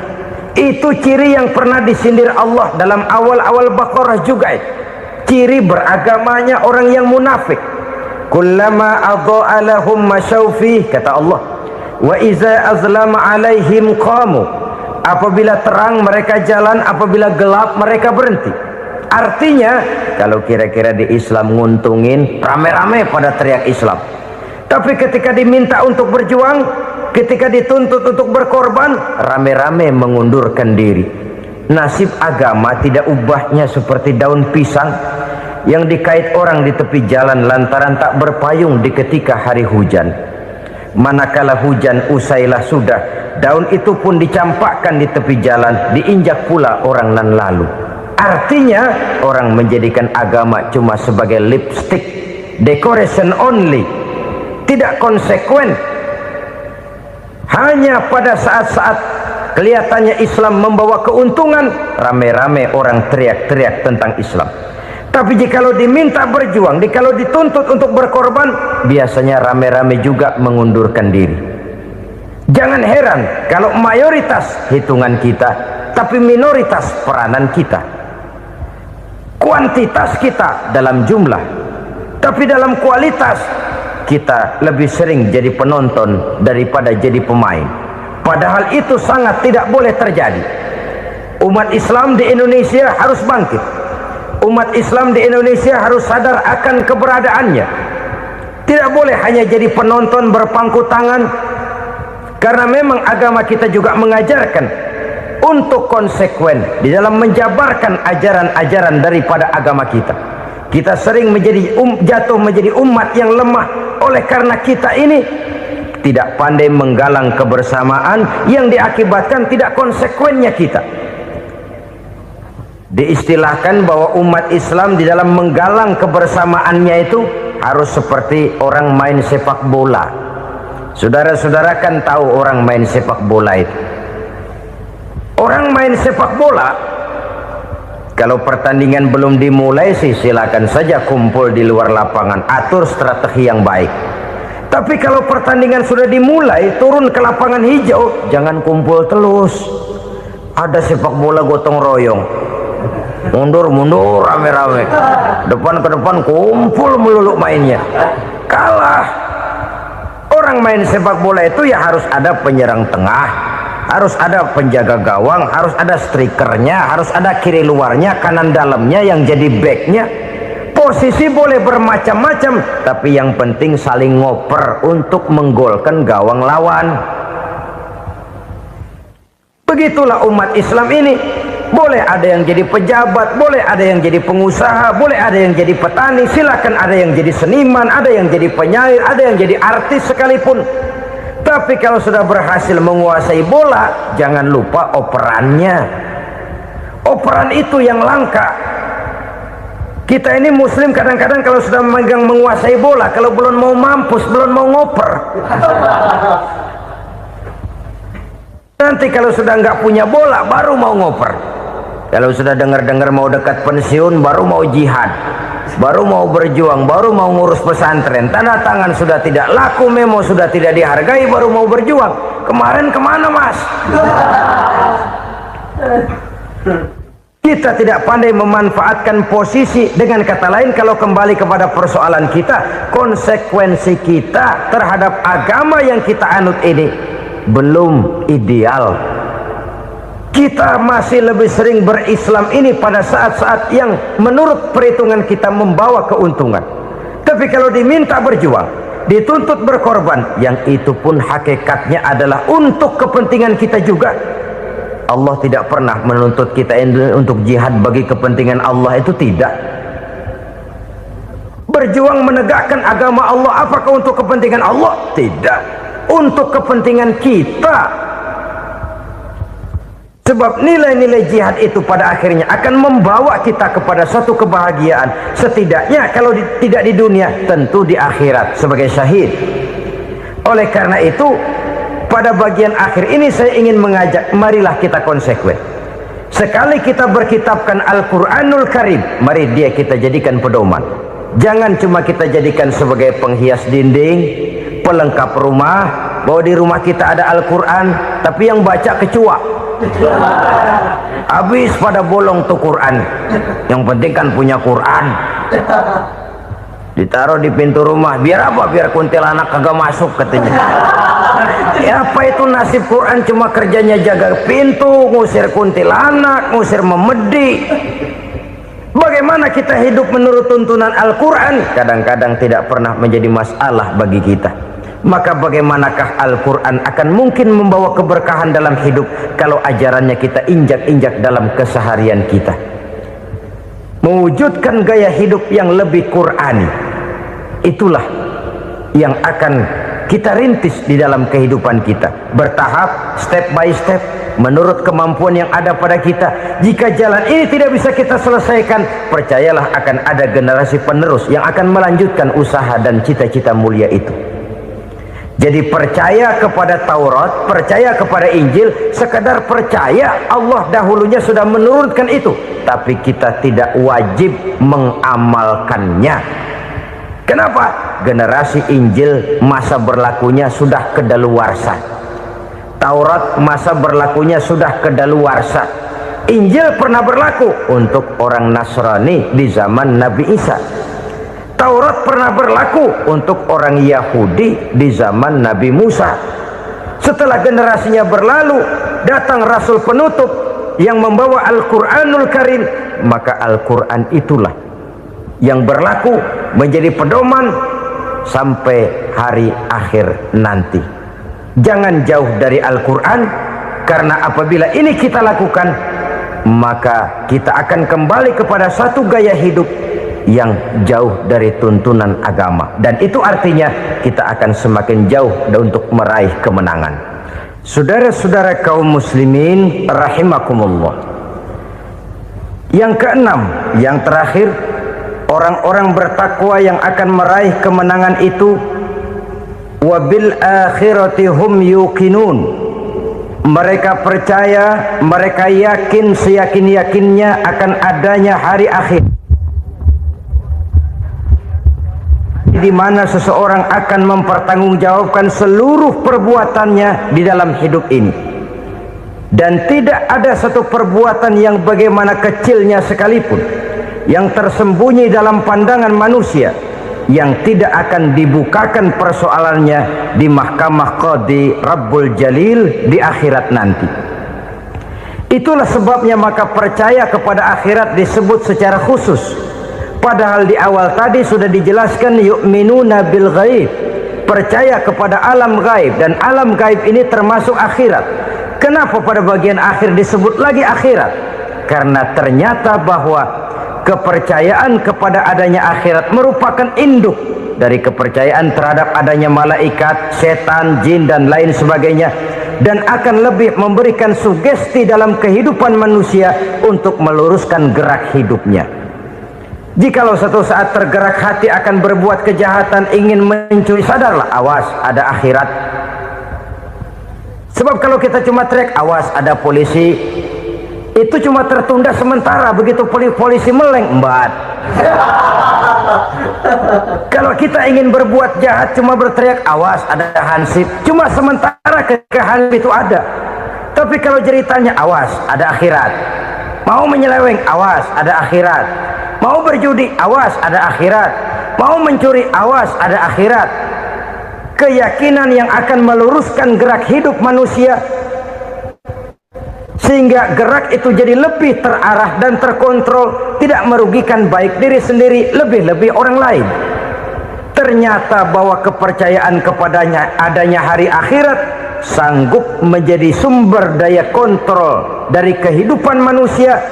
Itu ciri yang pernah disindir Allah dalam awal-awal Baqarah juga. Ciri beragamanya orang yang munafik. Kullama adha'a lahum masyawfi, kata Allah, wa iza azlama alaihim qamu. Apabila terang mereka jalan, apabila gelap mereka berhenti. Artinya kalau kira-kira di Islam nguntungin, rame-rame pada teriak Islam. Tapi ketika diminta untuk berjuang, ketika dituntut untuk berkorban, rame-rame mengundurkan diri. Nasib agama tidak ubahnya seperti daun pisang yang dikait orang di tepi jalan lantaran tak berpayung di ketika hari hujan. Manakala hujan usailah sudah, daun itu pun dicampakkan di tepi jalan, diinjak pula orang nan lalu. Artinya orang menjadikan agama cuma sebagai lipstick, decoration only, tidak konsekuen. Hanya pada saat-saat kelihatannya Islam membawa keuntungan, rame-rame orang teriak-teriak tentang Islam. Tapi jikalau diminta berjuang, jikalau dituntut untuk berkorban, biasanya rame-rame juga mengundurkan diri. Jangan heran kalau mayoritas hitungan kita, tapi minoritas peranan kita. Kuantitas kita dalam jumlah, tapi dalam kualitas kita lebih sering jadi penonton daripada jadi pemain. Padahal itu sangat tidak boleh terjadi. Umat Islam di Indonesia harus bangkit. Umat Islam di Indonesia harus sadar akan keberadaannya. Tidak boleh hanya jadi penonton berpangku tangan, karena memang agama kita juga mengajarkan untuk konsekuen di dalam menjabarkan ajaran-ajaran daripada agama kita. Kita sering jatuh menjadi umat yang lemah oleh karena kita ini tidak pandai menggalang kebersamaan yang diakibatkan tidak konsekuennya kita. Diistilahkan bahwa umat Islam di dalam menggalang kebersamaannya itu harus seperti orang main sepak bola. Saudara-saudara kan tahu orang main sepak bola itu. Orang main sepak bola, kalau pertandingan belum dimulai sih silakan saja kumpul di luar lapangan, atur strategi yang baik. Tapi kalau pertandingan sudah dimulai, turun ke lapangan hijau, jangan kumpul terus. Ada sepak bola gotong royong, mundur-mundur rame-rame, depan ke depan kumpul melulu mainnya. Kalah. Orang main sepak bola itu ya harus ada penyerang tengah, harus ada penjaga gawang, harus ada strikernya, harus ada kiri luarnya, kanan dalamnya yang jadi backnya. Posisi boleh bermacam-macam, tapi yang penting saling ngoper untuk menggolkan gawang lawan. Begitulah umat Islam ini. Boleh ada yang jadi pejabat, boleh ada yang jadi pengusaha, boleh ada yang jadi petani, silakan ada yang jadi seniman, ada yang jadi penyair, ada yang jadi artis sekalipun. Tapi kalau sudah berhasil menguasai bola, jangan lupa operannya. Operan itu yang langka. Kita ini muslim kadang-kadang kalau sudah memegang menguasai bola, kalau belum mau mampus, belum mau ngoper. Nanti kalau sudah nggak punya bola, baru mau ngoper. Kalau sudah dengar-dengar mau dekat pensiun, baru mau jihad, baru mau berjuang, baru mau ngurus pesantren. Tanda tangan sudah tidak laku, memo sudah tidak dihargai, baru mau berjuang. Kemarin kemana mas? Kita tidak pandai memanfaatkan posisi. Dengan kata lain, kalau kembali kepada persoalan kita, konsekuensi kita terhadap agama yang kita anut ini belum ideal. Kita masih lebih sering berislam ini pada saat-saat yang menurut perhitungan kita membawa keuntungan. Tapi kalau diminta berjuang, dituntut berkorban, yang itu pun hakikatnya adalah untuk kepentingan kita juga. Allah tidak pernah menuntut kita untuk jihad bagi kepentingan Allah, itu tidak. Berjuang menegakkan agama Allah, apakah untuk kepentingan Allah? Tidak. Untuk kepentingan kita. Sebab nilai-nilai jihad itu pada akhirnya akan membawa kita kepada suatu kebahagiaan. Setidaknya kalau tidak di dunia, tentu di akhirat sebagai syahid. Oleh karena itu, pada bagian akhir ini saya ingin mengajak, marilah kita konsekuen. Sekali kita berkitabkan Al-Quranul Karim, mari dia kita jadikan pedoman. Jangan cuma kita jadikan sebagai penghias dinding, pelengkap rumah, bahwa di rumah kita ada Al-Quran, tapi yang baca kecoa. Habis pada bolong tuh Quran. Yang penting kan punya Quran, ditaruh di pintu rumah. Biar apa? Biar kuntilanak kagak masuk katanya. Ya apa itu nasib Quran? Cuma kerjanya jaga pintu, ngusir kuntilanak, ngusir memedi. Bagaimana kita hidup menurut tuntunan Al-Quran? Kadang-kadang tidak pernah menjadi masalah bagi kita. Maka bagaimanakah Al-Quran akan mungkin membawa keberkahan dalam hidup kalau ajarannya kita injak-injak dalam keseharian kita? Mewujudkan gaya hidup yang lebih Qurani, itulah yang akan kita rintis di dalam kehidupan kita, bertahap, step by step, menurut kemampuan yang ada pada kita. Jika jalan ini tidak bisa kita selesaikan, percayalah akan ada generasi penerus yang akan melanjutkan usaha dan cita-cita mulia itu. Jadi percaya kepada Taurat, percaya kepada Injil, sekedar percaya Allah dahulunya sudah menurunkan itu, tapi kita tidak wajib mengamalkannya. Kenapa? Generasi Injil masa berlakunya sudah kedaluarsa, Taurat masa berlakunya sudah kedaluarsa. Injil pernah berlaku untuk orang Nasrani di zaman Nabi Isa. Taurat pernah berlaku untuk orang Yahudi di zaman Nabi Musa. Setelah generasinya berlalu, datang Rasul penutup yang membawa Al-Quranul Karim, maka Al-Quran itulah yang berlaku menjadi pedoman sampai hari akhir nanti. Jangan jauh dari Al-Quran, karena apabila ini kita lakukan, maka kita akan kembali kepada satu gaya hidup yang jauh dari tuntunan agama, dan itu artinya kita akan semakin jauh untuk meraih kemenangan. Saudara-saudara kaum muslimin rahimakumullah, yang keenam, yang terakhir, orang-orang bertakwa yang akan meraih kemenangan itu wabil akhirati hum yuqinun. Mereka percaya, mereka yakin seyakin-yakinnya akan adanya hari akhir, di mana seseorang akan mempertanggungjawabkan seluruh perbuatannya di dalam hidup ini, dan tidak ada satu perbuatan yang bagaimana kecilnya sekalipun yang tersembunyi dalam pandangan manusia yang tidak akan dibukakan persoalannya di mahkamah Qadi Rabbul Jalil di akhirat nanti. Itulah sebabnya maka percaya kepada akhirat disebut secara khusus. Padahal di awal tadi sudah dijelaskan yu'minuna bil ghaib, percaya kepada alam gaib, dan alam gaib ini termasuk akhirat. Kenapa pada bagian akhir disebut lagi akhirat? Karena ternyata bahwa kepercayaan kepada adanya akhirat merupakan induk dari kepercayaan terhadap adanya malaikat, setan, jin dan lain sebagainya, dan akan lebih memberikan sugesti dalam kehidupan manusia untuk meluruskan gerak hidupnya. Jikalau satu saat tergerak hati akan berbuat kejahatan, ingin mencuri, sadarlah, awas ada akhirat. Sebab kalau kita cuma teriak awas ada polisi, itu cuma tertunda sementara. Begitu polisi meleng, embat. Kalau kita ingin berbuat jahat cuma berteriak awas ada hansip, cuma sementara kehansip itu ada. Tapi kalau ceritanya awas ada akhirat, mau menyeleweng awas ada akhirat, mau berjudi awas ada akhirat, mau mencuri awas ada akhirat. Keyakinan yang akan meluruskan gerak hidup manusia sehingga gerak itu jadi lebih terarah dan terkontrol, tidak merugikan baik diri sendiri, lebih-lebih orang lain. Ternyata bahwa kepercayaan kepadanya adanya hari akhirat sanggup menjadi sumber daya kontrol dari kehidupan manusia,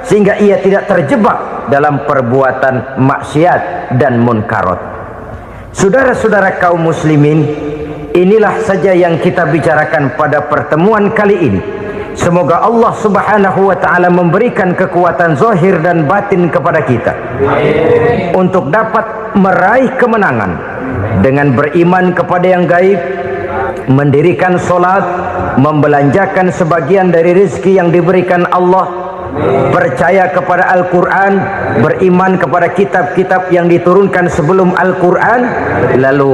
sehingga ia tidak terjebak dalam perbuatan maksiat dan munkarat. Saudara-saudara kaum muslimin, inilah saja yang kita bicarakan pada pertemuan kali ini. Semoga Allah subhanahu wa ta'ala memberikan kekuatan zahir dan batin kepada kita untuk dapat meraih kemenangan dengan beriman kepada yang gaib, mendirikan solat, membelanjakan sebagian dari rezeki yang diberikan Allah, percaya kepada Al-Quran, beriman kepada kitab-kitab yang diturunkan sebelum Al-Quran, lalu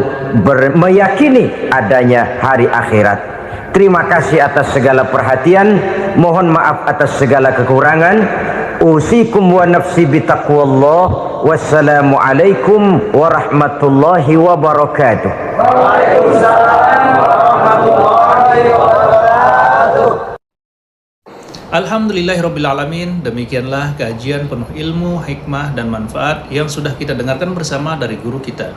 meyakini adanya hari akhirat. Terima kasih atas segala perhatian, mohon maaf atas segala kekurangan. Usikum wa nafsi bitaqwallah. Wassalamu alaikum warahmatullahi wabarakatuh. Waalaikumsalam warahmatullahi wabarakatuh. Alhamdulillahirrabbilalamin. Demikianlah kajian penuh ilmu, hikmah dan manfaat yang sudah kita dengarkan bersama dari guru kita.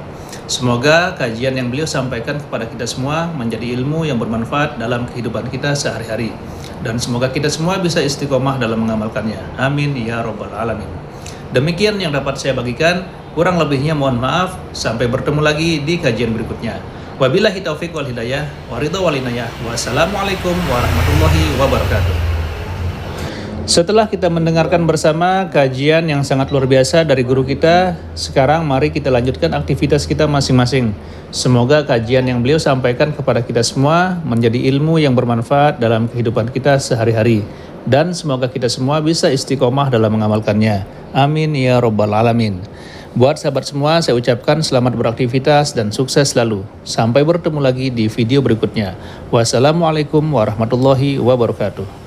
Semoga kajian yang beliau sampaikan kepada kita semua menjadi ilmu yang bermanfaat dalam kehidupan kita sehari-hari, dan semoga kita semua bisa istiqomah dalam mengamalkannya. Amin ya rabbal alamin. Demikian yang dapat saya bagikan, kurang lebihnya mohon maaf. Sampai bertemu lagi di kajian berikutnya. Wabillahi taufiq wal hidayah, wa ridha wal inayah. Wassalamualaikum warahmatullahi wabarakatuh. Setelah kita mendengarkan bersama kajian yang sangat luar biasa dari guru kita, sekarang mari kita lanjutkan aktivitas kita masing-masing. Semoga kajian yang beliau sampaikan kepada kita semua menjadi ilmu yang bermanfaat dalam kehidupan kita sehari-hari. Dan semoga kita semua bisa istiqomah dalam mengamalkannya. Amin ya rabbal alamin. Buat sahabat semua, saya ucapkan selamat beraktivitas dan sukses selalu. Sampai bertemu lagi di video berikutnya. Wassalamualaikum warahmatullahi wabarakatuh.